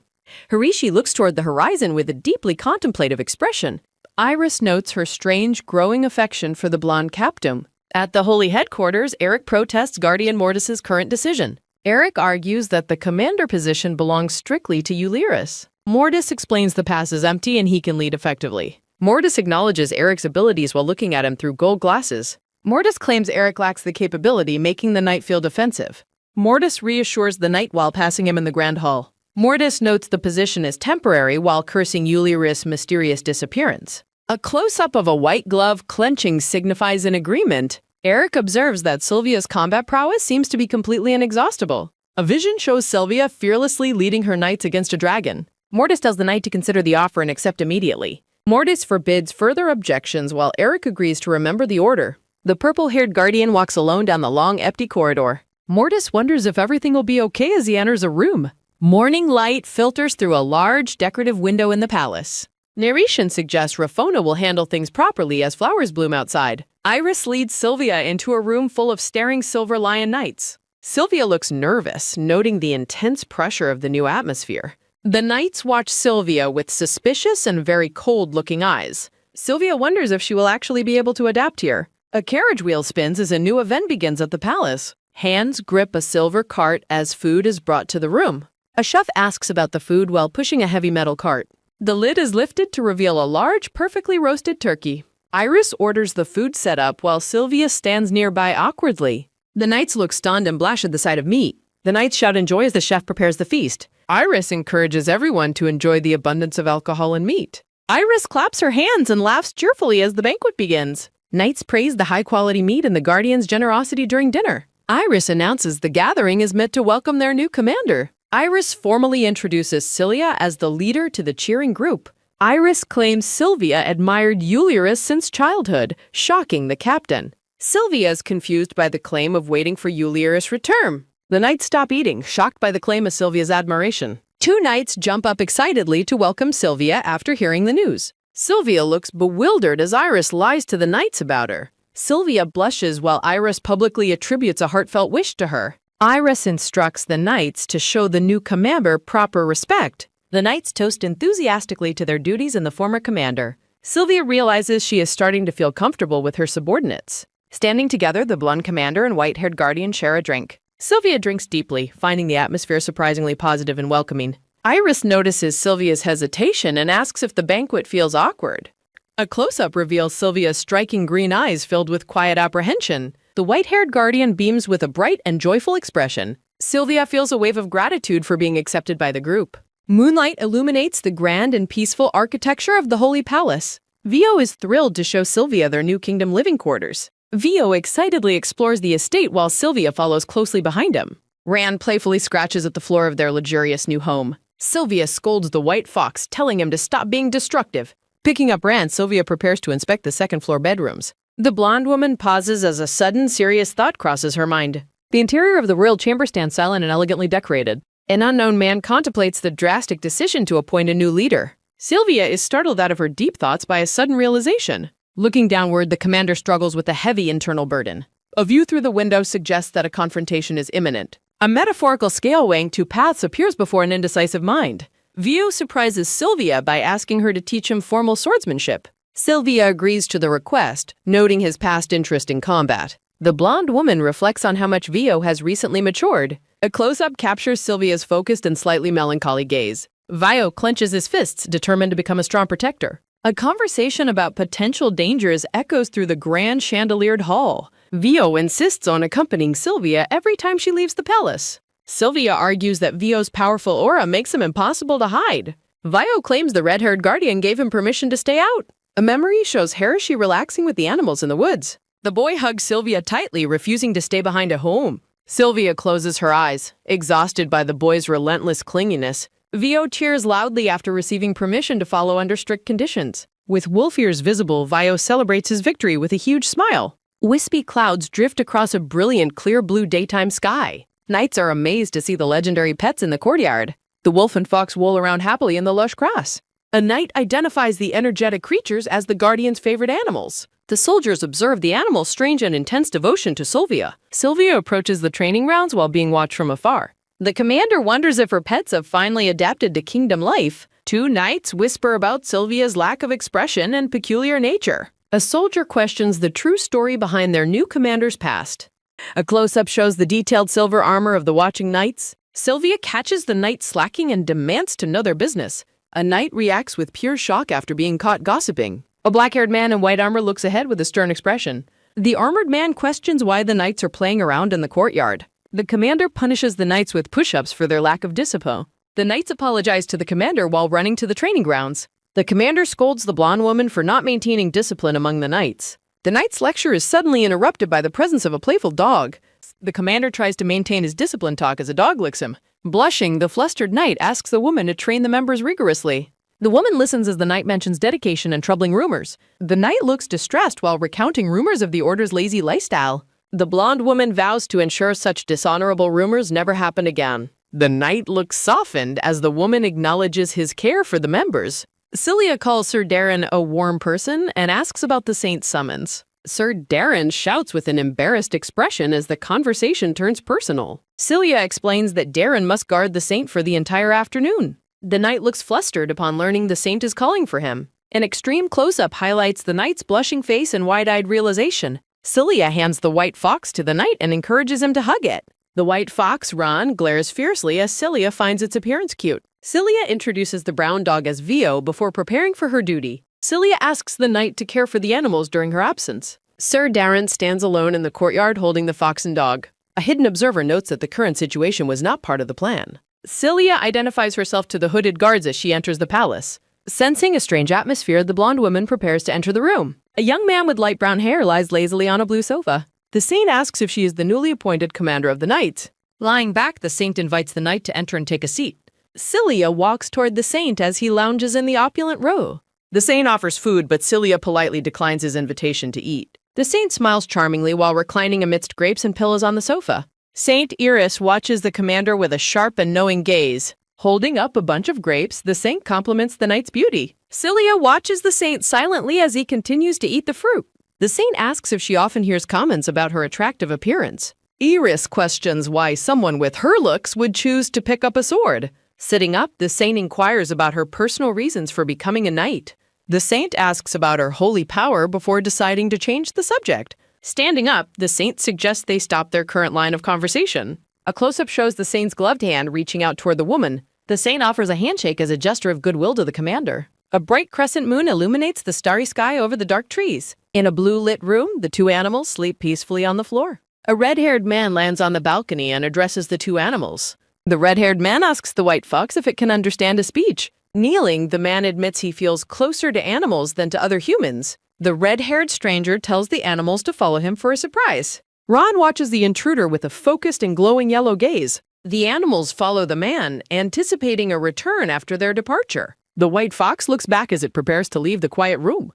[SPEAKER 1] Harishi looks toward the horizon with a deeply contemplative expression. Iris notes her strange, growing affection for the blonde captain. At the Holy Headquarters, Eric protests Guardian Mortis's current decision. Eric argues that the commander position belongs strictly to Ulyrus. Mortis explains the pass is empty and he can lead effectively. Mortis acknowledges Eric's abilities while looking at him through gold glasses. Mortis claims Eric lacks the capability, making the knight feel defensive. Mortis reassures the knight while passing him in the Grand Hall. Mortis notes the position is temporary while cursing Ulyrus' mysterious disappearance. A close-up of a white glove clenching signifies an agreement. Eric observes that Sylvia's combat prowess seems to be completely inexhaustible. A vision shows Sylvia fearlessly leading her knights against a dragon. Mortis tells the knight to consider the offer and accept immediately. Mortis forbids further objections while Eric agrees to remember the order. The purple-haired guardian walks alone down the long, empty corridor. Mortis wonders if everything will be okay as he enters a room. Morning light filters through a large, decorative window in the palace. Narration suggests Rafona will handle things properly as flowers bloom outside. Iris leads Sylvia into a room full of staring silver lion knights. Sylvia looks nervous, noting the intense pressure of the new atmosphere. The knights watch Sylvia with suspicious and very cold-looking eyes. Sylvia wonders if she will actually be able to adapt here. A carriage wheel spins as a new event begins at the palace. Hands grip a silver cart as food is brought to the room. A chef asks about the food while pushing a heavy metal cart. The lid is lifted to reveal a large, perfectly roasted turkey. Iris orders the food set up while Sylvia stands nearby awkwardly. The knights look stunned and blush at the sight of meat. The knights shout in joy as the chef prepares the feast. Iris encourages everyone to enjoy the abundance of alcohol and meat. Iris claps her hands and laughs cheerfully as the banquet begins. Knights praise the high-quality meat and the Guardian's generosity during dinner. Iris announces the gathering is meant to welcome their new commander. Iris formally introduces Sylvia as the leader to the cheering group. Iris claims Sylvia admired Ulyrus since childhood, shocking the captain. Sylvia is confused by the claim of waiting for Ulyrus' return. The knights stop eating, shocked by the claim of Sylvia's admiration. Two knights jump up excitedly to welcome Sylvia after hearing the news. Sylvia looks bewildered as Iris lies to the knights about her. Sylvia blushes while Iris publicly attributes a heartfelt wish to her. Iris instructs the knights to show the new commander proper respect. The knights toast enthusiastically to their duties and the former commander. Sylvia realizes she is starting to feel comfortable with her subordinates. Standing together, the blonde commander and white-haired guardian share a drink. Sylvia drinks deeply, finding the atmosphere surprisingly positive and welcoming. Iris notices Sylvia's hesitation and asks if the banquet feels awkward. A close-up reveals Sylvia's striking green eyes filled with quiet apprehension. The white-haired guardian beams with a bright and joyful expression. Sylvia feels a wave of gratitude for being accepted by the group. Moonlight illuminates the grand and peaceful architecture of the Holy Palace. Vio is thrilled to show Sylvia their new kingdom living quarters. Vio excitedly explores the estate while Sylvia follows closely behind him. Rand playfully scratches at the floor of their luxurious new home. Sylvia scolds the white fox, telling him to stop being destructive. Picking up Rand, Sylvia prepares to inspect the second-floor bedrooms. The blonde woman pauses as a sudden, serious thought crosses her mind. The interior of the royal chamber stands silent and elegantly decorated. An unknown man contemplates the drastic decision to appoint a new leader. Sylvia is startled out of her deep thoughts by a sudden realization. Looking downward, the commander struggles with a heavy internal burden. A view through the window suggests that a confrontation is imminent. A metaphorical scale weighing two paths appears before an indecisive mind. Vio surprises Sylvia by asking her to teach him formal swordsmanship. Sylvia agrees to the request, noting his past interest in combat. The blonde woman reflects on how much Vio has recently matured. A close-up captures Sylvia's focused and slightly melancholy gaze. Vio clenches his fists, determined to become a strong protector. A conversation about potential dangers echoes through the grand chandeliered hall. Vio insists on accompanying Sylvia every time she leaves the palace. Sylvia argues that Vio's powerful aura makes him impossible to hide. Vio claims the red-haired guardian gave him permission to stay out. A memory shows Harishi relaxing with the animals in the woods. The boy hugs Sylvia tightly, refusing to stay behind at home. Sylvia closes her eyes, exhausted by the boy's relentless clinginess. Vio cheers loudly after receiving permission to follow under strict conditions. With wolf ears visible, Vio celebrates his victory with a huge smile. Wispy clouds drift across a brilliant clear blue daytime sky. Knights are amazed to see the legendary pets in the courtyard. The wolf and fox wool around happily in the lush grass. A knight identifies the energetic creatures as the guardian's favorite animals. The soldiers observe the animals' strange and intense devotion to Sylvia. Sylvia approaches the training grounds while being watched from afar. The commander wonders if her pets have finally adapted to kingdom life. Two knights whisper about Sylvia's lack of expression and peculiar nature. A soldier questions the true story behind their new commander's past. A close-up shows the detailed silver armor of the watching knights. Sylvia catches the knight slacking and demands to know their business. A knight reacts with pure shock after being caught gossiping. A black-haired man in white armor looks ahead with a stern expression. The armored man questions why the knights are playing around in the courtyard. The commander punishes the knights with push-ups for their lack of discipline. The knights apologize to the commander while running to the training grounds. The commander scolds the blonde woman for not maintaining discipline among the knights. The knight's lecture is suddenly interrupted by the presence of a playful dog. The commander tries to maintain his discipline talk as a dog licks him. Blushing, the flustered knight asks the woman to train the members rigorously. The woman listens as the knight mentions dedication and troubling rumors. The knight looks distressed while recounting rumors of the order's lazy lifestyle. The blonde woman vows to ensure such dishonorable rumors never happen again. The knight looks softened as the woman acknowledges his care for the members. Celia calls Sir Darren a warm person and asks about the saint's summons. Sir Darren shouts with an embarrassed expression as the conversation turns personal. Celia explains that Darren must guard the saint for the entire afternoon. The knight looks flustered upon learning the saint is calling for him. An extreme close-up highlights the knight's blushing face and wide-eyed realization. Celia hands the white fox to the knight and encourages him to hug it. The white fox, Ron, glares fiercely as Celia finds its appearance cute. Celia introduces the brown dog as Vio before preparing for her duty. Celia asks the knight to care for the animals during her absence. Sir Darren stands alone in the courtyard holding the fox and dog. A hidden observer notes that the current situation was not part of the plan. Celia identifies herself to the hooded guards as she enters the palace. Sensing a strange atmosphere, the blonde woman prepares to enter the room. A young man with light brown hair lies lazily on a blue sofa. The saint asks if she is the newly appointed commander of the knights. Lying back, the saint invites the knight to enter and take a seat. Celia walks toward the saint as he lounges in the opulent row. The saint offers food, but Celia politely declines his invitation to eat. The saint smiles charmingly while reclining amidst grapes and pillows on the sofa. Saint Iris watches the commander with a sharp and knowing gaze. Holding up a bunch of grapes, the saint compliments the knight's beauty. Celia watches the saint silently as he continues to eat the fruit. The saint asks if she often hears comments about her attractive appearance. Iris questions why someone with her looks would choose to pick up a sword. Sitting up, the saint inquires about her personal reasons for becoming a knight. The saint asks about her holy power before deciding to change the subject. Standing up, the saint suggests they stop their current line of conversation. A close-up shows the saint's gloved hand reaching out toward the woman. The saint offers a handshake as a gesture of goodwill to the commander. A bright crescent moon illuminates the starry sky over the dark trees. In a blue-lit room, the two animals sleep peacefully on the floor. A red-haired man lands on the balcony and addresses the two animals. The red-haired man asks the white fox if it can understand a speech. Kneeling, the man admits he feels closer to animals than to other humans. The red-haired stranger tells the animals to follow him for a surprise. Ron watches the intruder with a focused and glowing yellow gaze. The animals follow the man, anticipating a return after their departure. The white fox looks back as it prepares to leave the quiet room.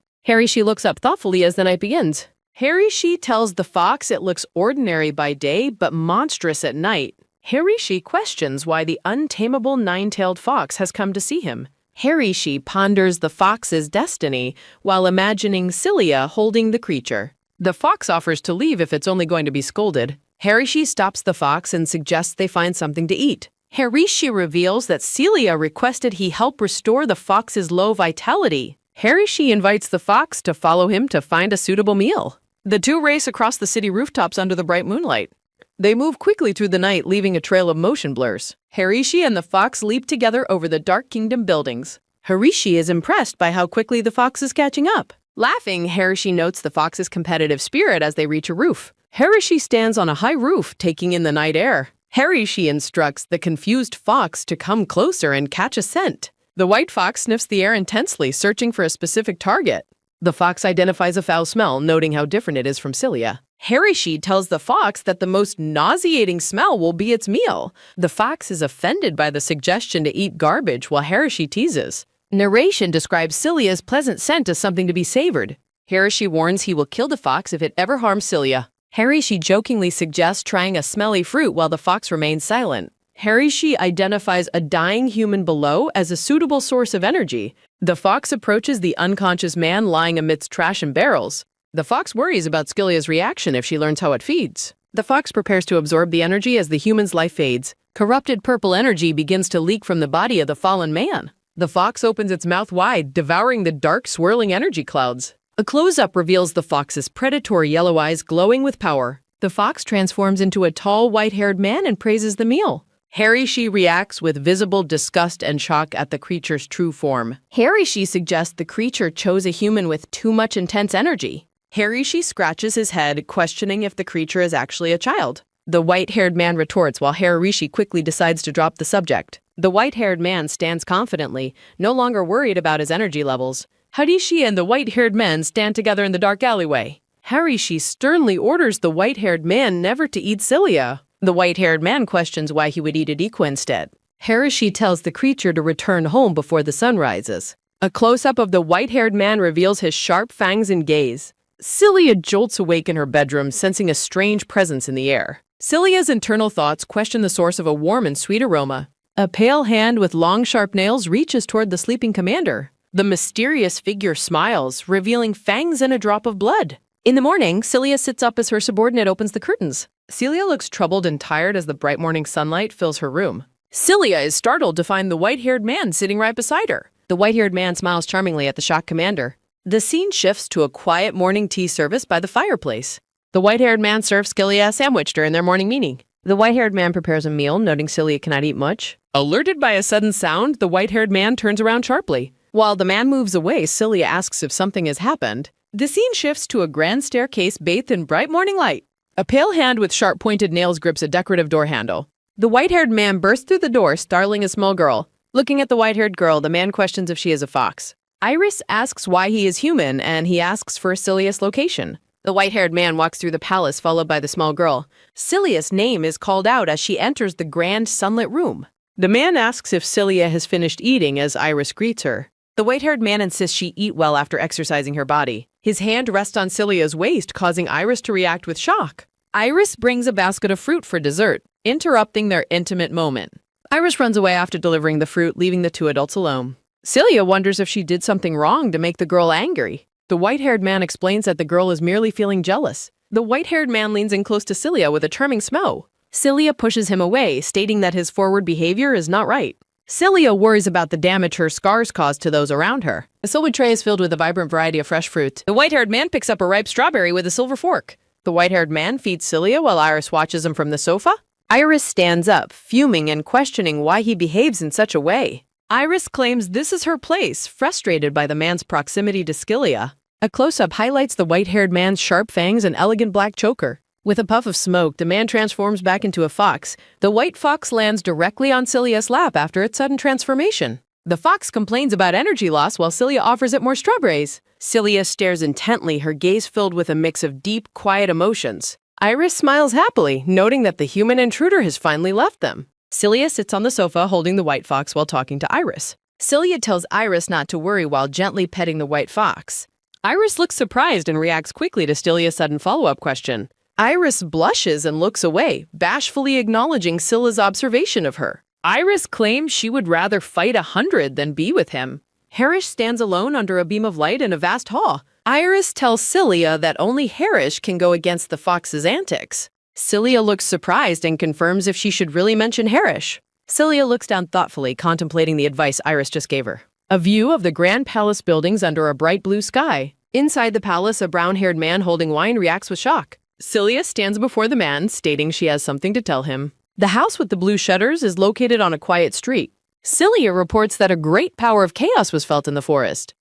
[SPEAKER 1] She looks up thoughtfully as the night begins. She tells the fox it looks ordinary by day but monstrous at night. She questions why the untamable nine-tailed fox has come to see him. She ponders the fox's destiny while imagining Celia holding the creature. The fox offers to leave if it's only going to be scolded. She stops the fox and suggests they find something to eat. She reveals that Celia requested he help restore the fox's low vitality. She invites the fox to follow him to find a suitable meal. The two race across the city rooftops under the bright moonlight. They move quickly through the night, leaving a trail of motion blurs. Harishi and the fox leap together over the Dark Kingdom buildings. Harishi is impressed by how quickly the fox is catching up. Laughing, Harishi notes the fox's competitive spirit as they reach a roof. Harishi stands on a high roof, taking in the night air. Harishi instructs the confused fox to come closer and catch a scent. The white fox sniffs the air intensely, searching for a specific target. The fox identifies a foul smell, noting how different it is from Celia. Harishi tells the fox that the most nauseating smell will be its meal. The fox is offended by the suggestion to eat garbage while Harishi teases. Narration describes Celia's pleasant scent as something to be savored. Harishi warns he will kill the fox if it ever harms Celia. Harishi jokingly suggests trying a smelly fruit while the fox remains silent. Harishi identifies a dying human below as a suitable source of energy. The fox approaches the unconscious man lying amidst trash and barrels. The fox worries about Celia's reaction if she learns how it feeds. The fox prepares to absorb the energy as the human's life fades. Corrupted purple energy begins to leak from the body of the fallen man. The fox opens its mouth wide, devouring the dark, swirling energy clouds. A close-up reveals the fox's predatory yellow eyes glowing with power. The fox transforms into a tall, white-haired man and praises the meal. Harishi reacts with visible disgust and shock at the creature's true form. Harishi suggests the creature chose a human with too much intense energy. Harishi scratches his head, questioning if the creature is actually a child. The white-haired man retorts while Harishi quickly decides to drop the subject. The white-haired man stands confidently, no longer worried about his energy levels. Harishi and the white-haired man stand together in the dark alleyway. Harishi sternly orders the white-haired man never to eat Celia. The white-haired man questions why he would eat Adikwa instead. Harishi tells the creature to return home before the sun rises. A close-up of the white-haired man reveals his sharp fangs and gaze. Celia jolts awake in her bedroom, sensing a strange presence in the air. Celia's internal thoughts question the source of a warm and sweet aroma. A pale hand with long, sharp nails reaches toward the sleeping commander. The mysterious figure smiles, revealing fangs and a drop of blood. In the morning, Celia sits up as her subordinate opens the curtains. Celia looks troubled and tired as the bright morning sunlight fills her room. Celia is startled to find the white-haired man sitting right beside her. The white-haired man smiles charmingly at the shocked commander. The scene shifts to a quiet morning tea service by the fireplace. The white-haired man serves Celia a sandwich during their morning meeting. The white-haired man prepares a meal, noting Celia cannot eat much. Alerted by a sudden sound, the white-haired man turns around sharply. While the man moves away, Celia asks if something has happened. The scene shifts to a grand staircase bathed in bright morning light. A pale hand with sharp pointed nails grips a decorative door handle. The white-haired man bursts through the door, startling a small girl. Looking at the white-haired girl, the man questions if she is a fox. Iris asks why he is human, and he asks for Celia's location. The white-haired man walks through the palace, followed by the small girl. Celia's name is called out as she enters the grand sunlit room. The man asks if Celia has finished eating as Iris greets her. The white-haired man insists she eat well after exercising her body. His hand rests on Celia's waist, causing Iris to react with shock. Iris brings a basket of fruit for dessert, interrupting their intimate moment. Iris runs away after delivering the fruit, leaving the two adults alone. Celia wonders if she did something wrong to make the girl angry. The white-haired man explains that the girl is merely feeling jealous. The white-haired man leans in close to Celia with a charming smile. Celia pushes him away, stating that his forward behavior is not right. Celia worries about the damage her scars cause to those around her. A silver tray is filled with a vibrant variety of fresh fruit. The white-haired man picks up a ripe strawberry with a silver fork. The white-haired man feeds Celia while Iris watches him from the sofa. Iris stands up, fuming and questioning why he behaves in such a way. Iris claims this is her place, frustrated by the man's proximity to Celia. A close-up highlights the white-haired man's sharp fangs and elegant black choker. With a puff of smoke, the man transforms back into a fox. The white fox lands directly on Celia's lap after its sudden transformation. The fox complains about energy loss while Celia offers it more strawberries. Celia stares intently, her gaze filled with a mix of deep, quiet emotions. Iris smiles happily, noting that the human intruder has finally left them. Celia sits on the sofa holding the white fox while talking to Iris. Celia tells Iris not to worry while gently petting the white fox. Iris looks surprised and reacts quickly to Celia's sudden follow-up question. Iris blushes and looks away, bashfully acknowledging Celia's observation of her. Iris claims she would rather fight 100 than be with him. Harish stands alone under a beam of light in a vast hall. Iris tells Celia that only Harish can go against the fox's antics. Celia looks surprised and confirms if she should really mention Harish. Celia looks down thoughtfully, contemplating the advice Iris just gave her. A view of the Grand Palace buildings under a bright blue sky. Inside the palace, a brown-haired man holding wine reacts with shock. Celia stands before the man, stating she has something to tell him. The house with the blue shutters is located on a quiet street. Celia reports that a great power of chaos was felt in the forest.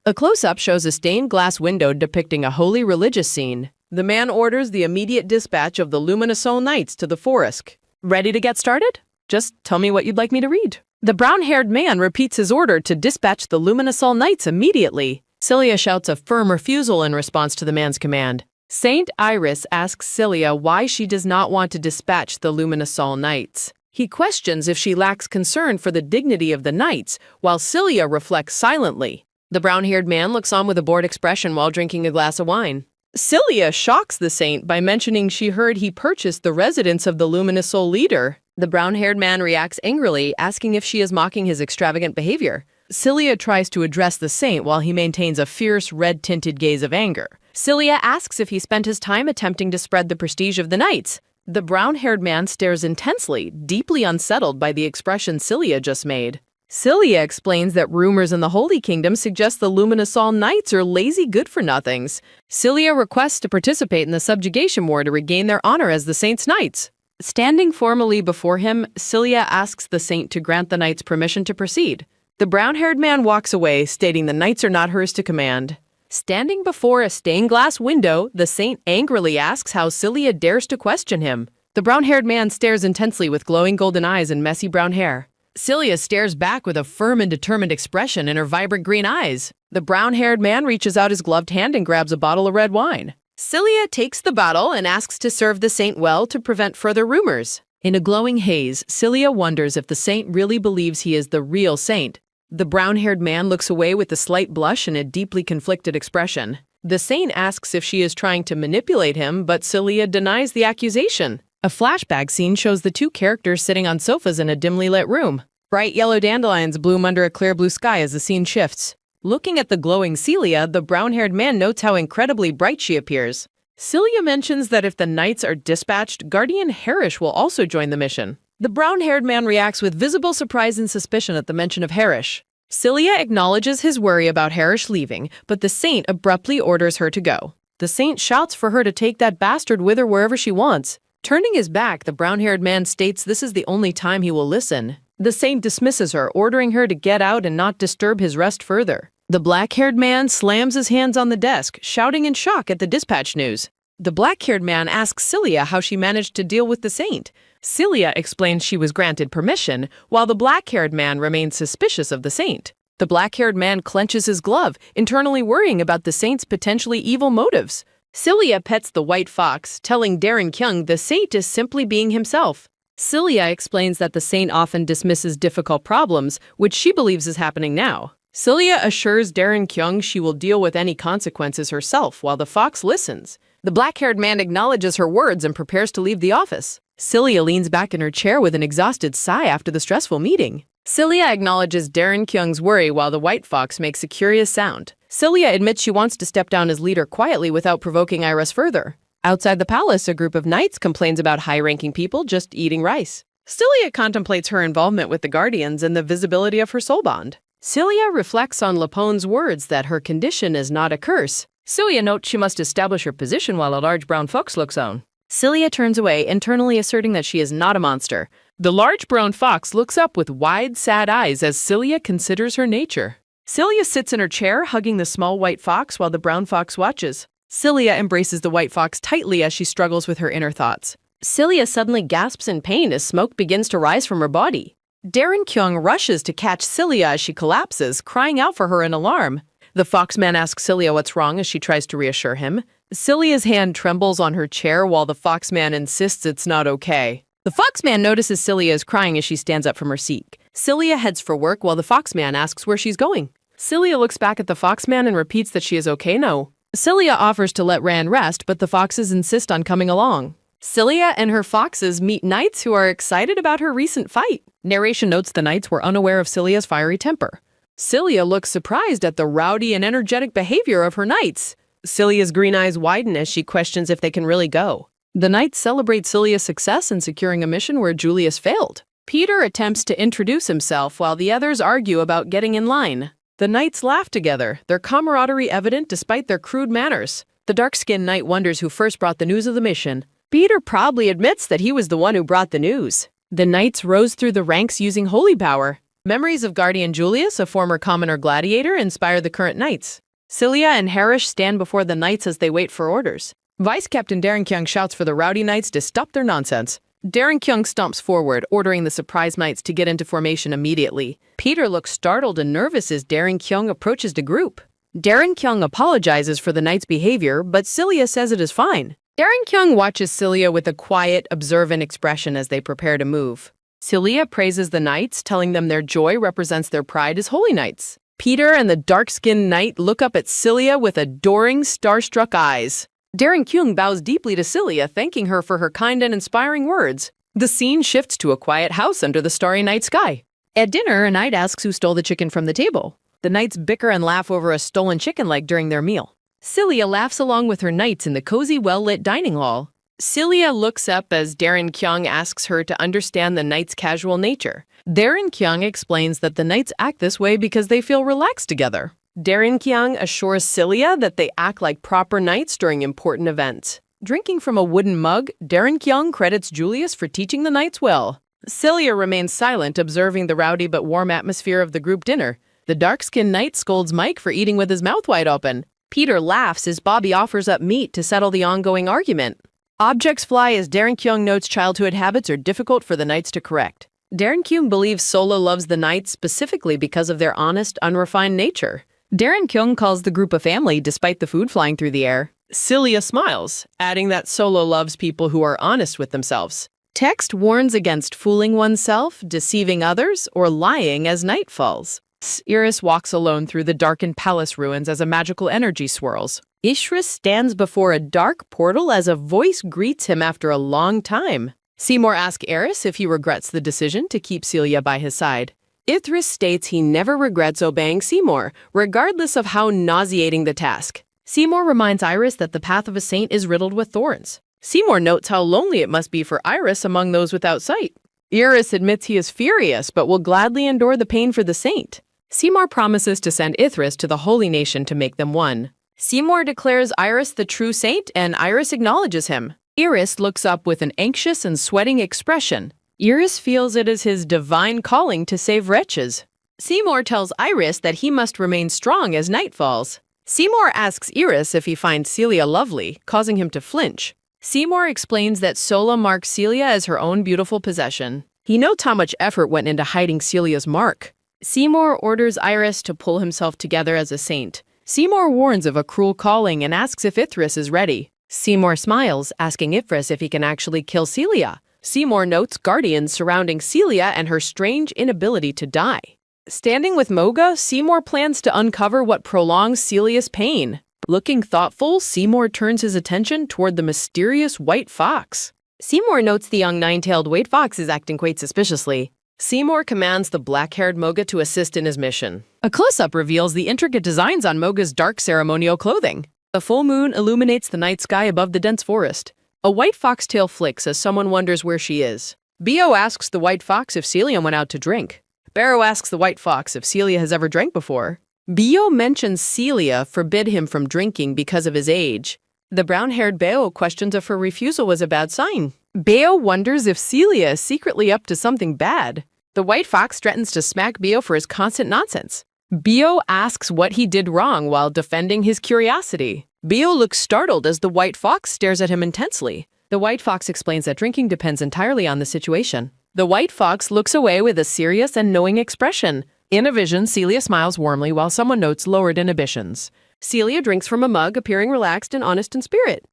[SPEAKER 1] A close-up shows a stained glass window depicting a holy religious scene. The man orders the immediate dispatch of the Luminosol Knights to the forest. Ready to get started? Just tell me what you'd like me to read. The brown-haired man repeats his order to dispatch the Luminosol Knights immediately. Celia shouts a firm refusal in response to the man's command. Saint Iris asks Celia why she does not want to dispatch the Luminosol Knights. He questions if she lacks concern for the dignity of the knights, while Celia reflects silently. The brown-haired man looks on with a bored expression while drinking a glass of wine. Celia shocks the saint by mentioning she heard he purchased the residence of the Luminosol leader. The brown-haired man reacts angrily, asking if she is mocking his extravagant behavior. Celia tries to address the saint while he maintains a fierce, red-tinted gaze of anger. Celia asks if he spent his time attempting to spread the prestige of the knights. The brown-haired man stares intensely, deeply unsettled by the expression Celia just made. Celia explains that rumors in the Holy Kingdom suggest the Luminosol Knights are lazy good-for-nothings. Celia requests to participate in the subjugation war to regain their honor as the saint's knights. Standing formally before him, Celia asks the saint to grant the knights permission to proceed. The brown-haired man walks away, stating the knights are not hers to command. Standing before a stained glass window, the saint angrily asks how Celia dares to question him. The brown-haired man stares intensely with glowing golden eyes and messy brown hair. Celia stares back with a firm and determined expression in her vibrant green eyes. The brown-haired man reaches out his gloved hand and grabs a bottle of red wine. Celia takes the bottle and asks to serve the saint well to prevent further rumors. In a glowing haze, Celia wonders if the saint really believes he is the real saint. The brown-haired man looks away with a slight blush and a deeply conflicted expression. The saint asks if she is trying to manipulate him, but Celia denies the accusation. A flashback scene shows the two characters sitting on sofas in a dimly lit room. Bright yellow dandelions bloom under a clear blue sky as the scene shifts. Looking at the glowing Celia, the brown-haired man notes how incredibly bright she appears. Celia mentions that if the knights are dispatched, Guardian Harish will also join the mission. The brown-haired man reacts with visible surprise and suspicion at the mention of Harish. Celia acknowledges his worry about Harish leaving, but the saint abruptly orders her to go. The saint shouts for her to take that bastard with her wherever she wants. Turning his back, the brown-haired man states this is the only time he will listen. The saint dismisses her, ordering her to get out and not disturb his rest further. The black-haired man slams his hands on the desk, shouting in shock at the dispatch news. The black-haired man asks Celia how she managed to deal with the saint. Celia explains she was granted permission, while the black-haired man remains suspicious of the saint. The black-haired man clenches his glove, internally worrying about the saint's potentially evil motives. Celia pets the white fox, telling Darren Kyung the saint is simply being himself. Celia explains that the saint often dismisses difficult problems, which she believes is happening now. Celia assures Darren Kyung she will deal with any consequences herself while the fox listens. The black-haired man acknowledges her words and prepares to leave the office. Celia leans back in her chair with an exhausted sigh after the stressful meeting. Celia acknowledges Darren Kyung's worry while the white fox makes a curious sound. Celia admits she wants to step down as leader quietly without provoking Iris further. Outside the palace, a group of knights complains about high-ranking people just eating rice. Celia contemplates her involvement with the Guardians and the visibility of her soul bond. Celia reflects on Lapone's words that her condition is not a curse. Celia notes she must establish her position while a large brown fox looks on. Celia turns away, internally asserting that she is not a monster.
[SPEAKER 2] The large brown fox looks up with wide, sad eyes as Celia considers her nature.
[SPEAKER 1] Celia sits in her chair, hugging the small white fox while the brown fox watches. Celia embraces the white fox tightly as she struggles with her inner thoughts. Celia suddenly gasps in pain as smoke begins to rise from her body. Darren Kyung rushes to catch Celia as she collapses, crying out for her in alarm. The foxman asks Celia what's wrong as she tries to reassure him. Celia's hand trembles on her chair while the foxman insists it's not okay. The foxman notices Celia is crying as she stands up from her seat. Celia heads for work while the foxman asks where she's going. Celia looks back at the foxman and repeats that she is okay now. Celia offers to let Rand rest, but the foxes insist on coming along. Celia and her foxes meet knights who are excited about her recent fight. Narration notes the knights were unaware of Celia's fiery temper. Celia looks surprised at the rowdy and energetic behavior of her knights. Celia's green eyes widen as she questions if they can really go. The knights celebrate Celia's success in securing a mission where Julius failed. Peter attempts to introduce himself while the others argue about getting in line. The knights laugh together, their camaraderie evident despite their crude manners. The dark-skinned knight wonders who first brought the news of the mission. Peter proudly admits that he was the one who brought the news. The knights rose through the ranks using holy power. Memories of Guardian Julius, a former commoner gladiator, inspire the current knights. Celia and Harish stand before the knights as they wait for orders. Vice Captain Darren Kyung shouts for the rowdy knights to stop their nonsense. Darren Kyung stomps forward, ordering the surprised knights to get into formation immediately. Peter looks startled and nervous as Darren Kyung approaches the group. Darren Kyung apologizes for the knights' behavior, but Celia says it is fine. Darren Kyung watches Celia with a quiet, observant expression as they prepare to move. Celia praises the knights, telling them their joy represents their pride as holy knights. Peter and the dark-skinned knight look up at Celia with adoring, starstruck eyes. Darren Kyung bows deeply to Celia, thanking her for her kind and inspiring words. The scene shifts to a quiet house under the starry night sky. At dinner, a knight asks who stole the chicken from the table. The knights bicker and laugh over a stolen chicken leg during their meal. Celia laughs along with her knights in the cozy, well-lit dining hall. Celia looks up as Darren Kyung asks her to understand the knights' casual nature. Darren Kyung explains that the knights act this way because they feel relaxed together. Darren Kyung assures Celia that they act like proper knights during important events. Drinking from a wooden mug, Darren Kyung credits Julius for teaching the knights well. Celia remains silent, observing the rowdy but warm atmosphere of the group dinner. The dark-skinned knight scolds Mike for eating with his mouth wide open. Peter laughs as Bobby offers up meat to settle the ongoing argument. Objects fly as Darren Kyung notes childhood habits are difficult for the knights to correct. Darren Kyung believes Solo loves the knights specifically because of their honest, unrefined nature. Darren Kyung calls the group a family despite the food flying through the air. Celia smiles, adding that Solo loves people who are honest with themselves. Text warns against fooling oneself, deceiving others, or lying as night falls. Iris walks alone through the darkened palace ruins as a magical energy swirls. Ishris stands before a dark portal as a voice greets him after a long time. Seymour asks Eris if he regrets the decision to keep Celia by his side. Ithris states he never regrets obeying Seymour, regardless of how nauseating the task. Seymour reminds Iris that the path of a saint is riddled with thorns. Seymour notes how lonely it must be for Iris among those without sight. Iris admits he is furious, but will gladly endure the pain for the saint. Seymour promises to send Ithris to the Holy Nation to make them one. Seymour declares Iris the true saint, and Iris acknowledges him. Iris looks up with an anxious and sweating expression. Iris feels it is his divine calling to save wretches. Seymour tells Iris that he must remain strong as night falls. Seymour asks Iris if he finds Celia lovely, causing him to flinch. Seymour explains that Sola marks Celia as her own beautiful possession. He notes how much effort went into hiding Celia's mark. Seymour orders Iris to pull himself together as a saint. Seymour warns of a cruel calling and asks if Ithris is ready. Seymour smiles, asking Ithris if he can actually kill Celia. Seymour notes guardians surrounding Celia and her strange inability to die. Standing with Moga, Seymour plans to uncover what prolongs Celia's pain. Looking thoughtful, Seymour turns his attention toward the mysterious white fox. Seymour notes the young nine-tailed white fox is acting quite suspiciously. Seymour commands the black-haired Moga to assist in his mission. A close-up reveals the intricate designs on Moga's dark ceremonial clothing. A full moon illuminates the night sky above the dense forest. A white foxtail flicks as someone wonders where she is. Bio asks the white fox if Celia went out to drink. Barrow asks the white fox if Celia has ever drank before. Bio mentions Celia forbid him from drinking because of his age. The brown-haired Beo questions if her refusal was a bad sign. Beo wonders if Celia is secretly up to something bad. The white fox threatens to smack Beo for his constant nonsense. Beo asks what he did wrong while defending his curiosity. Beo looks startled as the white fox stares at him intensely. The white fox explains that drinking depends entirely on the situation. The white fox looks away with a serious and knowing expression. In a vision, Celia smiles warmly while someone notes lowered inhibitions. Celia drinks from a mug, appearing relaxed and honest in spirit.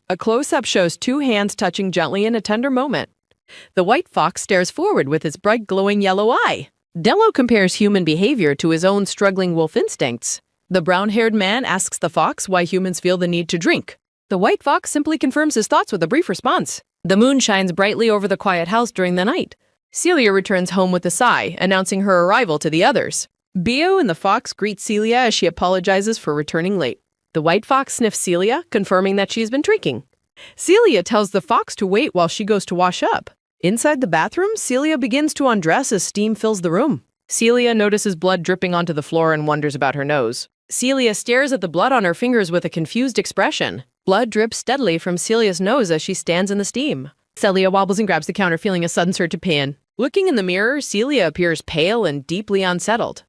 [SPEAKER 1] A close-up shows two hands touching gently in a tender moment. The white fox stares forward with its bright glowing yellow eye. Dello compares human behavior to his own struggling wolf instincts. The brown-haired man asks the fox why humans feel the need to drink. The white fox simply confirms his thoughts with a brief response. The moon shines brightly over the quiet house during the night. Celia returns home with a sigh, announcing her arrival to the others. Beo and the fox greet Celia as she apologizes for returning late. The white fox sniffs Celia, confirming that she's been drinking. Celia tells the fox to wait while she goes to wash up. Inside the bathroom, Celia begins to undress as steam fills the room. Celia notices blood dripping onto the floor and wonders about her nose. Celia stares at the blood on her fingers with a confused expression. Blood drips steadily from Celia's nose as she stands in the steam. Celia wobbles and grabs the counter, feeling a sudden surge of pain. Looking in the mirror, Celia appears pale and deeply unsettled.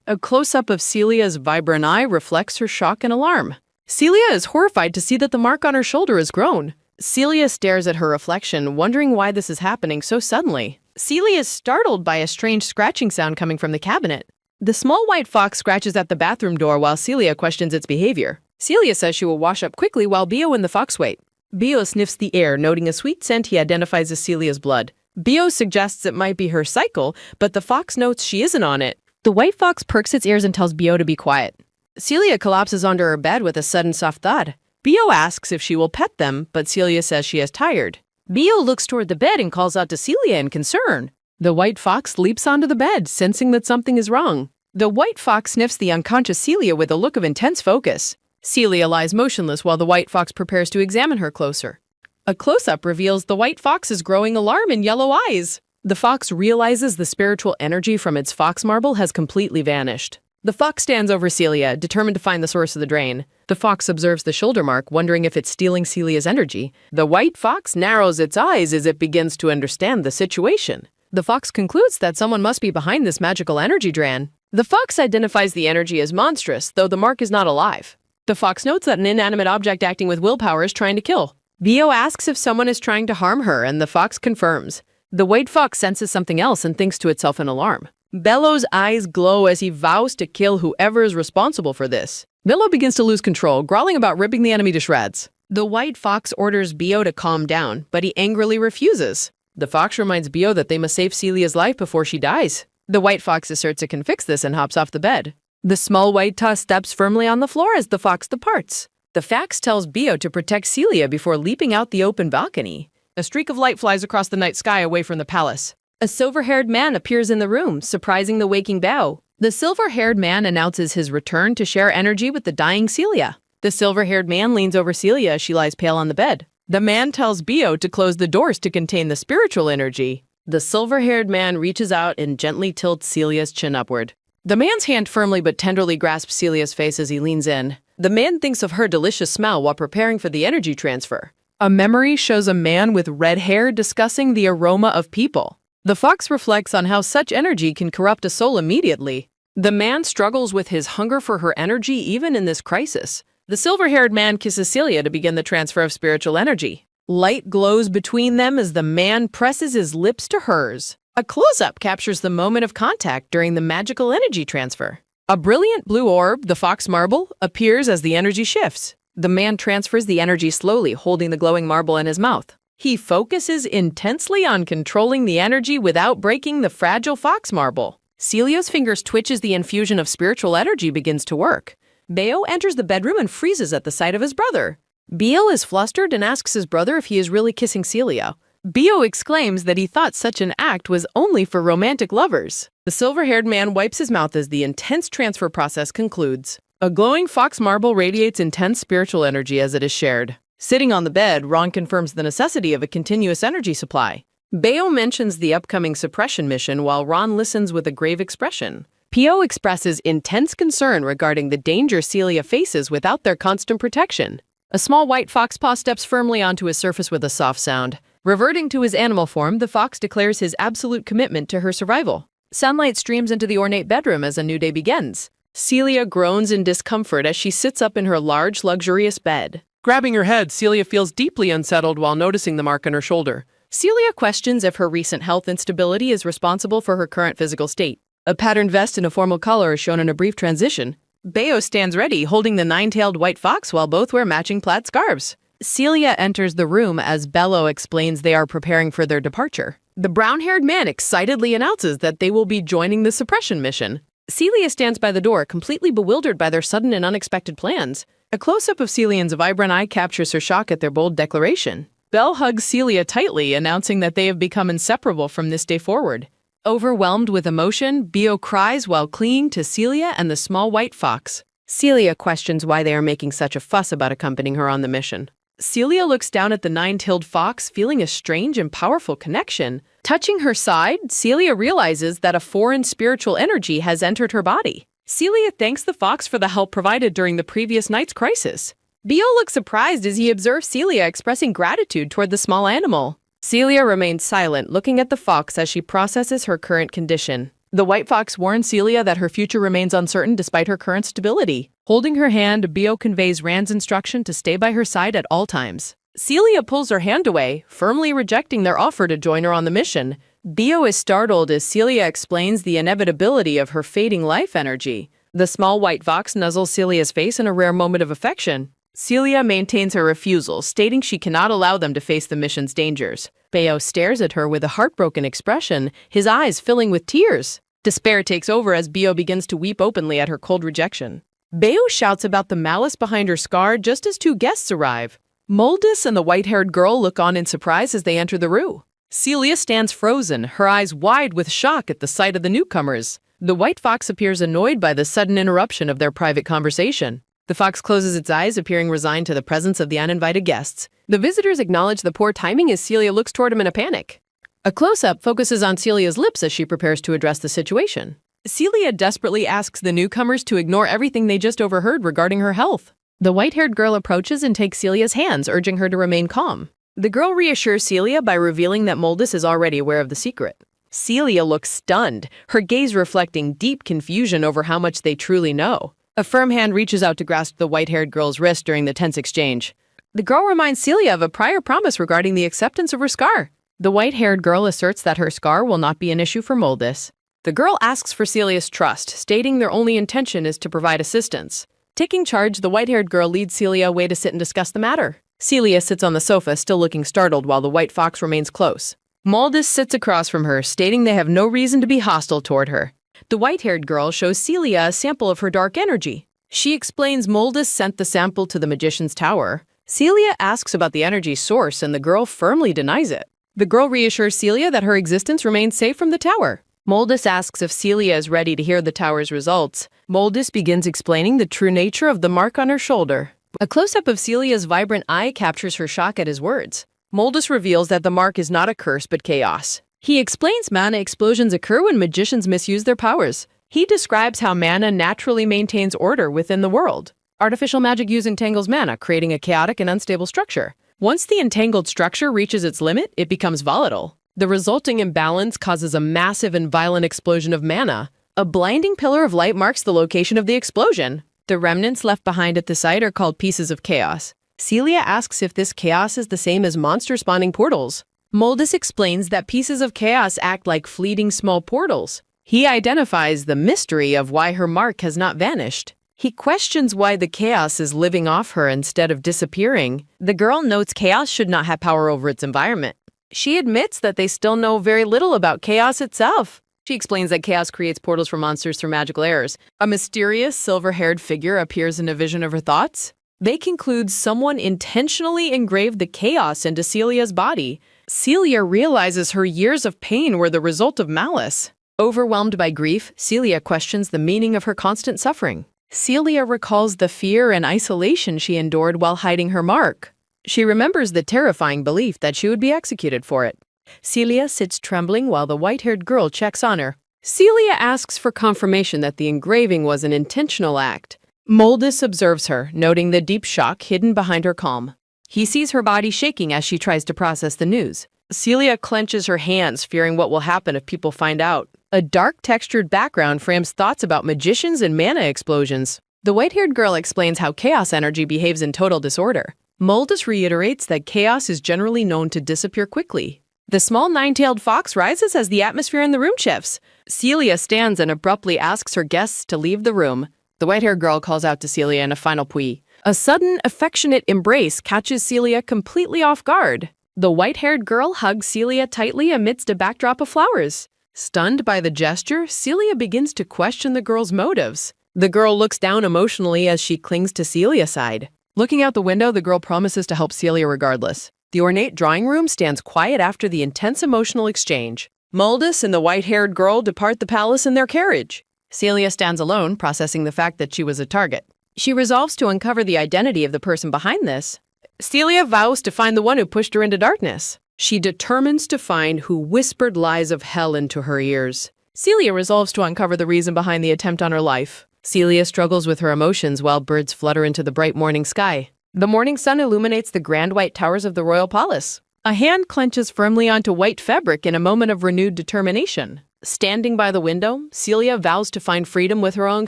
[SPEAKER 1] A close-up of Celia's vibrant eye reflects her shock and alarm. Celia is horrified to see that the mark on her shoulder has grown. Celia stares at her reflection, wondering why this is happening so suddenly. Celia is startled by a strange scratching sound coming from the cabinet. The small white fox scratches at the bathroom door while Celia questions its behavior. Celia says she will wash up quickly while Beo and the fox wait. Beo sniffs the air, noting a sweet scent he identifies as Celia's blood. Beo suggests it might be her cycle, but the fox notes she isn't on it. The white fox perks its ears and tells Beo to be quiet. Celia collapses onto her bed with a sudden soft thud. Beo asks if she will pet them, but Celia says she is tired. Beo looks toward the bed and calls out to Celia in concern. The white fox leaps onto the bed, sensing that something is wrong. The white fox sniffs the unconscious Celia with a look of intense focus. Celia lies motionless while the white fox prepares to examine her closer. A close-up reveals the white fox's growing alarm and yellow eyes. The fox realizes the spiritual energy from its fox marble has completely vanished. The fox stands over Celia, determined to find the source of the drain. The fox observes the shoulder mark, wondering if it's stealing Celia's energy. The white fox narrows its eyes as it begins to understand the situation. The fox concludes that someone must be behind this magical energy drain. The fox identifies the energy as monstrous, though the mark is not alive. The fox notes that an inanimate object acting with willpower is trying to kill. Beo asks if someone is trying to harm her, and the fox confirms. The white fox senses something else and thinks to itself in alarm. Bello's eyes glow as he vows to kill whoever is responsible for this. Bello begins to lose control, growling about ripping the enemy to shreds. The white fox orders Beo to calm down, but he angrily refuses. The fox reminds Beo that they must save Celia's life before she dies. The white fox asserts it can fix this and hops off the bed. The small white tusk steps firmly on the floor as the fox departs. The fox tells Beo to protect Celia before leaping out the open balcony. A streak of light flies across the night sky away from the palace. A silver-haired man appears in the room, surprising the waking Beo. The silver-haired man announces his return to share energy with the dying Celia. The silver-haired man leans over Celia as she lies pale on the bed. The man tells Beo to close the doors to contain the spiritual energy. The silver-haired man reaches out and gently tilts Celia's chin upward. The man's hand firmly but tenderly grasps Celia's face as he leans in. The man thinks of her delicious smell while preparing for the energy transfer. A memory shows a man with red hair discussing the aroma of people. The fox reflects on how such energy can corrupt a soul immediately. The man struggles with his hunger for her energy even in this crisis. The silver-haired man kisses Celia to begin the transfer of spiritual energy. Light glows between them as the man presses his lips to hers. A close-up captures the moment of contact during the magical energy transfer. A brilliant blue orb, the fox marble, appears as the energy shifts. The man transfers the energy slowly, holding the glowing marble in his mouth. He focuses intensely on controlling the energy without breaking the fragile fox marble. Celia's fingers twitch as the infusion of spiritual energy begins to work. Beo enters the bedroom and freezes at the sight of his brother. Beo is flustered and asks his brother if he is really kissing Celia. Beo exclaims that he thought such an act was only for romantic lovers. The silver-haired man wipes his mouth as the intense transfer process concludes. A glowing fox marble radiates intense spiritual energy as it is shared. Sitting on the bed, Ron confirms the necessity of a continuous energy supply. Beo mentions the upcoming suppression mission while Ron listens with a grave expression. Pio expresses intense concern regarding the danger Celia faces without their constant protection. A small white fox paw steps firmly onto his surface with a soft sound. Reverting to his animal form, the fox declares his absolute commitment to her survival. Sunlight streams into the ornate bedroom as a new day begins. Celia groans in discomfort as she sits up in her large, luxurious bed.
[SPEAKER 2] Grabbing her head, Celia feels deeply unsettled while noticing the mark on her shoulder.
[SPEAKER 1] Celia questions if her recent health instability is responsible for her current physical state. A patterned vest in a formal color is shown in a brief transition. Bayo stands ready, holding the nine-tailed white fox while both wear matching plaid scarves. Celia enters the room as Bello explains they are preparing for their departure. The brown-haired man excitedly announces that they will be joining the suppression mission. Celia stands by the door, completely bewildered by their sudden and unexpected plans. A close-up of Celia's vibrant eye captures her shock at their bold declaration. Belle hugs Celia tightly, announcing that they have become inseparable from this day forward. Overwhelmed with emotion, Bio cries while clinging to Celia and the small white fox. Celia questions why they are making such a fuss about accompanying her on the mission. Celia looks down at the nine-tailed fox, feeling a strange and powerful connection. Touching her side, Celia realizes that a foreign spiritual energy has entered her body. Celia thanks the fox for the help provided during the previous night's crisis. Bio looks surprised as he observes Celia expressing gratitude toward the small animal. Celia remains silent, looking at the fox as she processes her current condition. The white fox warns Celia that her future remains uncertain despite her current stability. Holding her hand, Bio conveys Rand's instruction to stay by her side at all times. Celia pulls her hand away, firmly rejecting their offer to join her on the mission. Bio is startled as Celia explains the inevitability of her fading life energy. The small white fox nuzzles Celia's face in a rare moment of affection. Celia maintains her refusal, stating she cannot allow them to face the mission's dangers. Bayo stares at her with a heartbroken expression, his eyes filling with tears. Despair takes over as Bio begins to weep openly at her cold rejection. Bayo shouts about the malice behind her scar just as two guests arrive. Moldis and the white-haired girl look on in surprise as they enter the room. Celia stands frozen, her eyes wide with shock at the sight of the newcomers. The white fox appears annoyed by the sudden interruption of their private conversation. The fox closes its eyes, appearing resigned to the presence of the uninvited guests. The visitors acknowledge the poor timing as Celia looks toward him in a panic. A close-up focuses on Celia's lips as she prepares to address the situation. Celia desperately asks the newcomers to ignore everything they just overheard regarding her health. The white-haired girl approaches and takes Celia's hands, urging her to remain calm. The girl reassures Celia by revealing that Moldis is already aware of the secret. Celia looks stunned, her gaze reflecting deep confusion over how much they truly know. A firm hand reaches out to grasp the white-haired girl's wrist during the tense exchange. The girl reminds Celia of a prior promise regarding the acceptance of her scar. The white-haired girl asserts that her scar will not be an issue for Moldis. The girl asks for Celia's trust, stating their only intention is to provide assistance. Taking charge, the white-haired girl leads Celia away to sit and discuss the matter. Celia sits on the sofa, still looking startled, while the white fox remains close. Moldis sits across from her, stating they have no reason to be hostile toward her. The white-haired girl shows Celia a sample of her dark energy. She explains Moldis sent the sample to the magician's tower. Celia asks about the energy source, and the girl firmly denies it. The girl reassures Celia that her existence remains safe from the tower. Moldis asks if Celia is ready to hear the tower's results. Moldis begins explaining the true nature of the mark on her shoulder. A close-up of Celia's vibrant eye captures her shock at his words. Moldis reveals that the mark is not a curse but chaos. He explains mana explosions occur when magicians misuse their powers. He describes how mana naturally maintains order within the world. Artificial magic use entangles mana, creating a chaotic and unstable structure. Once the entangled structure reaches its limit, it becomes volatile. The resulting imbalance causes a massive and violent explosion of mana. A blinding pillar of light marks the location of the explosion. The remnants left behind at the site are called pieces of chaos. Celia asks if this chaos is the same as monster-spawning portals. Moldis explains that pieces of chaos act like fleeting small portals. He identifies the mystery of why her mark has not vanished. He questions why the chaos is living off her instead of disappearing. The girl notes chaos should not have power over its environment. She admits that they still know very little about chaos itself. She explains that chaos creates portals for monsters through magical errors. A mysterious silver-haired figure appears in a vision of her thoughts. They conclude someone intentionally engraved the chaos into Celia's body. Celia realizes her years of pain were the result of malice. Overwhelmed by grief, Celia questions the meaning of her constant suffering. Celia recalls the fear and isolation she endured while hiding her mark. She remembers the terrifying belief that she would be executed for it. Celia sits trembling while the white-haired girl checks on her. Celia asks for confirmation that the engraving was an intentional act. Moldus observes her, noting the deep shock hidden behind her calm. He sees her body shaking as she tries to process the news. Celia clenches her hands, fearing what will happen if people find out. A dark textured background frames thoughts about magicians and mana explosions. The white-haired girl explains how chaos energy behaves in total disorder. Moldus reiterates that chaos is generally known to disappear quickly. The small nine-tailed fox rises as the atmosphere in the room shifts. Celia stands and abruptly asks her guests to leave the room. The white-haired girl calls out to Celia in a final plea. A sudden, affectionate embrace catches Celia completely off guard. The white-haired girl hugs Celia tightly amidst a backdrop of flowers. Stunned by the gesture, Celia begins to question the girl's motives. The girl looks down emotionally as she clings to Celia's side. Looking out the window, the girl promises to help Celia regardless. The ornate drawing room stands quiet after the intense emotional exchange. Moldus and the white-haired girl depart the palace in their carriage. Celia stands alone, processing the fact that she was a target. She resolves to uncover the identity of the person behind this. Celia vows to find the one who pushed her into darkness. She determines to find who whispered lies of hell into her ears. Celia resolves to uncover the reason behind the attempt on her life. Celia struggles with her emotions while birds flutter into the bright morning sky. The morning sun illuminates the grand white towers of the royal palace. A hand clenches firmly onto white fabric in a moment of renewed determination. Standing by the window, Celia vows to find freedom with her own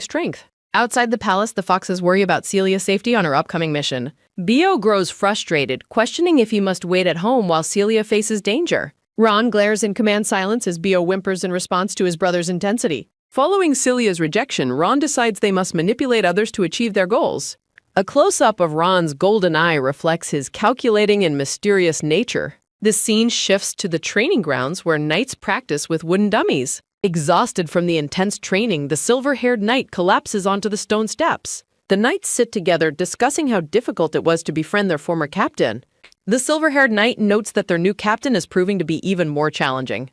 [SPEAKER 1] strength. Outside the palace, the foxes worry about Celia's safety on her upcoming mission. Bio grows frustrated, questioning if he must wait at home while Celia faces danger. Ron glares in command silence as Bio whimpers in response to his brother's intensity. Following Celia's rejection, Ron decides they must manipulate others to achieve their goals. A close-up of Ron's golden eye reflects his calculating and mysterious nature. This scene shifts to the training grounds where knights practice with wooden dummies. Exhausted from the intense training, the silver-haired knight collapses onto the stone steps. The knights sit together, discussing how difficult it was to befriend their former captain. The silver-haired knight notes that their new captain is proving to be even more challenging.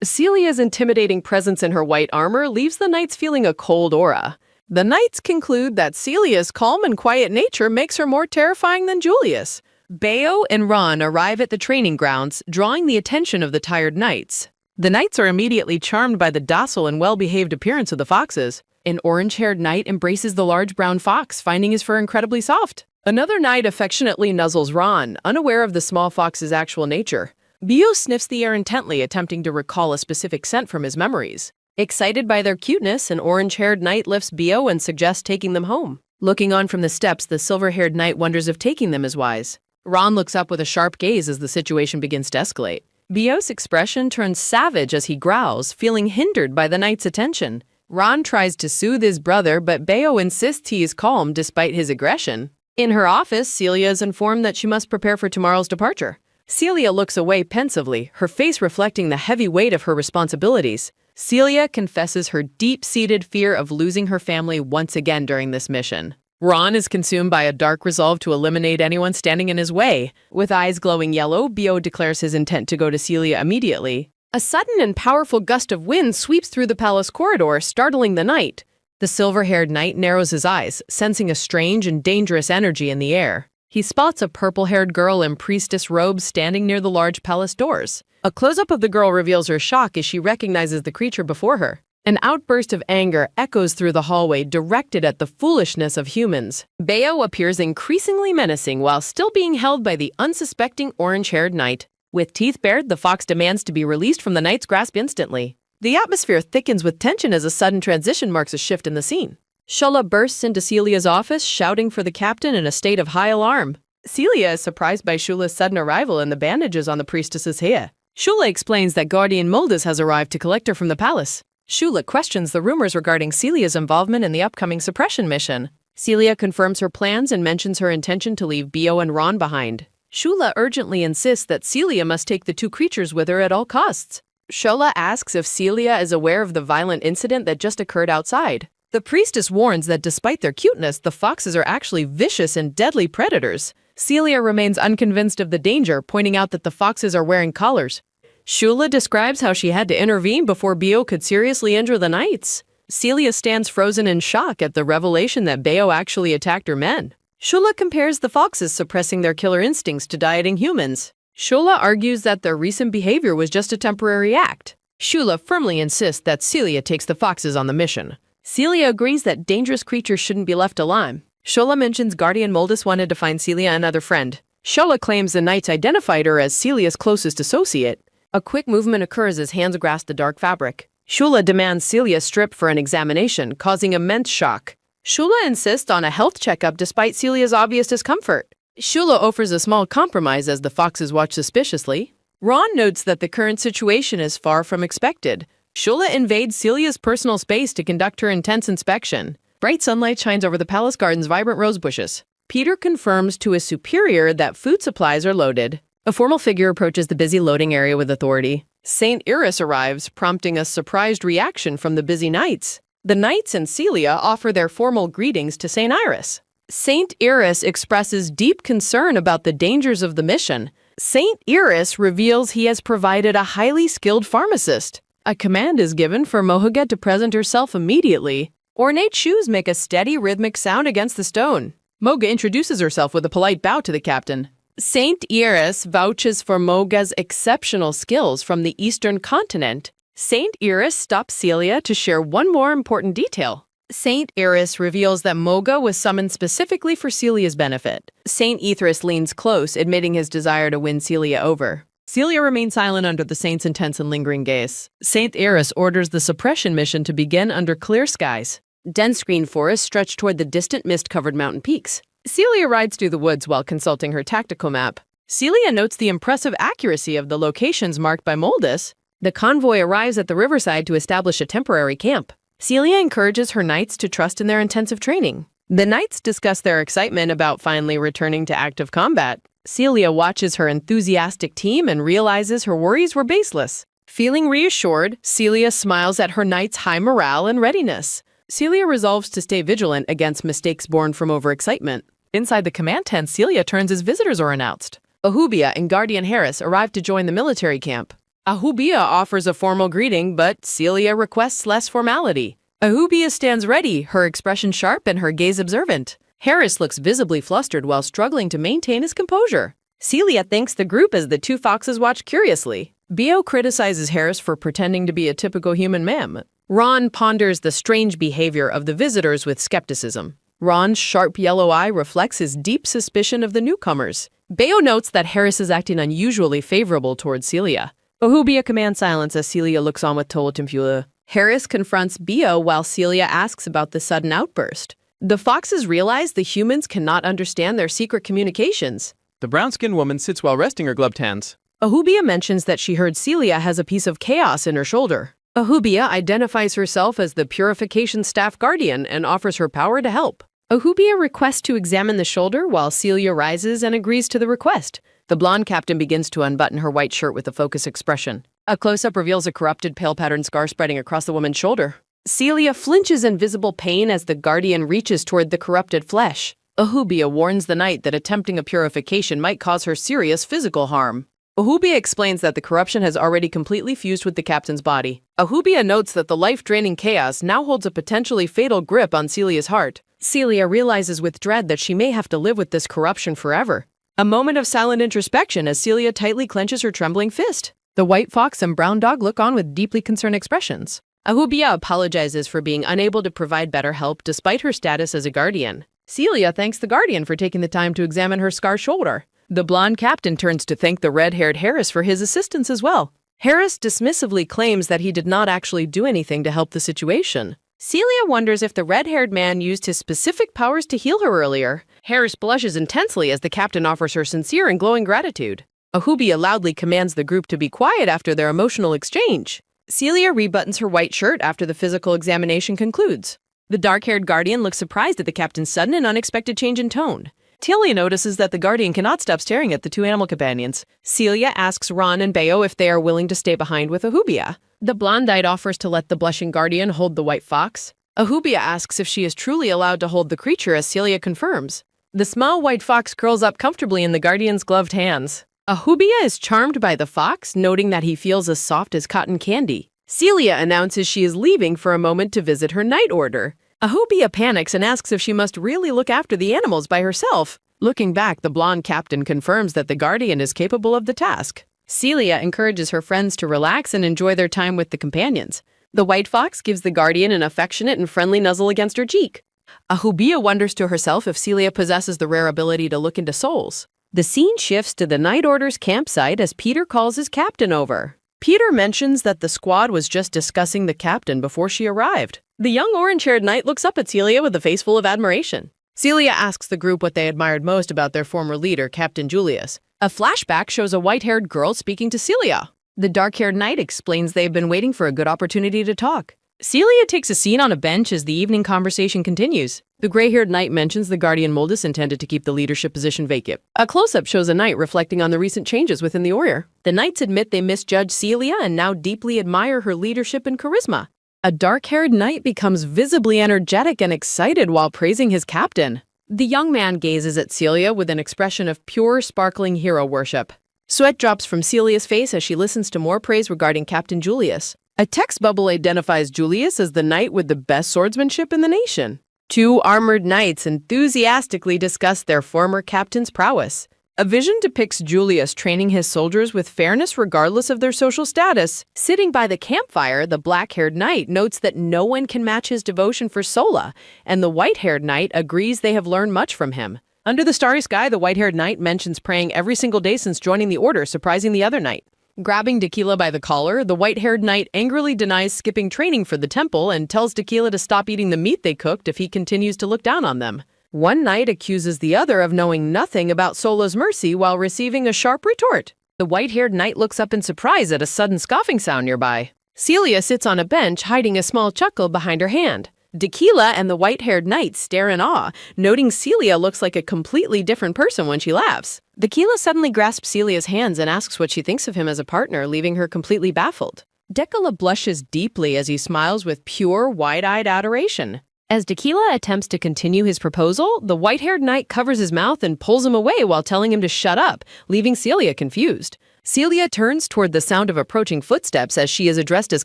[SPEAKER 1] Celia's intimidating presence in her white armor leaves the knights feeling a cold aura. The knights conclude that Celia's calm and quiet nature makes her more terrifying than Julius. Bayo and Ron arrive at the training grounds, drawing the attention of the tired knights. The knights are immediately charmed by the docile and well-behaved appearance of the foxes. An orange-haired knight embraces the large brown fox, finding his fur incredibly soft. Another knight affectionately nuzzles Ron, unaware of the small fox's actual nature. Bio sniffs the air intently, attempting to recall a specific scent from his memories. Excited by their cuteness, an orange-haired knight lifts Bio and suggests taking them home. Looking on from the steps, the silver-haired knight wonders if taking them is wise. Ron looks up with a sharp gaze as the situation begins to escalate. Bio's expression turns savage as he growls, feeling hindered by the knight's attention. Ron tries to soothe his brother, but Bayo insists he is calm despite his aggression. In her office, Celia is informed that she must prepare for tomorrow's departure. Celia looks away pensively, her face reflecting the heavy weight of her responsibilities. Celia confesses her deep-seated fear of losing her family once again during this mission. Ron is consumed by a dark resolve to eliminate anyone standing in his way. With eyes glowing yellow, Bio declares his intent to go to Celia immediately. A sudden and powerful gust of wind sweeps through the palace corridor, startling the knight. The silver-haired knight narrows his eyes, sensing a strange and dangerous energy in the air. He spots a purple-haired girl in priestess robes standing near the large palace doors. A close-up of the girl reveals her shock as she recognizes the creature before her. An outburst of anger echoes through the hallway, directed at the foolishness of humans. Bayo appears increasingly menacing while still being held by the unsuspecting orange-haired knight. With teeth bared, the fox demands to be released from the knight's grasp instantly. The atmosphere thickens with tension as a sudden transition marks a shift in the scene. Shola bursts into Celia's office, shouting for the captain in a state of high alarm. Celia is surprised by Shula's sudden arrival and the bandages on the priestess's hair. Shula explains that guardian Moldus has arrived to collect her from the palace. Shula questions the rumors regarding Celia's involvement in the upcoming suppression mission. Celia confirms her plans and mentions her intention to leave Bio and Ron behind. Shula urgently insists that Celia must take the two creatures with her at all costs. Shola asks if Celia is aware of the violent incident that just occurred outside. The priestess warns that despite their cuteness, the foxes are actually vicious and deadly predators. Celia remains unconvinced of the danger, pointing out that the foxes are wearing collars. Shula describes how she had to intervene before Bio could seriously injure the knights. Celia stands frozen in shock at the revelation that Bayo actually attacked her men. Shula compares the foxes suppressing their killer instincts to dieting humans. Shula argues that their recent behavior was just a temporary act. Shula firmly insists that Celia takes the foxes on the mission. Celia agrees that dangerous creatures shouldn't be left alone. Shola mentions Guardian Moldus wanted to find Celia another friend. Shola claims the knights identified her as Celia's closest associate. A quick movement occurs as hands grasp the dark fabric. Shula demands Celia strip for an examination, causing immense shock. Shula insists on a health checkup despite Celia's obvious discomfort. Shula offers a small compromise as the foxes watch suspiciously. Ron notes that the current situation is far from expected. Shula invades Celia's personal space to conduct her intense inspection. Bright sunlight shines over the palace garden's vibrant rose bushes. Peter confirms to his superior that food supplies are loaded. A formal figure approaches the busy loading area with authority. Saint Iris arrives, prompting a surprised reaction from the busy knights. The knights and Celia offer their formal greetings to Saint Iris. Saint Iris expresses deep concern about the dangers of the mission. Saint Iris reveals he has provided a highly skilled pharmacist. A command is given for Mohaget to present herself immediately. Ornate shoes make a steady rhythmic sound against the stone. Moga introduces herself with a polite bow to the captain. Saint Iris vouches for Moga's exceptional skills from the eastern continent. Saint Iris stops Celia to share one more important detail. Saint Iris reveals that Moga was summoned specifically for Celia's benefit. Saint Ethris leans close, admitting his desire to win Celia over. Celia remains silent under the saint's intense and lingering gaze. Saint Iris orders the suppression mission to begin under clear skies. Dense green forests stretch toward the distant mist-covered mountain peaks. Celia rides through the woods while consulting her tactical map. Celia notes the impressive accuracy of the locations marked by Moldus. The convoy arrives at the riverside to establish a temporary camp. Celia encourages her knights to trust in their intensive training. The knights discuss their excitement about finally returning to active combat. Celia watches her enthusiastic team and realizes her worries were baseless. Feeling reassured, Celia smiles at her knights' high morale and readiness. Celia resolves to stay vigilant against mistakes born from overexcitement. Inside the command tent, Celia turns as visitors are announced. Ahubia and Guardian Harris arrive to join the military camp. Ahubia offers a formal greeting, but Celia requests less formality. Ahubia stands ready, her expression sharp and her gaze observant. Harris looks visibly flustered while struggling to maintain his composure. Celia thanks the group as the two foxes watch curiously. Bio criticizes Harris for pretending to be a typical human man. Ron ponders the strange behavior of the visitors with skepticism. Ron's sharp yellow eye reflects his deep suspicion of the newcomers. Bayo notes that Harris is acting unusually favorable towards Celia. Ahubia commands silence as Celia looks on with total temper. Harris confronts Bio while Celia asks about the sudden outburst. The foxes realize the humans cannot understand their secret communications.
[SPEAKER 2] The brown-skinned woman sits while resting her gloved hands.
[SPEAKER 1] Ahubia mentions that she heard Celia has a piece of chaos in her shoulder. Ahubia identifies herself as the Purification Staff Guardian and offers her power to help. Ahubia requests to examine the shoulder while Celia rises and agrees to the request. The blonde captain begins to unbutton her white shirt with a focused expression. A close-up reveals a corrupted pale pattern scar spreading across the woman's shoulder. Celia flinches in visible pain as the Guardian reaches toward the corrupted flesh. Ahubia warns the knight that attempting a purification might cause her serious physical harm. Ahubia explains that the corruption has already completely fused with the captain's body. Ahubia notes that the life-draining chaos now holds a potentially fatal grip on Celia's heart. Celia realizes with dread that she may have to live with this corruption forever. A moment of silent introspection as Celia tightly clenches her trembling fist. The white fox and brown dog look on with deeply concerned expressions. Ahubia apologizes for being unable to provide better help despite her status as a guardian. Celia thanks the guardian for taking the time to examine her scarred shoulder. The blonde captain turns to thank the red-haired Harris for his assistance as well. Harris dismissively claims that he did not actually do anything to help the situation. Celia wonders if the red-haired man used his specific powers to heal her earlier. Harris blushes intensely as the captain offers her sincere and glowing gratitude. Ahubia loudly commands the group to be quiet after their emotional exchange. Celia rebuttons her white shirt after the physical examination concludes. The dark-haired guardian looks surprised at the captain's sudden and unexpected change in tone. Celia notices that the guardian cannot stop staring at the two animal companions. Celia asks Ron and Bayo if they are willing to stay behind with Ahubia. The blonde-eyed offers to let the blushing guardian hold the white fox. Ahubia asks if she is truly allowed to hold the creature, as Celia confirms. The small white fox curls up comfortably in the guardian's gloved hands. Ahubia is charmed by the fox, noting that he feels as soft as cotton candy. Celia announces she is leaving for a moment to visit her night order. Ahubia panics and asks if she must really look after the animals by herself. Looking back, the blonde captain confirms that the guardian is capable of the task. Celia encourages her friends to relax and enjoy their time with the companions. The white fox gives the guardian an affectionate and friendly nuzzle against her cheek. Ahubia wonders to herself if Celia possesses the rare ability to look into souls. The scene shifts to the Night Order's campsite as Peter calls his captain over. Peter mentions that the squad was just discussing the captain before she arrived. The young orange-haired knight looks up at Celia with a face full of admiration. Celia asks the group what they admired most about their former leader, Captain Julius. A flashback shows a white-haired girl speaking to Celia. The dark-haired knight explains they've been waiting for a good opportunity to talk. Celia takes a seat on a bench as the evening conversation continues. The gray-haired knight mentions the Guardian Moldus intended to keep the leadership position vacant. A close-up shows a knight reflecting on the recent changes within the Order. The knights admit they misjudged Celia and now deeply admire her leadership and charisma. A dark-haired knight becomes visibly energetic and excited while praising his captain. The young man gazes at Celia with an expression of pure, sparkling hero worship. Sweat drops from Celia's face as she listens to more praise regarding Captain Julius. A text bubble identifies Julius as the knight with the best swordsmanship in the nation. Two armored knights enthusiastically discuss their former captain's prowess. A vision depicts Julius training his soldiers with fairness regardless of their social status. Sitting by the campfire, the black-haired knight notes that no one can match his devotion for Sola, and the white-haired knight agrees they have learned much from him. Under the starry sky, the white-haired knight mentions praying every single day since joining the Order, surprising the other knight. Grabbing Tequila by the collar, the white-haired knight angrily denies skipping training for the temple and tells Tequila to stop eating the meat they cooked if he continues to look down on them. One knight accuses the other of knowing nothing about Sola's mercy while receiving a sharp retort. The white-haired knight looks up in surprise at a sudden scoffing sound nearby. Celia sits on a bench, hiding a small chuckle behind her hand. Tequila and the white-haired knight stare in awe, noting Celia looks like a completely different person when she laughs. Tequila suddenly grasps Celia's hands and asks what she thinks of him as a partner, leaving her completely baffled. Tequila blushes deeply as he smiles with pure, wide-eyed adoration. As Tequila attempts to continue his proposal, the white-haired knight covers his mouth and pulls him away while telling him to shut up, leaving Celia confused. Celia turns toward the sound of approaching footsteps as she is addressed as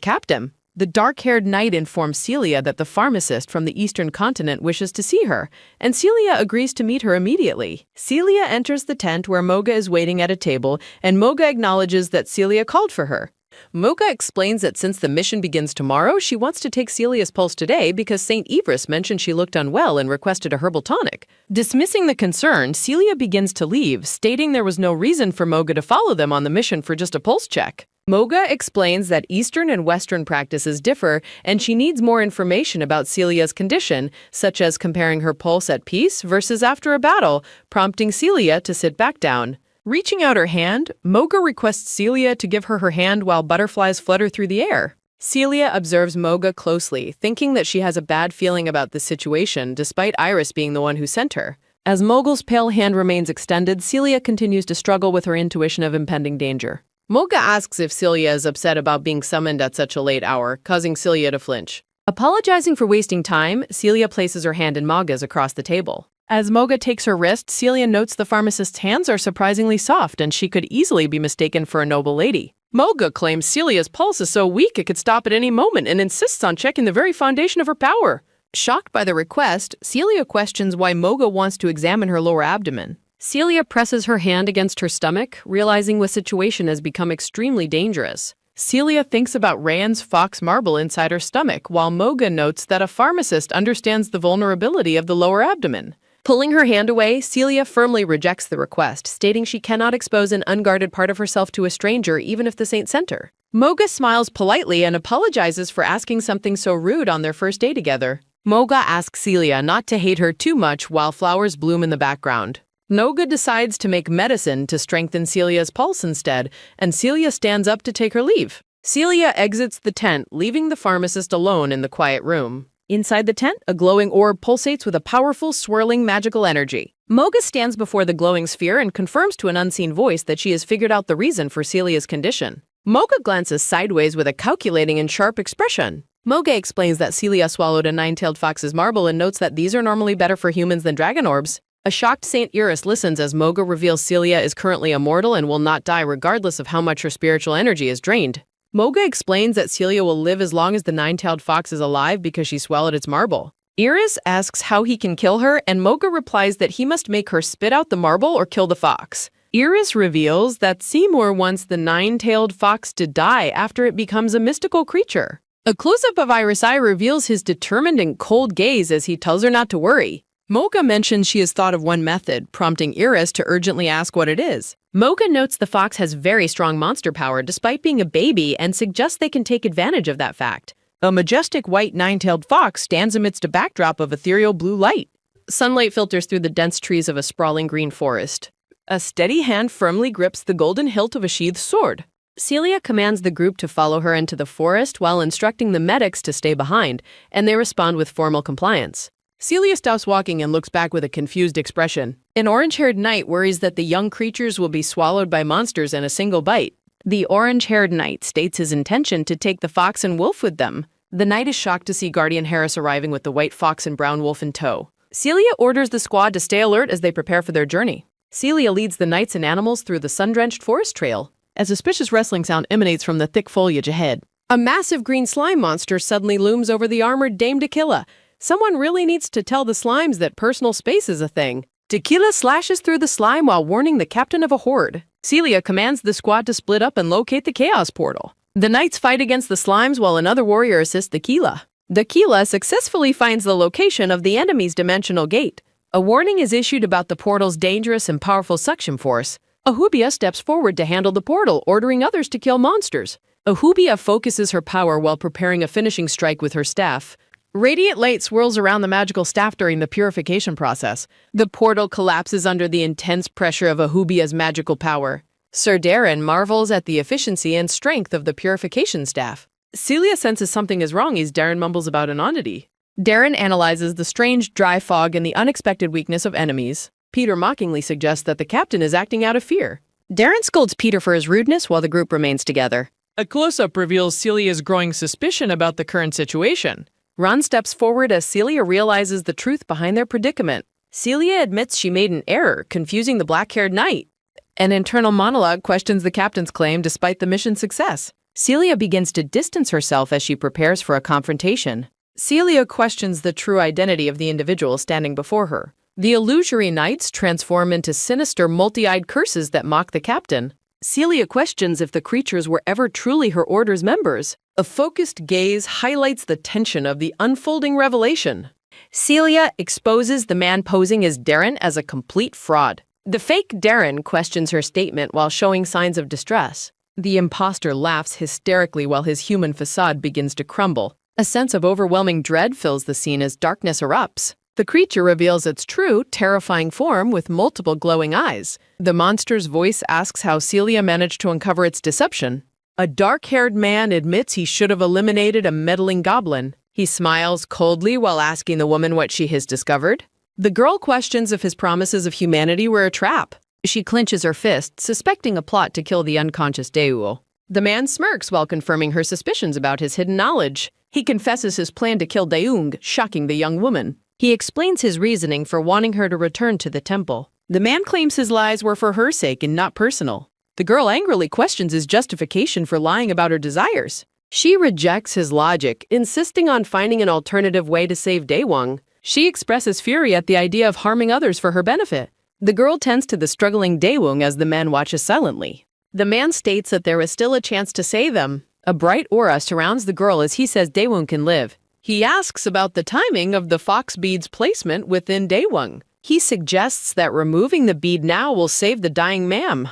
[SPEAKER 1] captain. The dark-haired knight informs Celia that the pharmacist from the eastern continent wishes to see her, and Celia agrees to meet her immediately. Celia enters the tent where Moga is waiting at a table, and Moga acknowledges that Celia called for her. Moga explains that since the mission begins tomorrow, she wants to take Celia's pulse today because St. Everus mentioned she looked unwell and requested a herbal tonic. Dismissing the concern, Celia begins to leave, stating there was no reason for Moga to follow them on the mission for just a pulse check. Moga explains that Eastern and Western practices differ, and she needs more information about Celia's condition, such as comparing her pulse at peace versus after a battle, prompting Celia to sit back down. Reaching out her hand, Moga requests Celia to give her her hand while butterflies flutter through the air. Celia observes Moga closely, thinking that she has a bad feeling about the situation, despite Iris being the one who sent her. As Mogul's pale hand remains extended, Celia continues to struggle with her intuition of impending danger. Moga asks if Celia is upset about being summoned at such a late hour, causing Celia to flinch. Apologizing for wasting time, Celia places her hand in Moga's across the table. As Moga takes her wrist, Celia notes the pharmacist's hands are surprisingly soft and she could easily be mistaken for a noble lady. Moga claims Celia's pulse is so weak it could stop at any moment and insists on checking the very foundation of her power. Shocked by the request, Celia questions why Moga wants to examine her lower abdomen. Celia presses her hand against her stomach, realizing the situation has become extremely dangerous. Celia thinks about Rand's fox marble inside her stomach, while Moga notes that a pharmacist understands the vulnerability of the lower abdomen. Pulling her hand away, Celia firmly rejects the request, stating she cannot expose an unguarded part of herself to a stranger even if the saint sent her. Moga smiles politely and apologizes for asking something so rude on their first day together. Moga asks Celia not to hate her too much while flowers bloom in the background. Moga decides to make medicine to strengthen Celia's pulse instead, and Celia stands up to take her leave. Celia exits the tent, leaving the pharmacist alone in the quiet room. Inside the tent, a glowing orb pulsates with a powerful, swirling magical energy. Moga stands before the glowing sphere and confirms to an unseen voice that she has figured out the reason for Celia's condition. Moga glances sideways with a calculating and sharp expression. Moga explains that Celia swallowed a nine-tailed fox's marble and notes that these are normally better for humans than dragon orbs. A shocked St. Eurus listens as Moga reveals Celia is currently immortal and will not die regardless of how much her spiritual energy is drained. Moga explains that Celia will live as long as the nine-tailed fox is alive because she swallowed its marble. Eurus asks how he can kill her, and Moga replies that he must make her spit out the marble or kill the fox. Iris reveals that Seymour wants the nine-tailed fox to die after it becomes a mystical creature. A close-up of Iris' eye reveals his determined and cold gaze as he tells her not to worry. Mocha mentions she has thought of one method, prompting Iris to urgently ask what it is. Mocha notes the fox has very strong monster power despite being a baby and suggests they can take advantage of that fact. A majestic white nine-tailed fox stands amidst a backdrop of ethereal blue light. Sunlight filters through the dense trees of a sprawling green forest. A steady hand firmly grips the golden hilt of a sheathed sword. Celia commands the group to follow her into the forest while instructing the medics to stay behind, and they respond with formal compliance. Celia stops walking and looks back with a confused expression. An orange-haired knight worries that the young creatures will be swallowed by monsters in a single bite. The orange-haired knight states his intention to take the fox and wolf with them. The knight is shocked to see Guardian Harris arriving with the white fox and brown wolf in tow. Celia orders the squad to stay alert as they prepare for their journey. Celia leads the knights and animals through the sun-drenched forest trail. A suspicious rustling sound emanates from the thick foliage ahead. A massive green slime monster suddenly looms over the armored Dame Tequila. Someone really needs to tell the slimes that personal space is a thing. Tequila slashes through the slime while warning the captain of a horde. Celia commands the squad to split up and locate the chaos portal. The knights fight against the slimes while another warrior assists Tequila. Tequila successfully finds the location of the enemy's dimensional gate. A warning is issued about the portal's dangerous and powerful suction force. Ahubia steps forward to handle the portal, ordering others to kill monsters. Ahubia focuses her power while preparing a finishing strike with her staff. Radiant light swirls around the magical staff during the purification process. The portal collapses under the intense pressure of Ahubia's magical power. Sir Darren marvels at the efficiency and strength of the purification staff. Celia senses something is wrong as Darren mumbles about an oddity. Darren analyzes the strange dry fog and the unexpected weakness of enemies. Peter mockingly suggests that the captain is acting out of fear. Darren scolds Peter for his rudeness while the group remains together.
[SPEAKER 2] A close-up reveals Celia's growing suspicion about the current situation.
[SPEAKER 1] Ron steps forward as Celia realizes the truth behind their predicament. Celia admits she made an error, confusing the black-haired knight. An internal monologue questions the captain's claim despite the mission's success. Celia begins to distance herself as she prepares for a confrontation. Celia questions the true identity of the individual standing before her. The illusory knights transform into sinister, multi-eyed curses that mock the captain. Celia questions if the creatures were ever truly her order's members. A focused gaze highlights the tension of the unfolding revelation. Celia exposes the man posing as Darren as a complete fraud. The fake Darren questions her statement while showing signs of distress. The imposter laughs hysterically while his human facade begins to crumble. A sense of overwhelming dread fills the scene as darkness erupts. The creature reveals its true, terrifying form with multiple glowing eyes. The monster's voice asks how Celia managed to uncover its deception. A dark-haired man admits he should have eliminated a meddling goblin. He smiles coldly while asking the woman what she has discovered. The girl questions if his promises of humanity were a trap. She clenches her fist, suspecting a plot to kill the unconscious Daewoo. The man smirks while confirming her suspicions about his hidden knowledge. He confesses his plan to kill Daeung, shocking the young woman. He explains his reasoning for wanting her to return to the temple. The man claims his lies were for her sake and not personal. The girl angrily questions his justification for lying about her desires. She rejects his logic, insisting on finding an alternative way to save Daewoo. She expresses fury at the idea of harming others for her benefit. The girl tends to the struggling Daewoo as the man watches silently. The man states that there is still a chance to save them. A bright aura surrounds the girl as he says Daewoo can live. He asks about the timing of the fox bead's placement within Daewoo. He suggests that removing the bead now will save the dying ma'am.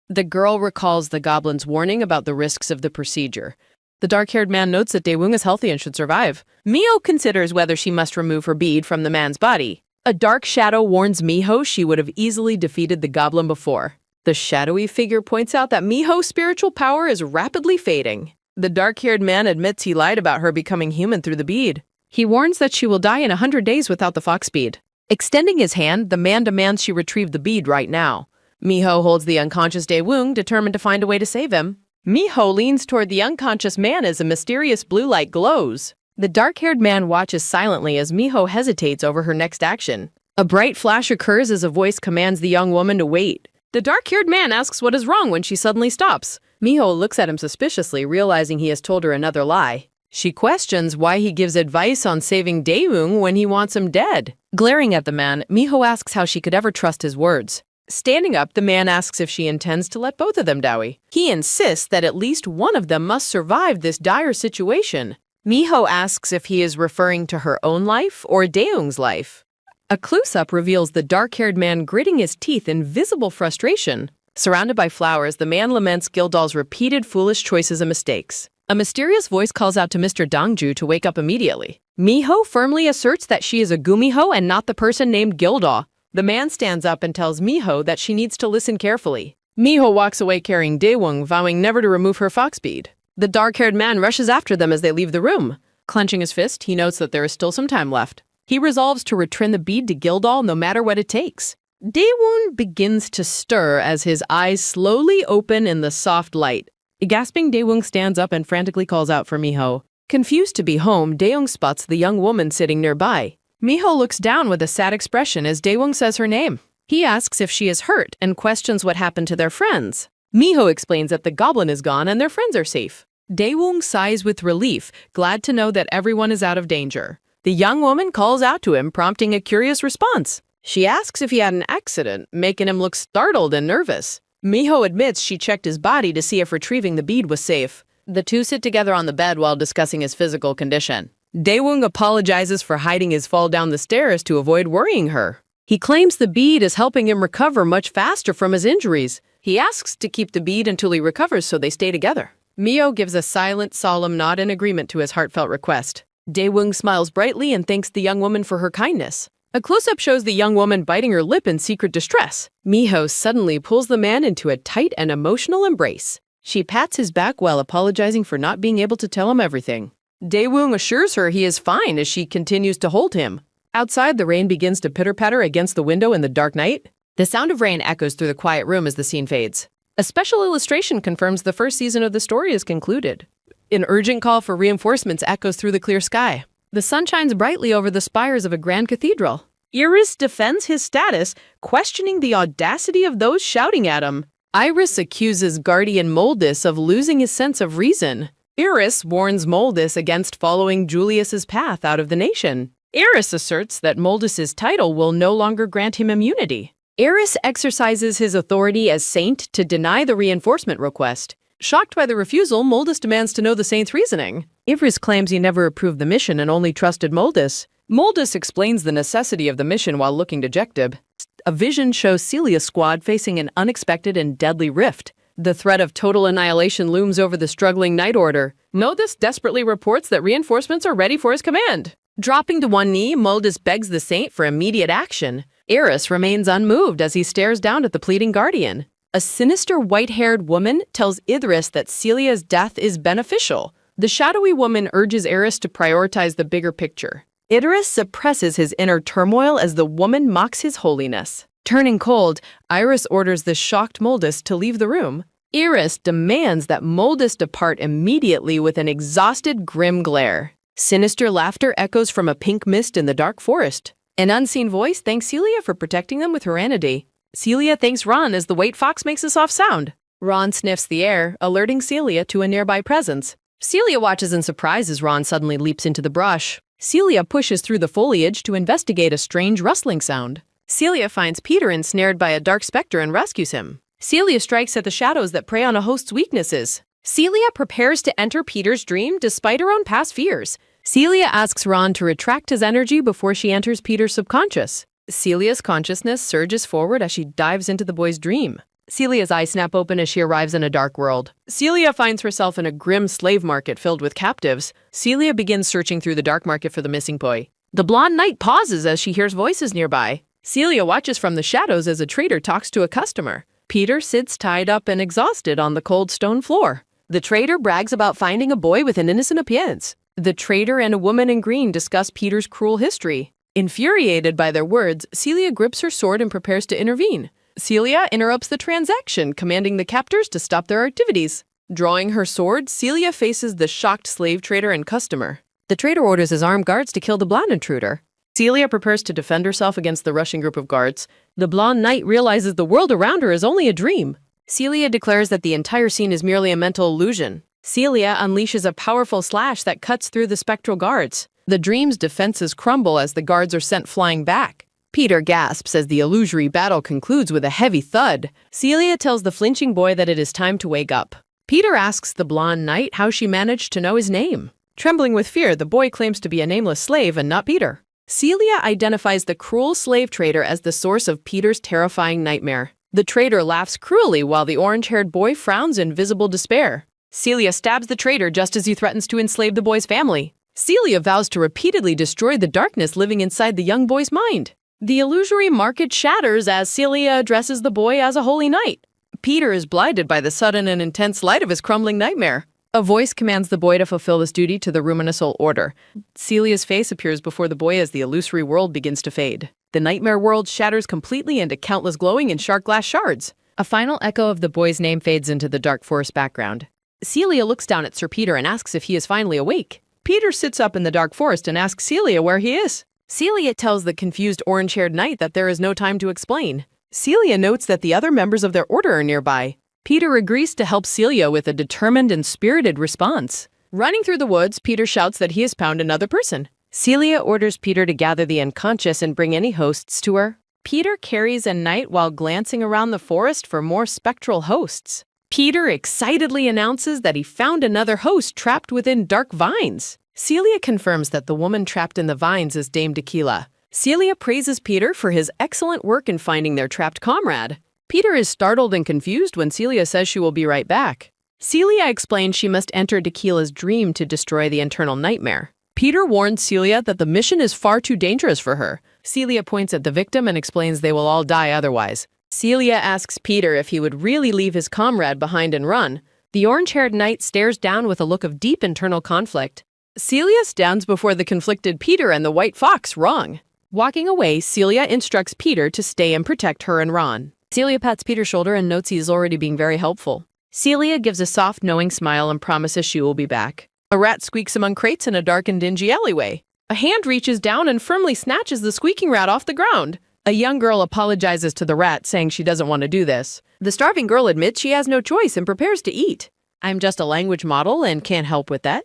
[SPEAKER 1] The girl recalls the goblin's warning about the risks of the procedure. The dark-haired man notes that Daewoo is healthy and should survive. Miho considers whether she must remove her bead from the man's body. A dark shadow warns Miho she would have easily defeated the goblin before. The shadowy figure points out that Miho's spiritual power is rapidly fading. The dark-haired man admits he lied about her becoming human through the bead. He warns that she will die in 100 days without the fox bead. Extending his hand, the man demands she retrieve the bead right now. Miho holds the unconscious Daewoo, determined to find a way to save him. Miho leans toward the unconscious man as a mysterious blue light glows. The dark-haired man watches silently as Miho hesitates over her next action. A bright flash occurs as a voice commands the young woman to wait. The dark-haired man asks what is wrong when she suddenly stops. Miho looks at him suspiciously, realizing he has told her another lie. She questions why he gives advice on saving Daewoo when he wants him dead. Glaring at the man, Miho asks how she could ever trust his words. Standing up, the man asks if she intends to let both of them dowie. He insists that at least one of them must survive this dire situation. Miho asks if he is referring to her own life or Daeung's life. A close-up reveals the dark-haired man gritting his teeth in visible frustration. Surrounded by flowers, the man laments Gildal's repeated foolish choices and mistakes. A mysterious voice calls out to Mr. Dongju to wake up immediately. Miho firmly asserts that she is a gumiho and not the person named Gildal. The man stands up and tells Miho that she needs to listen carefully. Miho walks away carrying Daewon, vowing never to remove her fox bead. The dark-haired man rushes after them as they leave the room. Clenching his fist, he notes that there is still some time left. He resolves to return the bead to Gildal no matter what it takes. Daewon begins to stir as his eyes slowly open in the soft light. Gasping, Daewon stands up and frantically calls out for Miho. Confused to be home, Daewon spots the young woman sitting nearby. Miho looks down with a sad expression as Daewon says her name. He asks if she is hurt and questions what happened to their friends. Miho explains that the goblin is gone and their friends are safe. Daewon sighs with relief, glad to know that everyone is out of danger. The young woman calls out to him, prompting a curious response. She asks if he had an accident, making him look startled and nervous. Miho admits she checked his body to see if retrieving the bead was safe. The two sit together on the bed while discussing his physical condition. Daewon apologizes for hiding his fall down the stairs to avoid worrying her. He claims the bead is helping him recover much faster from his injuries. He asks to keep the bead until he recovers so they stay together. Miho gives a silent, solemn nod in agreement to his heartfelt request. Daewon smiles brightly and thanks the young woman for her kindness. A close-up shows the young woman biting her lip in secret distress. Miho suddenly pulls the man into a tight and emotional embrace. She pats his back while apologizing for not being able to tell him everything. Daewon assures her he is fine as she continues to hold him. Outside, the rain begins to pitter-patter against the window in the dark night. The sound of rain echoes through the quiet room as the scene fades. A special illustration confirms the first season of the story is concluded. An urgent call for reinforcements echoes through the clear sky. The sun shines brightly over the spires of a grand cathedral. Iris defends his status, questioning the audacity of those shouting at him. Iris accuses guardian Moldus of losing his sense of reason. Iris warns Moldus against following Julius's path out of the nation. Iris asserts that Moldus's title will no longer grant him immunity. Iris exercises his authority as saint to deny the reinforcement request. Shocked by the refusal, Moldus demands to know the saint's reasoning. Iris claims he never approved the mission and only trusted Moldus. Moldus explains the necessity of the mission while looking dejected. A vision shows Celia's squad facing an unexpected and deadly rift. The threat of total annihilation looms over the struggling Night Order. Moldus desperately reports that reinforcements are ready for his command. Dropping to one knee, Moldus begs the saint for immediate action. Iris remains unmoved as he stares down at the pleading guardian. A sinister white-haired woman tells Idris that Celia's death is beneficial. The shadowy woman urges Iris to prioritize the bigger picture. Idris suppresses his inner turmoil as the woman mocks his holiness. Turning cold, Iris orders the shocked Moldus to leave the room. Iris demands that Moldus depart immediately with an exhausted, grim glare. Sinister laughter echoes from a pink mist in the dark forest. An unseen voice thanks Celia for protecting them with her entity. Celia thanks Ron as the white fox makes a soft sound. Ron sniffs the air, alerting Celia to a nearby presence. Celia watches in surprise as Ron suddenly leaps into the brush. Celia pushes through the foliage to investigate a strange rustling sound. Celia finds Peter ensnared by a dark specter and rescues him. Celia strikes at the shadows that prey on a host's weaknesses. Celia prepares to enter Peter's dream despite her own past fears. Celia asks Ron to retract his energy before she enters Peter's subconscious. Celia's consciousness surges forward as she dives into the boy's dream. Celia's eyes snap open as she arrives in a dark world. Celia finds herself in a grim slave market filled with captives. Celia begins searching through the dark market for the missing boy. The blonde knight pauses as she hears voices nearby. Celia watches from the shadows as a trader talks to a customer. Peter sits tied up and exhausted on the cold stone floor. The trader brags about finding a boy with an innocent appearance. The trader and a woman in green discuss Peter's cruel history. Infuriated by their words, Celia grips her sword and prepares to intervene. Celia interrupts the transaction, commanding the captors to stop their activities. Drawing her sword, Celia faces the shocked slave trader and customer. The trader orders his armed guards to kill the blonde intruder. Celia prepares to defend herself against the rushing group of guards. The blonde knight realizes the world around her is only a dream. Celia declares that the entire scene is merely a mental illusion. Celia unleashes a powerful slash that cuts through the spectral guards. The dream's defenses crumble as the guards are sent flying back. Peter gasps as the illusory battle concludes with a heavy thud. Celia tells the flinching boy that it is time to wake up. Peter asks the blonde knight how she managed to know his name. Trembling with fear, the boy claims to be a nameless slave and not Peter. Celia identifies the cruel slave trader as the source of Peter's terrifying nightmare. The traitor laughs cruelly while the orange-haired boy frowns in visible despair. Celia stabs the traitor just as he threatens to enslave the boy's family. Celia vows to repeatedly destroy the darkness living inside the young boy's mind. The illusory market shatters as Celia addresses the boy as a holy knight. Peter is blinded by the sudden and intense light of his crumbling nightmare. A voice commands the boy to fulfill this duty to the Ruminisol order. Celia's face appears before the boy as the illusory world begins to fade. The nightmare world shatters completely into countless glowing and sharp glass shards. A final echo of the boy's name fades into the dark forest background. Celia looks down at Sir Peter and asks if he is finally awake. Peter sits up in the dark forest and asks Celia where he is. Celia tells the confused orange-haired knight that there is no time to explain. Celia notes that the other members of their order are nearby. Peter agrees to help Celia with a determined and spirited response. Running through the woods, Peter shouts that he has found another person. Celia orders Peter to gather the unconscious and bring any hosts to her. Peter carries a knight while glancing around the forest for more spectral hosts. Peter excitedly announces that he found another host trapped within dark vines. Celia confirms that the woman trapped in the vines is Dame Tequila. Celia praises Peter for his excellent work in finding their trapped comrade. Peter is startled and confused when Celia says she will be right back. Celia explains she must enter Tequila's dream to destroy the internal nightmare. Peter warns Celia that the mission is far too dangerous for her. Celia points at the victim and explains they will all die otherwise. Celia asks Peter if he would really leave his comrade behind and run. The orange-haired knight stares down with a look of deep internal conflict. Celia stands before the conflicted Peter and the white fox, Ron. Walking away, Celia instructs Peter to stay and protect her and Ron. Celia pats Peter's shoulder and notes he is already being very helpful. Celia gives a soft, knowing smile and promises she will be back. A rat squeaks among crates in a dark and dingy alleyway. A hand reaches down and firmly snatches the squeaking rat off the ground. A young girl apologizes to the rat, saying she doesn't want to do this. The starving girl admits she has no choice and prepares to eat. I'm just a language model and can't help with that.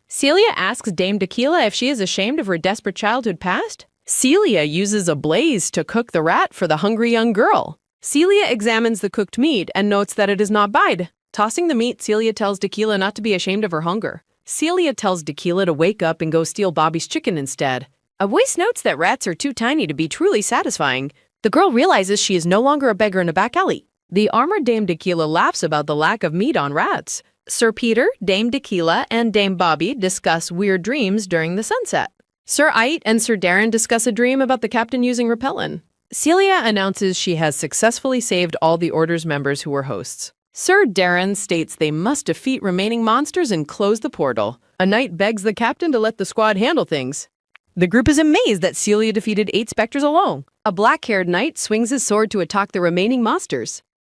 [SPEAKER 1] Celia asks Dame Tequila if she is ashamed of her desperate childhood past. Celia uses a blaze to cook the rat for the hungry young girl. Celia examines the cooked meat and notes that it is not bide. Tossing the meat, Celia tells Tequila not to be ashamed of her hunger. Celia tells Tequila to wake up and go steal Bobby's chicken instead. A voice notes that rats are too tiny to be truly satisfying. The girl realizes she is no longer a beggar in a back alley. The armored Dame Tequila laughs about the lack of meat on rats. Sir Peter, Dame Tequila, and Dame Bobby discuss weird dreams during the sunset. Sir Ite and Sir Darren discuss a dream about the captain using repellent. Celia announces she has successfully saved all the Order's members who were hosts. Sir Darren states they must defeat remaining monsters and close the portal. A knight begs the captain to let the squad handle things. The group is amazed that Celia defeated 8 specters alone. A black-haired knight swings his sword to attack the remaining monsters.